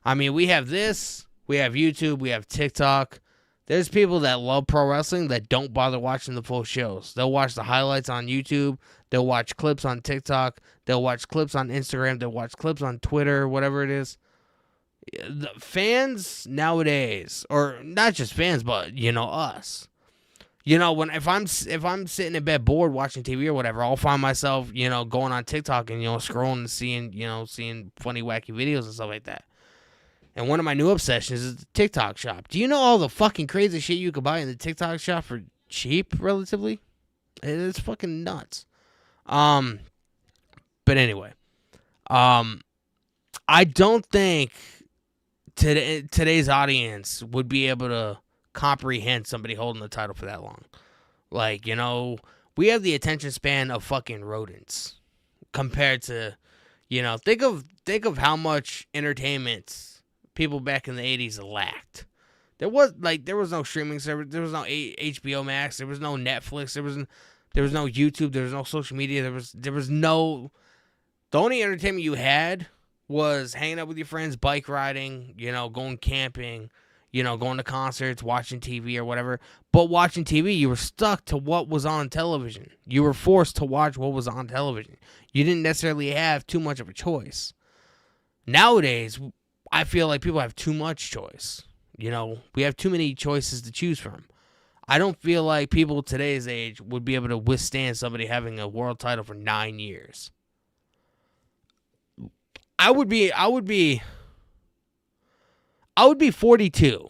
I mean, we have this, we have YouTube, we have TikTok. There's people that love pro wrestling that don't bother watching the full shows. They'll watch the highlights on YouTube. They'll watch clips on TikTok. They'll watch clips on Instagram. They'll watch clips on Twitter, whatever it is. The fans nowadays, or not just fans, but, us. If I'm sitting in bed bored watching TV or whatever, I'll find myself, going on TikTok and, scrolling and seeing funny, wacky videos and stuff like that. And one of my new obsessions is the TikTok shop. Do you know all the fucking crazy shit you could buy in the TikTok shop for cheap, relatively? It's fucking nuts. But anyway, I don't think today's audience would be able to comprehend somebody holding the title for that long. We have the attention span of fucking rodents compared to, think of how much entertainment people back in the 80s lacked. There was no streaming service, there was no HBO Max, there was no Netflix, there was no YouTube, there was no social media, there was no. The only entertainment you had was hanging out with your friends, bike riding, going camping, going to concerts, watching TV or whatever. But watching TV, you were stuck to what was on television. You were forced to watch what was on television. You didn't necessarily have too much of a choice. Nowadays, I feel like people have too much choice. We have too many choices to choose from. I don't feel like people today's age would be able to withstand somebody having a world title for 9 years. I would be 42.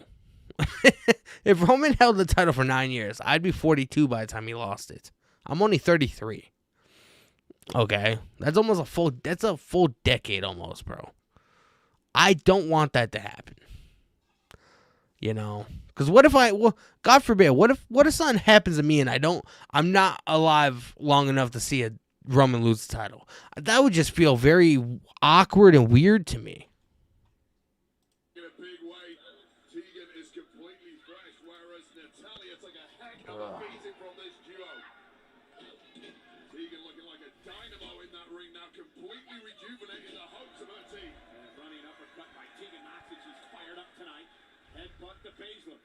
If Roman held the title for 9 years, I'd be 42 by the time he lost it. I'm only 33. Okay, that's almost a full decade almost, bro. I don't want that to happen. Because what if God forbid, what if something happens to me and I'm not alive long enough to see a Roman lose the title? That would just feel very awkward and weird to me. In a big way, Tegan is completely fresh, whereas Natalya took a heck of a beating from this duo. Tegan looking like a dynamo in that ring now, completely rejuvenating the hopes of her team. And running uppercut by Tegan Knox, and she's fired up tonight. Headbutt to Baszler.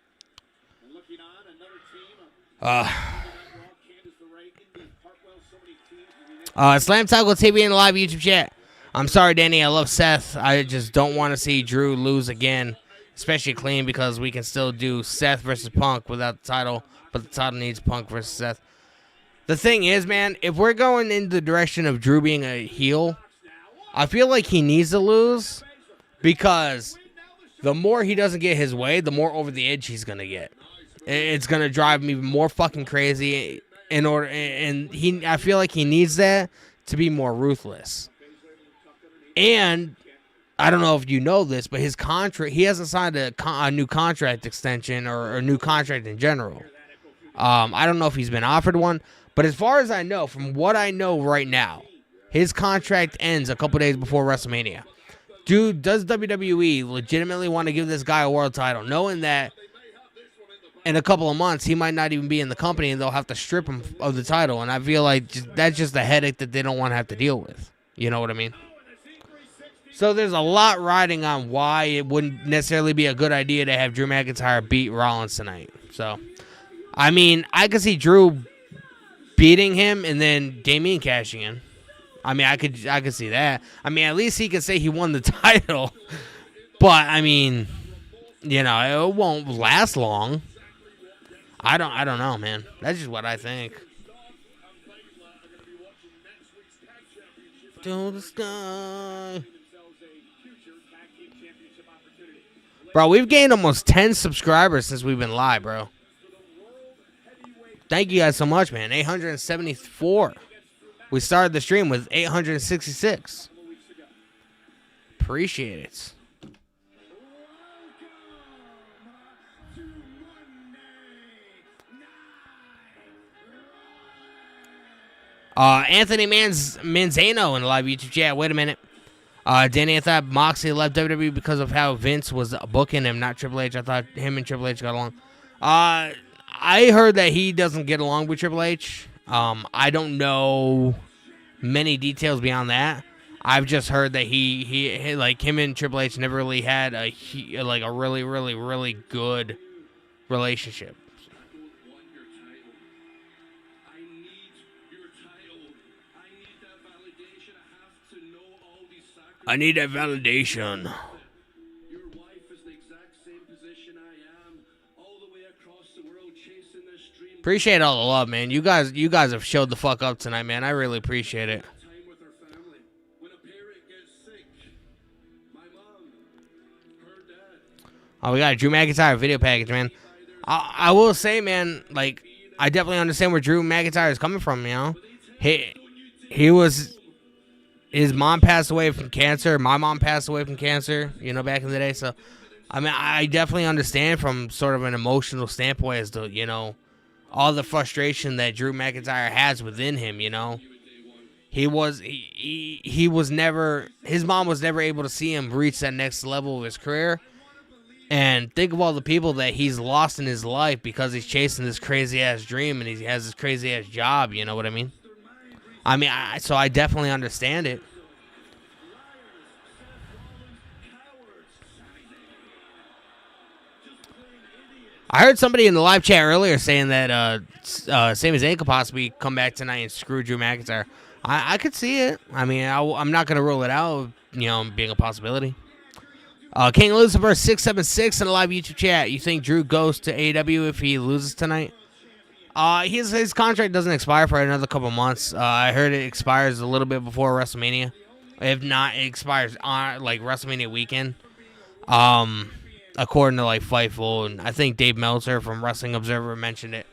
And looking on, another team Slam Tackle TV in the live YouTube chat. I'm sorry, Danny. I love Seth. I just don't want to see Drew lose again, especially clean, because we can still do Seth versus Punk without the title, but the title needs Punk versus Seth. The thing is, man, if we're going in the direction of Drew being a heel, I feel like he needs to lose, because the more he doesn't get his way, the more over the edge he's gonna get. It's gonna drive me more fucking crazy. I feel like he needs that to be more ruthless. And I don't know if you know this, but his contract, he hasn't signed a new contract extension or a new contract in general. I don't know if he's been offered one, but as far as I know, from what I know right now, his contract ends a couple days before WrestleMania. Dude, does WWE legitimately want to give this guy a world title, knowing that in a couple of months he might not even be in the company and they'll have to strip him of the title? And I feel like that's just a headache that they don't want to have to deal with. You know what I mean? So there's a lot riding on why it wouldn't necessarily be a good idea to have Drew McIntyre beat Rollins tonight. So, I mean, I could see Drew beating him and then Damian cashing in. I mean, I could see that. I mean, at least he could say he won the title. But I mean, you know, it won't last long. I don't know, man. That's just what I think. To the sky. Bro, we've gained almost 10 subscribers since we've been live, bro. Thank you guys so much, man. 874. We started the stream with 866. Appreciate it. Anthony Manzano in the live YouTube chat. Wait a minute. Danny, I thought Moxley left WWE because of how Vince was booking him, not Triple H. I thought him and Triple H got along. I heard that he doesn't get along with Triple H. I don't know many details beyond that. I've just heard that he like him and Triple H never really had a really, really, really good relationship. I need that validation. Your wife is the exact same position I am, all the way across the world chasing this dream. Appreciate all the love, man. You guys have showed the fuck up tonight, man. I really appreciate it. Time with her family. When a parent gets sick, my mom, her dad. Oh, we got a Drew McIntyre video package, man. I will say, man, like, I definitely understand where Drew McIntyre is coming from, you know? His mom passed away from cancer. My mom passed away from cancer, you know, back in the day. So, I mean, I definitely understand from sort of an emotional standpoint as to, you know, all the frustration that Drew McIntyre has within him, you know. He was never, his mom was never able to see him reach that next level of his career. And think of all the people that he's lost in his life because he's chasing this crazy-ass dream and he has this crazy-ass job, you know what I mean? I mean, so I definitely understand it. I heard somebody in the live chat earlier saying that Sami Zayn could possibly come back tonight and screw Drew McIntyre. I could see it. I mean, I'm not going to rule it out, you know, being a possibility. King Lucifer 676 in the live YouTube chat. You think Drew goes to AEW if he loses tonight? His contract doesn't expire for another couple months. I heard it expires a little bit before WrestleMania. If not, it expires on like WrestleMania weekend. According to like Fightful, and I think Dave Meltzer from Wrestling Observer mentioned it.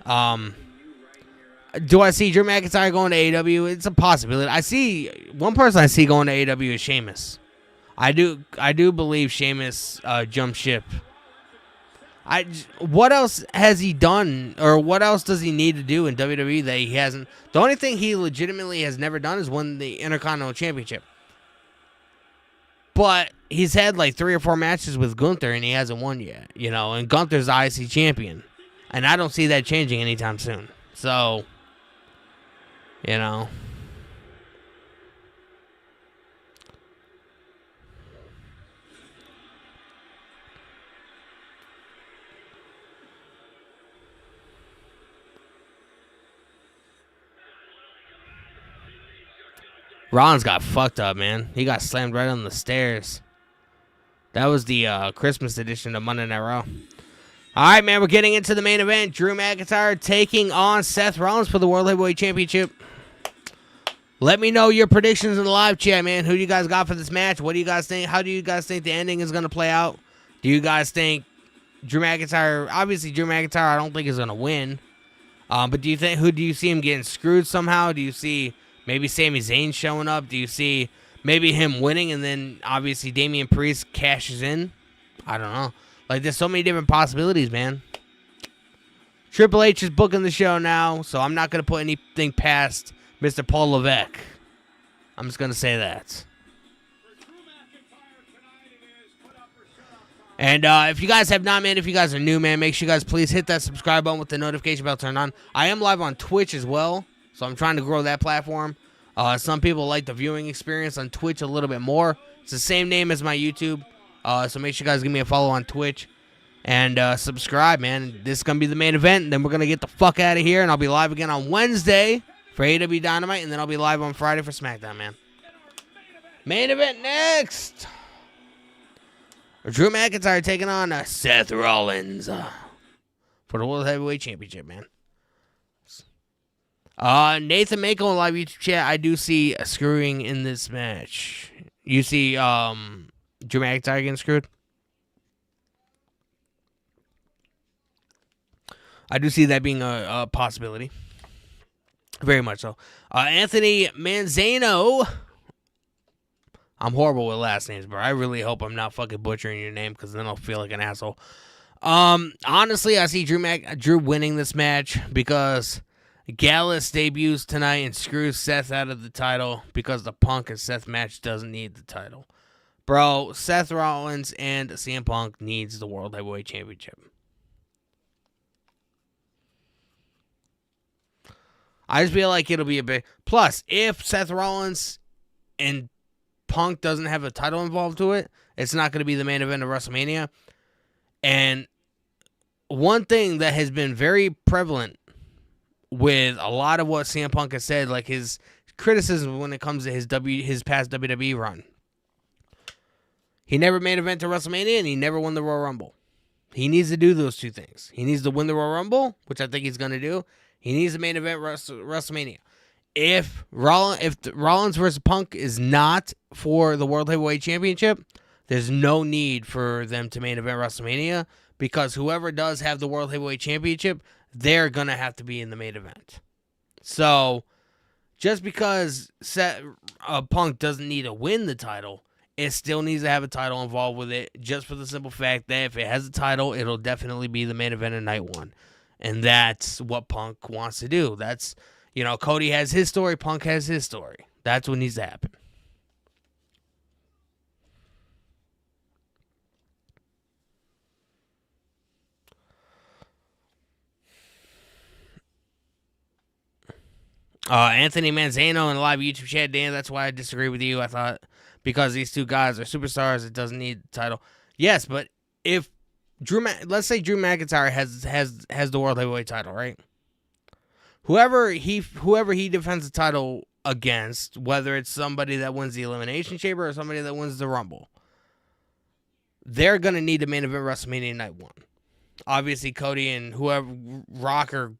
Do I see Drew McIntyre going to AEW? It's a possibility. I see one person I see going to AEW is Sheamus. I do believe Sheamus jumped ship. What else has he done, or what else does he need to do in WWE that he hasn't? The only thing he legitimately has never done is win the Intercontinental Championship. But he's had like 3 or 4 matches with Gunther, and he hasn't won yet, you know, and Gunther's the IC champion. And I don't see that changing anytime soon. So, you know. Rollins got fucked up, man. He got slammed right on the stairs. That was the Christmas edition of Monday Night Raw. All right, man, we're getting into the main event. Drew McIntyre taking on Seth Rollins for the World Heavyweight Championship. Let me know your predictions in the live chat, man. Who do you guys got for this match? What do you guys think? How do you guys think the ending is going to play out? Do you guys think Drew McIntyre, obviously Drew McIntyre I don't think is going to win. But do you see him getting screwed somehow? Do you see maybe Sami Zayn showing up? Do you see maybe him winning and then obviously Damian Priest cashes in? I don't know. Like, there's so many different possibilities, man. Triple H is booking the show now, so I'm not going to put anything past Mr. Paul Levesque. I'm just going to say that. And if you guys have not, man, if you guys are new, man, make sure you guys please hit that subscribe button with the notification bell turned on. I am live on Twitch as well, so I'm trying to grow that platform. Some people like the viewing experience on Twitch a little bit more. It's the same name as my YouTube. So make sure you guys give me a follow on Twitch and subscribe, man. This is going to be the main event. Then we're going to get the fuck out of here, and I'll be live again on Wednesday for AEW Dynamite, and then I'll be live on Friday for SmackDown, man. Main event next. Drew McIntyre taking on Seth Rollins for the World Heavyweight Championship, man. Nathan Mako in live YouTube chat, I do see a screwing in this match. You see Drew McIntyre getting screwed? I do see that being a possibility. Very much so. Anthony Manzano. I'm horrible with last names, bro. I really hope I'm not fucking butchering your name because then I'll feel like an asshole. Honestly, I see Drew winning this match because Gallus debuts tonight and screws Seth out of the title because the Punk and Seth match doesn't need the title. Bro, Seth Rollins and CM Punk needs the World Heavyweight Championship. I just feel like it'll be a big... Plus, if Seth Rollins and Punk doesn't have a title involved to it, it's not going to be the main event of WrestleMania. And one thing that has been very prevalent with a lot of what CM Punk has said, like his criticism when it comes to his past WWE run, he never made event to WrestleMania, and he never won the Royal Rumble. He needs to do those two things. He needs to win the Royal Rumble, which I think he's going to do. He needs to main event WrestleMania. If Rollins versus Punk is not for the World Heavyweight Championship, there's no need for them to main event WrestleMania because whoever does have the World Heavyweight Championship, they're going to have to be in the main event. So, just because Punk doesn't need to win the title, it still needs to have a title involved with it, just for the simple fact that if it has a title, it'll definitely be the main event of night one. And that's what Punk wants to do. That's, Cody has his story, Punk has his story. That's what needs to happen. Anthony Manzano in the live YouTube chat, Dan, that's why I disagree with you. I thought because these two guys are superstars, it doesn't need the title. Yes, but if let's say Drew McIntyre has the World Heavyweight title, right? Whoever he defends the title against, whether it's somebody that wins the Elimination Chamber or somebody that wins the Rumble, they're gonna need to main event WrestleMania night one. Obviously, Cody and whoever Rock or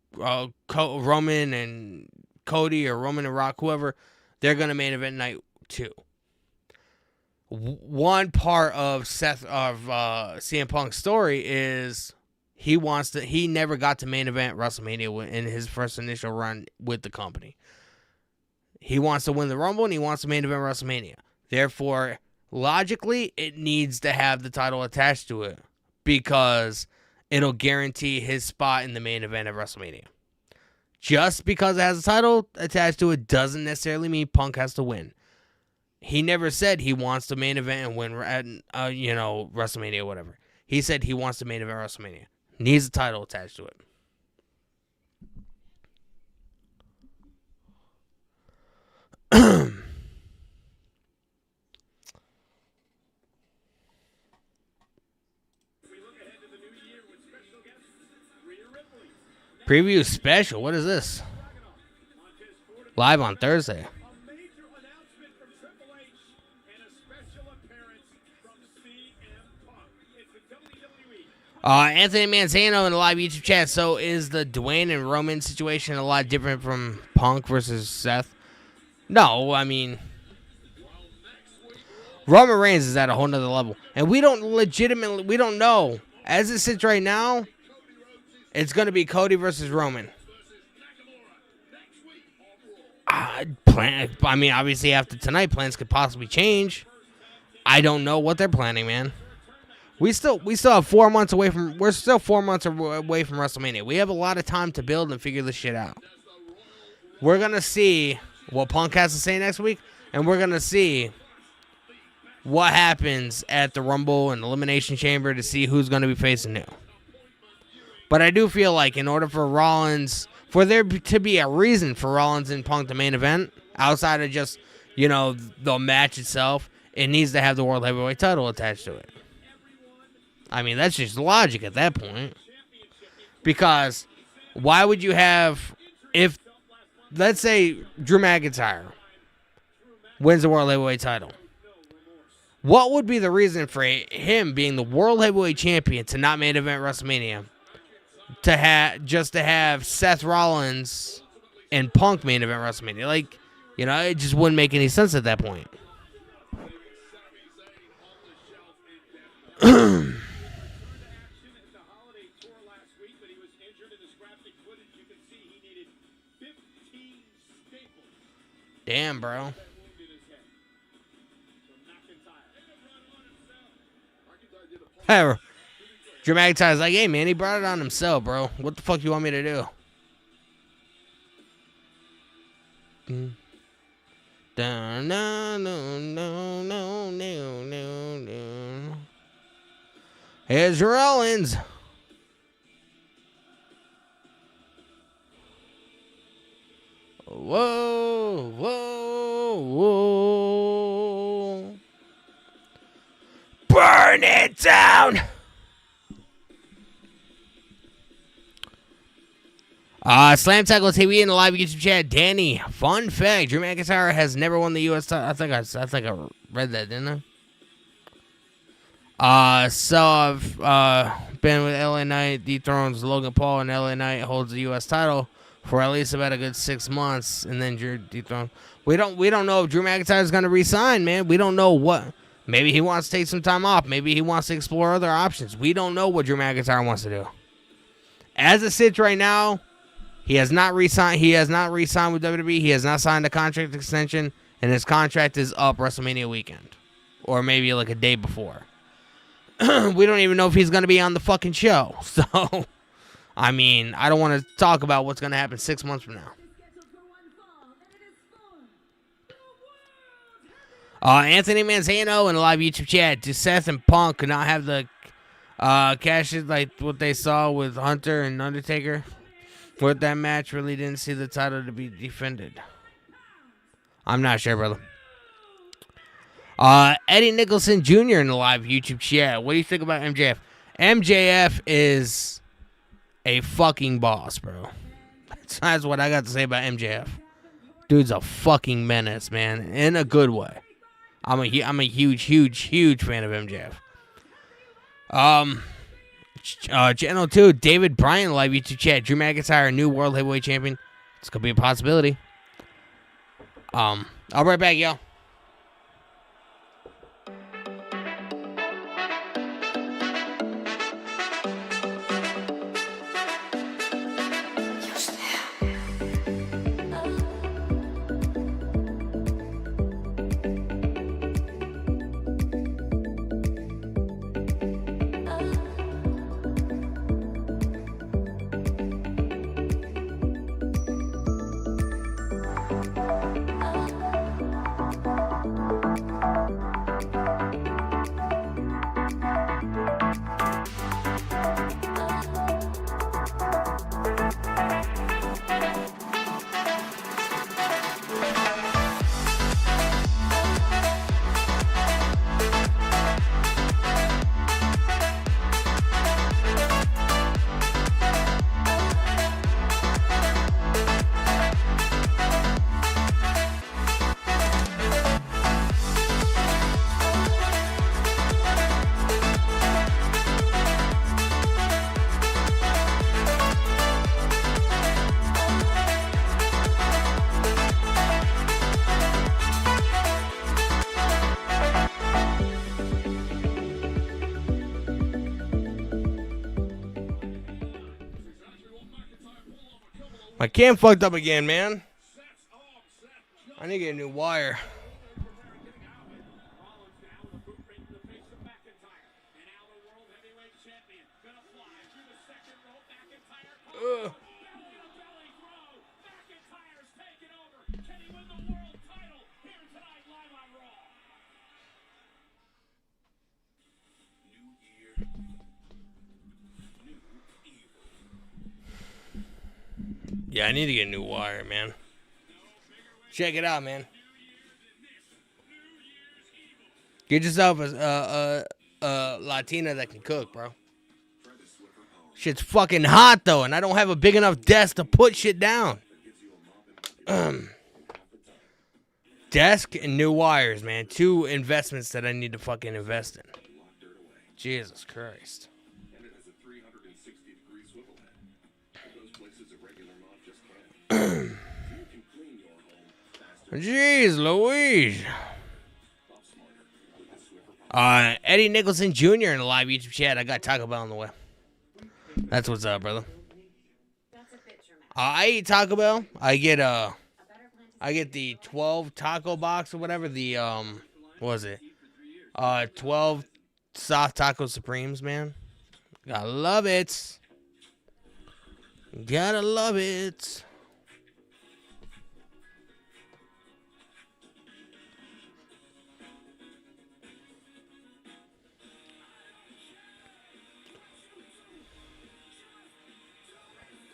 Roman and Cody or Roman and Rock, whoever, they're gonna main event night two. One part of CM Punk's story is he never got to main event WrestleMania in his first initial run with the company. He wants to win the Rumble and he wants to main event WrestleMania. Therefore, logically, it needs to have the title attached to it because it'll guarantee his spot in the main event of WrestleMania. Just because it has a title attached to it doesn't necessarily mean Punk has to win. He never said he wants to main event and win at WrestleMania or whatever. He said he wants to main event WrestleMania. Needs a title attached to it. Preview special. What is this? Live on Thursday. A major announcement Anthony Manzano in the live YouTube chat. So is the Dwayne and Roman situation a lot different from Punk versus Seth? No, I mean, Roman Reigns is at a whole nother level. And we don't know. As it sits right now, it's going to be Cody versus Roman. Obviously after tonight, plans could possibly change. I don't know what they're planning, man. We still have 4 months away from. We're still 4 months away from WrestleMania. We have a lot of time to build and figure this shit out. We're gonna see what Punk has to say next week, and we're gonna see what happens at the Rumble and Elimination Chamber to see who's gonna be facing new. But I do feel like in order for Rollins, for there to be a reason for Rollins and Punk the main event, outside of just, the match itself, it needs to have the World Heavyweight title attached to it. I mean, that's just logic at that point. Because why would you have, if, let's say, Drew McIntyre wins the World Heavyweight title, what would be the reason for him being the World Heavyweight Champion to not main event WrestleMania? To have Seth Rollins and Punk main event WrestleMania. Like, it just wouldn't make any sense at that point. Damn, bro. Hey, Drew McIntyre's like, hey, man, he brought it on himself, bro. What the fuck you want me to do? No. Here's Rollins. Whoa. Burn it down. Slam Tackle TV in the live YouTube chat. Danny, fun fact: Drew McIntyre has never won the U.S. title. I think I read that, didn't I? So I've been with LA Knight, dethrones Logan Paul, and LA Knight holds the U.S. title for at least about a good 6 months, and then Drew dethroned. We don't know if Drew McIntyre is going to resign, man. We don't know what. Maybe he wants to take some time off. Maybe he wants to explore other options. We don't know what Drew McIntyre wants to do. As it sits right now, he has not re-signed. He has not re-signed with WWE. He has not signed a contract extension, and his contract is up WrestleMania weekend, or maybe like a day before. We don't even know if he's going to be on the fucking show. So, I mean, I don't want to talk about what's going to happen 6 months from now. Anthony Manzano in the live YouTube chat. Do Seth and Punk not have the cashes like what they saw with Hunter and Undertaker? With that match, really didn't see the title to be defended. I'm not sure, brother. Eddie Nicholson Jr. in the live YouTube chat. What do you think about MJF? MJF is a fucking boss, bro. That's what I got to say about MJF. Dude's a fucking menace, man, in a good way. I'm a huge fan of MJF. Channel 2, David Bryan live YouTube chat. Drew McIntyre, new World Heavyweight Champion. This could be a possibility. I'll be right back, y'all. My cam fucked up again, man. I need to get a new wire. Ugh. Yeah, I need to get a new wire, man. Check it out, man. Get yourself a Latina that can cook, bro. Shit's fucking hot, though, and I don't have a big enough desk to put shit down. Desk and new wires, man. 2 investments that I need to fucking invest in. Jesus Christ. Jeez Louise. Eddie Nicholson Jr. in the live YouTube chat. I got Taco Bell on the way. That's what's up, brother. I eat Taco Bell. I get the 12 taco box or whatever. The what was it? 12 soft taco supremes, man. Gotta love it. Gotta love it.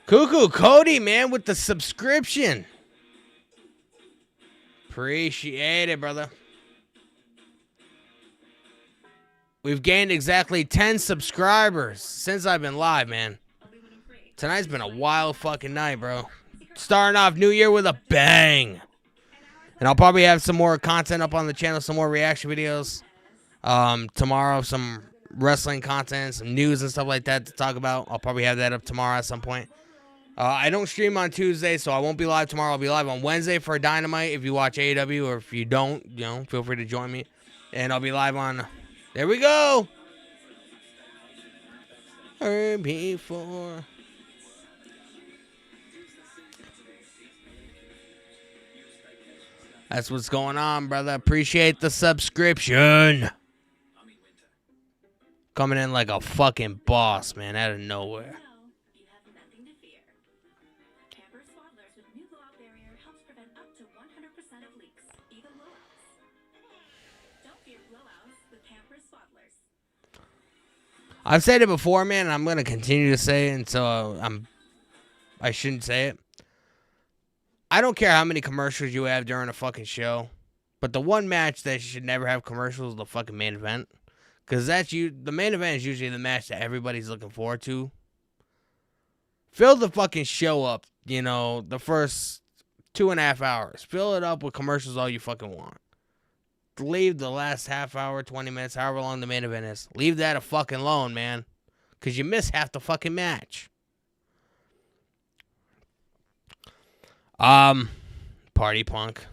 Cuckoo Cody, man, with the subscription. Appreciate it, brother. We've gained exactly 10 subscribers since I've been live, man. Tonight's been a wild fucking night, bro. Starting off New Year with a bang. And I'll probably have some more content up on the channel, some more reaction videos. Tomorrow, some wrestling content, some news and stuff like that to talk about. I'll probably have that up tomorrow at some point. I don't stream on Tuesday, so I won't be live tomorrow. I'll be live on Wednesday for Dynamite if you watch AEW, or if you don't, feel free to join me. And I'll be live on... There we go! RB4. That's what's going on, brother. Appreciate the subscription. Coming in like a fucking boss, man, out of nowhere. You have nothing to fear. Camper Swaddlers with new blowout barrier helps prevent up to 100% of leaks, even blowouts. Don't fear blowouts with Camper Swaddlers. I've said it before, man, and I'm gonna continue to say it until I shouldn't say it. I don't care how many commercials you have during a fucking show, but the one match that should never have commercials is the fucking main event. Because the main event is usually the match that everybody's looking forward to. Fill the fucking show up, the first 2.5 hours. Fill it up with commercials all you fucking want. Leave the last half hour, 20 minutes, however long the main event is. Leave that a fucking alone, man. Because you miss half the fucking match. Party Punk.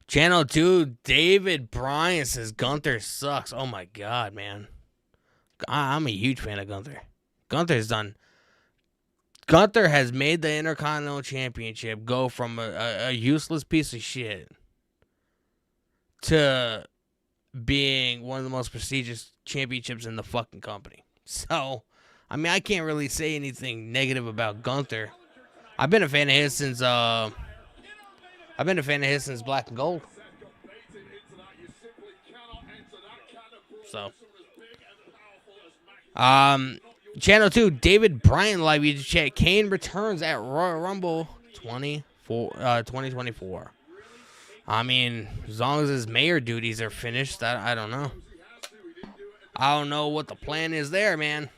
Channel 2, David Bryan says Gunther sucks. Oh my god, man. I'm a huge fan of Gunther. Gunther has made the Intercontinental Championship go from a useless piece of shit to being one of the most prestigious championships in the fucking company. So, I can't really say anything negative about Gunther. I've been a fan of his since Black and Gold. So, Channel 2, David Bryan live YouTube chat. Kane returns at Royal Rumble 2024. As long as his mayor duties are finished, I don't know. I don't know what the plan is there, man.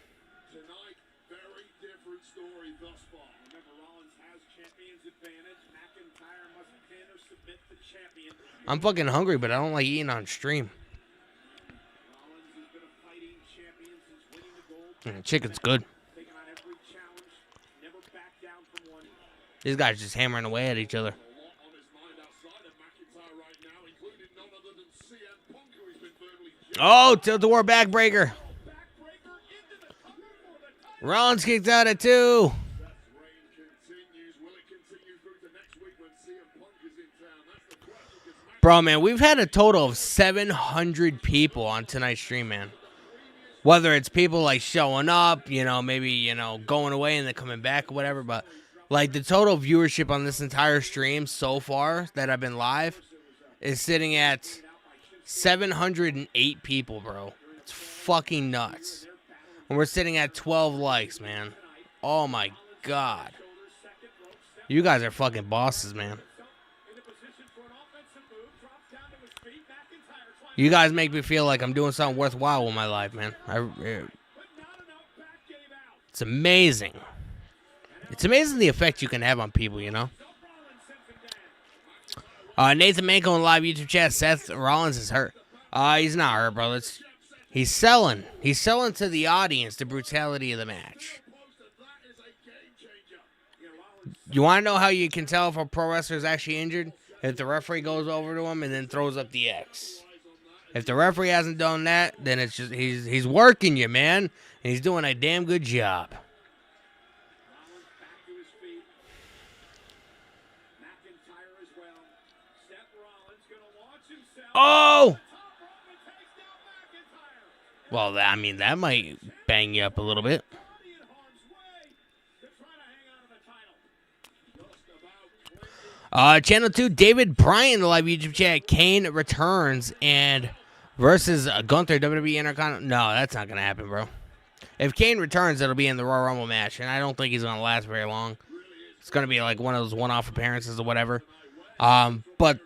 I'm fucking hungry, but I don't like eating on stream. Chicken's good. These guys just hammering away at each other. Oh, tilt-a-war backbreaker. Rollins kicked out at 2. Bro, man, we've had a total of 700 people on tonight's stream, man. Whether it's people, like, showing up, you know, maybe, you know, going away and then coming back or whatever. But, like, the total viewership on this entire stream so far that I've been live is sitting at 708 people, bro. It's fucking nuts. And we're sitting at 12 likes, man. Oh, my God. You guys are fucking bosses, man. You guys make me feel like I'm doing something worthwhile with my life, man. It's amazing. It's amazing the effect you can have on people, you know? Nathan Manko in live YouTube chat. Seth Rollins is hurt. He's not hurt, bro. He's selling. He's selling to the audience the brutality of the match. You want to know how you can tell if a pro wrestler is actually injured? If the referee goes over to him and then throws up the X. If the referee hasn't done that, then it's just he's working you, man. And he's doing a damn good job. Oh! Well, I mean, that might bang you up a little bit. Channel 2, David Bryan, the live YouTube chat. Kane returns and versus Gunther, WWE Intercontinental. No, that's not going to happen, bro. If Kane returns, it'll be in the Royal Rumble match, and I don't think he's going to last very long. It's going to be like one of those one-off appearances or whatever. But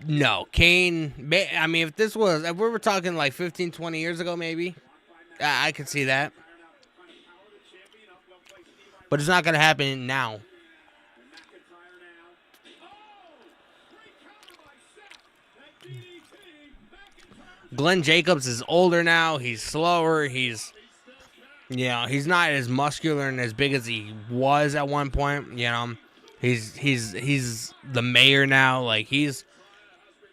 no, Kane, I mean, if we were talking like 15, 20 years ago, maybe, I could see that. But it's not going to happen now. Glenn Jacobs is older now. He's slower. He's not as muscular and as big as he was at one point. You know, he's the mayor now. Like he's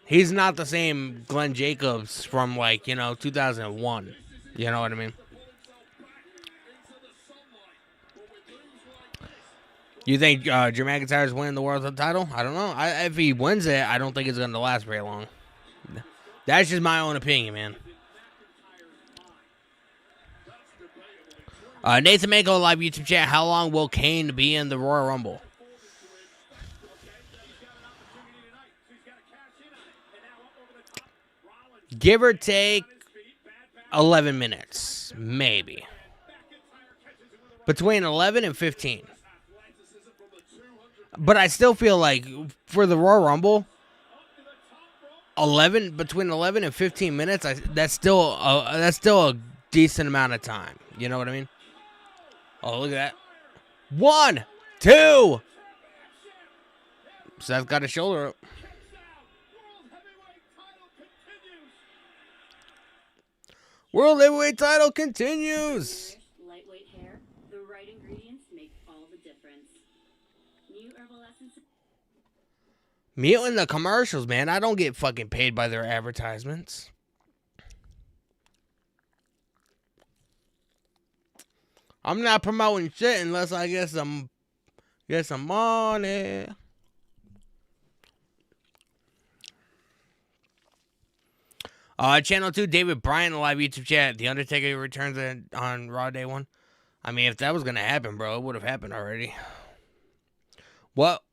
not the same Glenn Jacobs from 2001. You know what I mean? You think Drew McIntyre's winning the world title? I don't know. If he wins it, I don't think it's going to last very long. That's just my own opinion, man. Nathan Manko live YouTube chat. How long will Kane be in the Royal Rumble? Give or take 11 minutes, maybe. Between 11 and 15. But I still feel like for the Royal Rumble, between 11 and 15 minutes, that's still a decent amount of time. You know what I mean? Oh, look at that. 1, 2. Seth's got his shoulder up. World Heavyweight title continues. Lightweight hair, the right ingredients make all the difference. New herbal essence. Muting the commercials, man. I don't get fucking paid by their advertisements. I'm not promoting shit unless I get some money. Channel 2, David Bryan, the live YouTube chat. The Undertaker returns on Raw Day 1. I mean, if that was gonna happen, bro, it would have happened already. What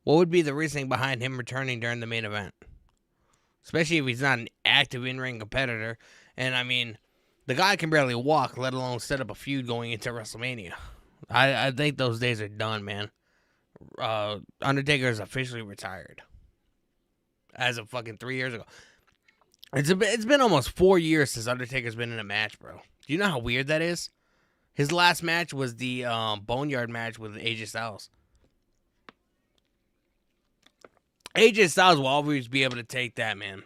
would be the reasoning behind him returning during the main event? Especially if he's not an active in-ring competitor. And, I mean, the guy can barely walk, let alone set up a feud going into WrestleMania. I think those days are done, man. Undertaker is officially retired. As of fucking 3 years ago. It's been almost 4 years since Undertaker's been in a match, bro. Do you know how weird that is? His last match was the Boneyard match with AJ Styles. AJ Styles will always be able to take that, man.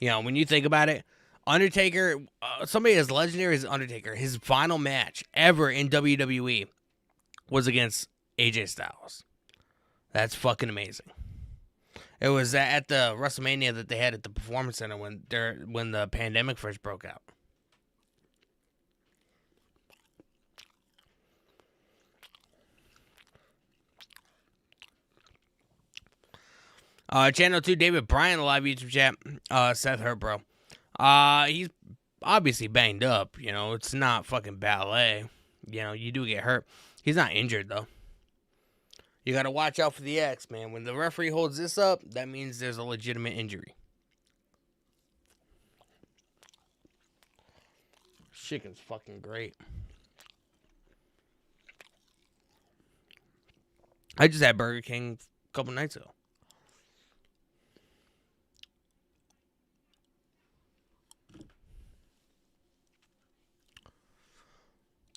You know, when you think about it, Undertaker, somebody as legendary as Undertaker, his final match ever in WWE was against AJ Styles. That's fucking amazing. It was at the WrestleMania that they had at the Performance Center when the pandemic first broke out. Channel 2, David Bryan, live YouTube chat. Seth Hurt, bro. He's obviously banged up. You know, it's not fucking ballet. You know, you do get hurt. He's not injured, though. You got to watch out for the X, man. When the referee holds this up, that means there's a legitimate injury. Chicken's fucking great. I just had Burger King a couple nights ago.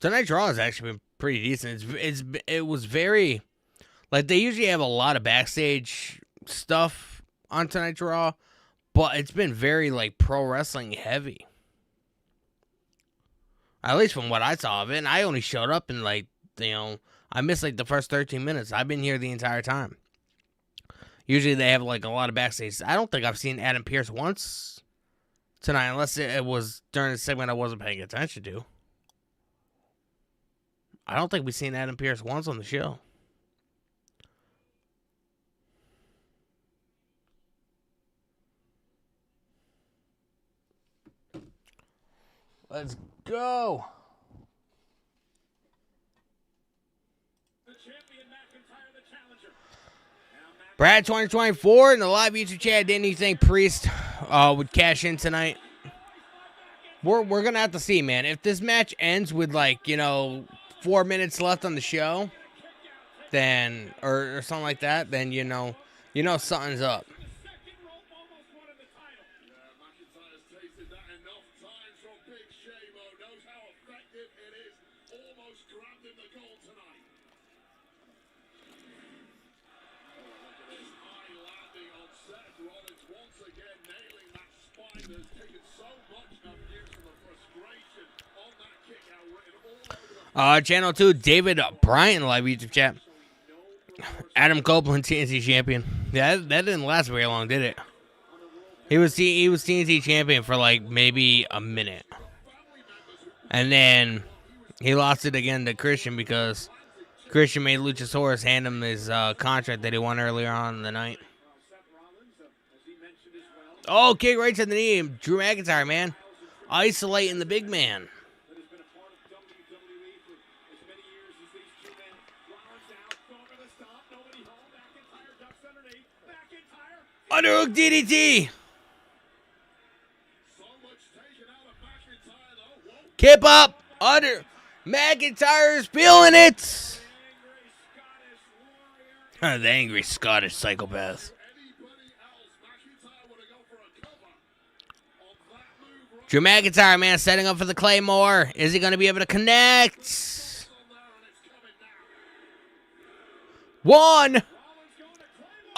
Tonight's Raw has actually been pretty decent. It was very, like, they usually have a lot of backstage stuff on tonight's Raw, but it's been very, like, pro wrestling heavy. At least from what I saw of it. And I only showed up in, like, you know, I missed, like, the first 13 minutes. I've been here the entire time. Usually they have, like, a lot of backstage. I don't think I've seen Adam Pearce once tonight, unless it was during a segment I wasn't paying attention to. I don't think we've seen Adam Pearce once on the show. Let's go. Brad 2024 in the live YouTube chat. Didn't you think Priest would cash in tonight? We're going to have to see, man. If this match ends with, like, you know, 4 minutes left on the show, then, or something like that, then you know something's up. Channel 2, David Bryan, live YouTube chat. Adam Copeland, TNT champion. Yeah, that didn't last very long, did it? He was TNT champion for like maybe a minute, and then he lost it again to Christian because Christian made Luchasaurus hand him his contract that he won earlier on in the night. Oh, kick right to the knee. Drew McIntyre, man, isolating the big man. Underhook DDT. Kip up. McIntyre's feeling it. The angry Scottish psychopath. Drew McIntyre, man, setting up for the Claymore. Is he going to be able to connect? One.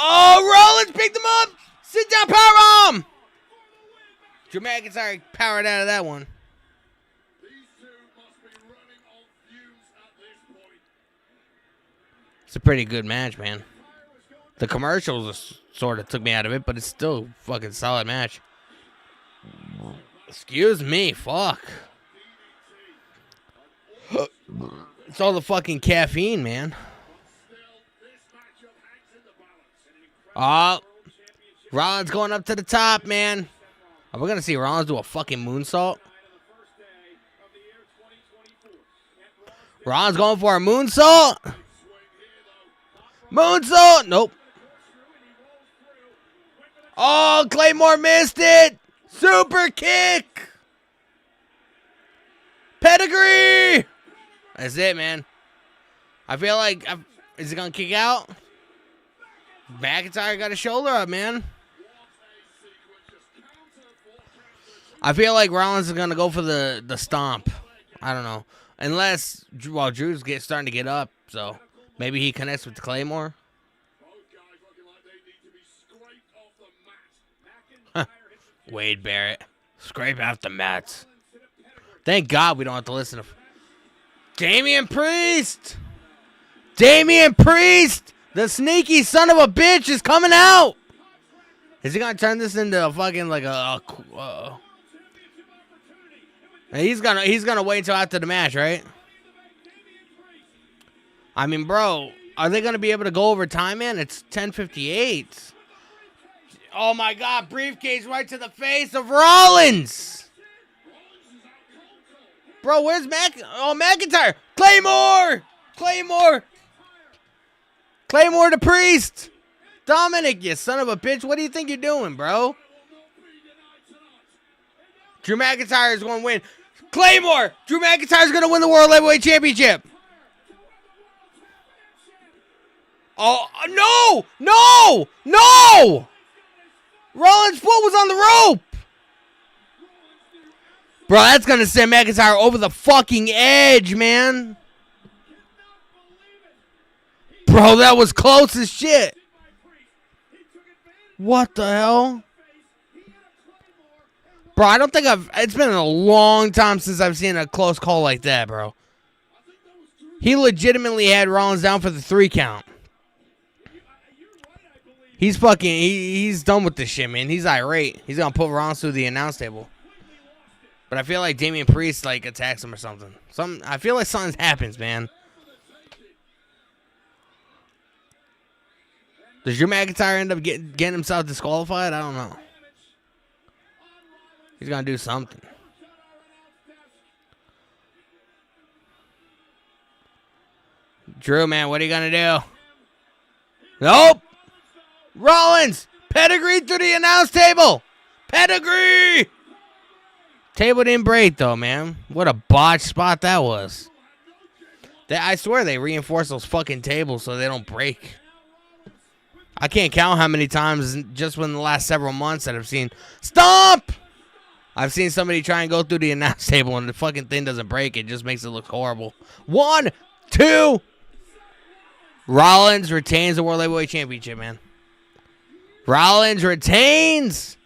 Oh, Rollins picked him up. Sit down, powerbomb. Drew McIntyre powered out of that one. It's a pretty good match, man. The commercials sort of took me out of it, but it's still a fucking solid match. Excuse me, fuck. It's all the fucking caffeine, man. Rollins going up to the top, man. Are we going to see Rollins do a fucking moonsault? Rollins going for a moonsault. Moonsault. Nope. Oh, Claymore missed it. Super kick. Pedigree. That's it, man. I feel like... Is it going to kick out? McIntyre got a shoulder up, man. I feel like Rollins is going to go for the stomp. I don't know. Unless, well, Drew's starting to get up, so maybe he connects with the Claymore. Wade Barrett. Scrape out the mats. Thank God we don't have to listen to... Damian Priest! Damian Priest! The sneaky son of a bitch is coming out! Is he gonna turn this into a fucking like he's gonna wait till after the match, right? I mean, bro, are they gonna be able to go over time, man? It's 10:58. Oh my God, briefcase right to the face of Rollins. Bro, where's McIntyre? Claymore the Priest. Dominic, you son of a bitch. What do you think you're doing, bro? Drew McIntyre is going to win. Claymore! Drew McIntyre is going to win the World Heavyweight Championship. Oh, no! Rollins' foot was on the rope. Bro, that's going to send McIntyre over the fucking edge, man. Bro, that was close as shit. What the hell? Bro, I don't think it's been a long time since I've seen a close call like that, bro. He legitimately had Rollins down for the 3 count. He's done with this shit, man. He's irate. He's gonna put Rollins through the announce table. But I feel like Damian Priest, like, attacks him or something. I feel like something happens, man. Does Drew McIntyre end up getting himself disqualified? I don't know. He's going to do something. Drew, man, what are you going to do? Nope. Rollins, pedigree through the announce table. Pedigree. Table didn't break, though, man. What a botched spot that was. I swear they reinforce those fucking tables so they don't break. I can't count how many times just within the last several months that I've seen stomp. I've seen somebody try and go through the announce table and the fucking thing doesn't break. It just makes it look horrible. 1, 2. Rollins retains the World Heavyweight Championship, man. Rollins retains.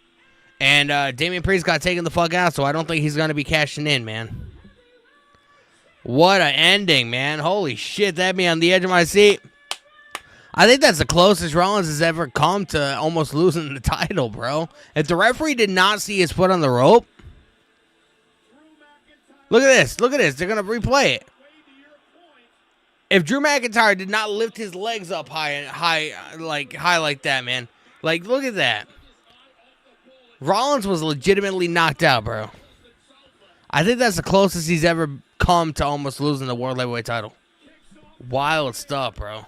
And Damian Priest got taken the fuck out, so I don't think he's going to be cashing in, man. What an ending, man. Holy shit, that had me on the edge of my seat. I think that's the closest Rollins has ever come to almost losing the title, bro. If the referee did not see his foot on the rope. Look at this. Look at this. They're going to replay it. If Drew McIntyre did not lift his legs up high like that, man. Like, look at that. Rollins was legitimately knocked out, bro. I think that's the closest he's ever come to almost losing the World Heavyweight title. Wild stuff, bro.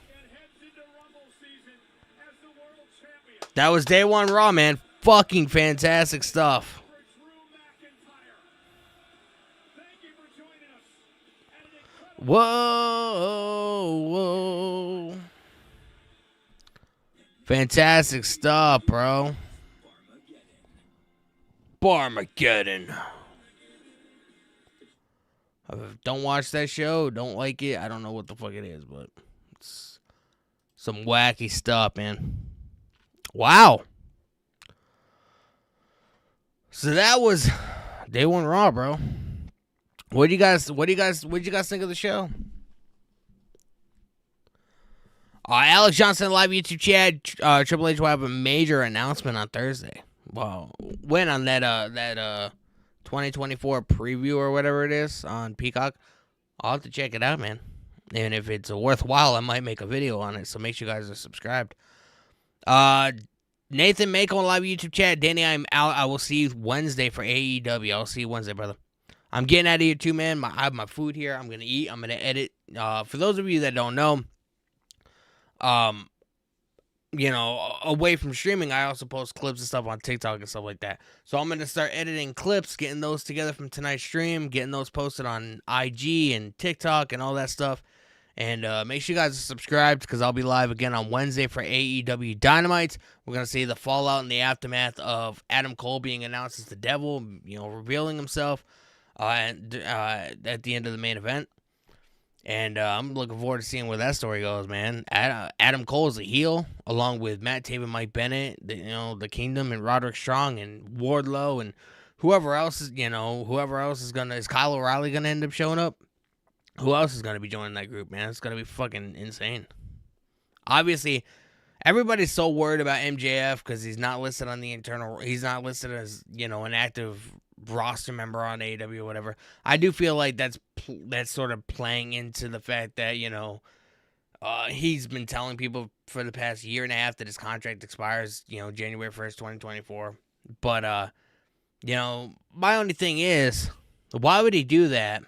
That was day 1 Raw, man. Fucking fantastic stuff. Whoa. Fantastic stuff, bro. Barmageddon. Don't watch that show. Don't like it. I don't know what the fuck it is, but it's some wacky stuff, man. Wow. So that was day 1 Raw, bro. What do you guys think of the show? Alex Johnson live YouTube chat. Triple H will have a major announcement on Thursday. Wow. When on that 2024 preview or whatever it is on Peacock. I'll have to check it out, man. And if it's worthwhile, I might make a video on it. So make sure you guys are subscribed. Nathan Mako on live YouTube chat. Danny, I'm out. I will see you Wednesday for AEW. I'll see you Wednesday, brother. I'm getting out of here too, man. I have my food here. I'm gonna eat. I'm gonna edit. For those of you that don't know, away from streaming, I also post clips and stuff on TikTok and stuff like that. So I'm gonna start editing clips, getting those together from tonight's stream, getting those posted on IG and TikTok and all that stuff. And make sure you guys are subscribed because I'll be live again on Wednesday for AEW Dynamite. We're going to see the fallout and the aftermath of Adam Cole being announced as the devil, revealing himself at the end of the main event. And I'm looking forward to seeing where that story goes, man. Adam Cole is a heel, along with Matt Taven, Mike Bennett, the Kingdom, and Roderick Strong, and Wardlow, and whoever else is going to... Is Kyle O'Reilly going to end up showing up? Who else is going to be joining that group, man? It's going to be fucking insane. Obviously, everybody's so worried about MJF because he's not listed on the internal... He's not listed as, an active roster member on AEW or whatever. I do feel like that's sort of playing into the fact that, He's been telling people for the past year and a half that his contract expires, January 1st, 2024. But, my only thing is, why would he do that,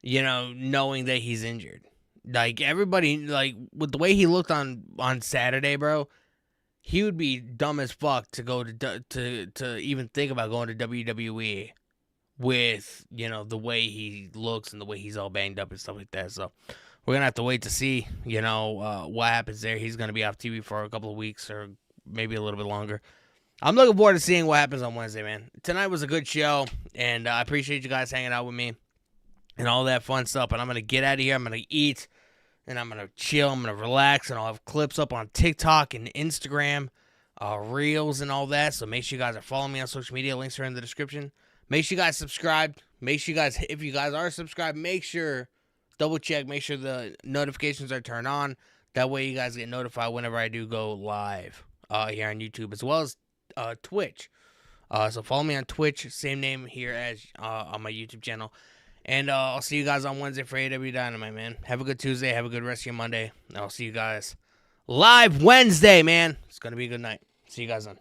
knowing that he's injured? Like, everybody, like, with the way he looked on Saturday, bro, he would be dumb as fuck to go to even think about going to WWE with, the way he looks and the way he's all banged up and stuff like that. So we're going to have to wait to see, what happens there. He's going to be off TV for a couple of weeks or maybe a little bit longer. I'm looking forward to seeing what happens on Wednesday, man. Tonight was a good show, and I appreciate you guys hanging out with me and all that fun stuff. But I'm going to get out of here. I'm going to eat, and I'm going to chill. I'm going to relax, and I'll have clips up on TikTok and Instagram, Reels and all that. So make sure you guys are following me on social media. Links are in the description. Make sure you guys subscribe. Make sure you guys, if you guys are subscribed, make sure, double check, make sure the notifications are turned on. That way you guys get notified whenever I do go live here on YouTube, as well as Twitch. So follow me on Twitch, same name here as on my YouTube channel. And I'll see you guys on Wednesday for AW Dynamite, man. Have a good Tuesday. Have a good rest of your Monday. And I'll see you guys live Wednesday, man. It's going to be a good night. See you guys then.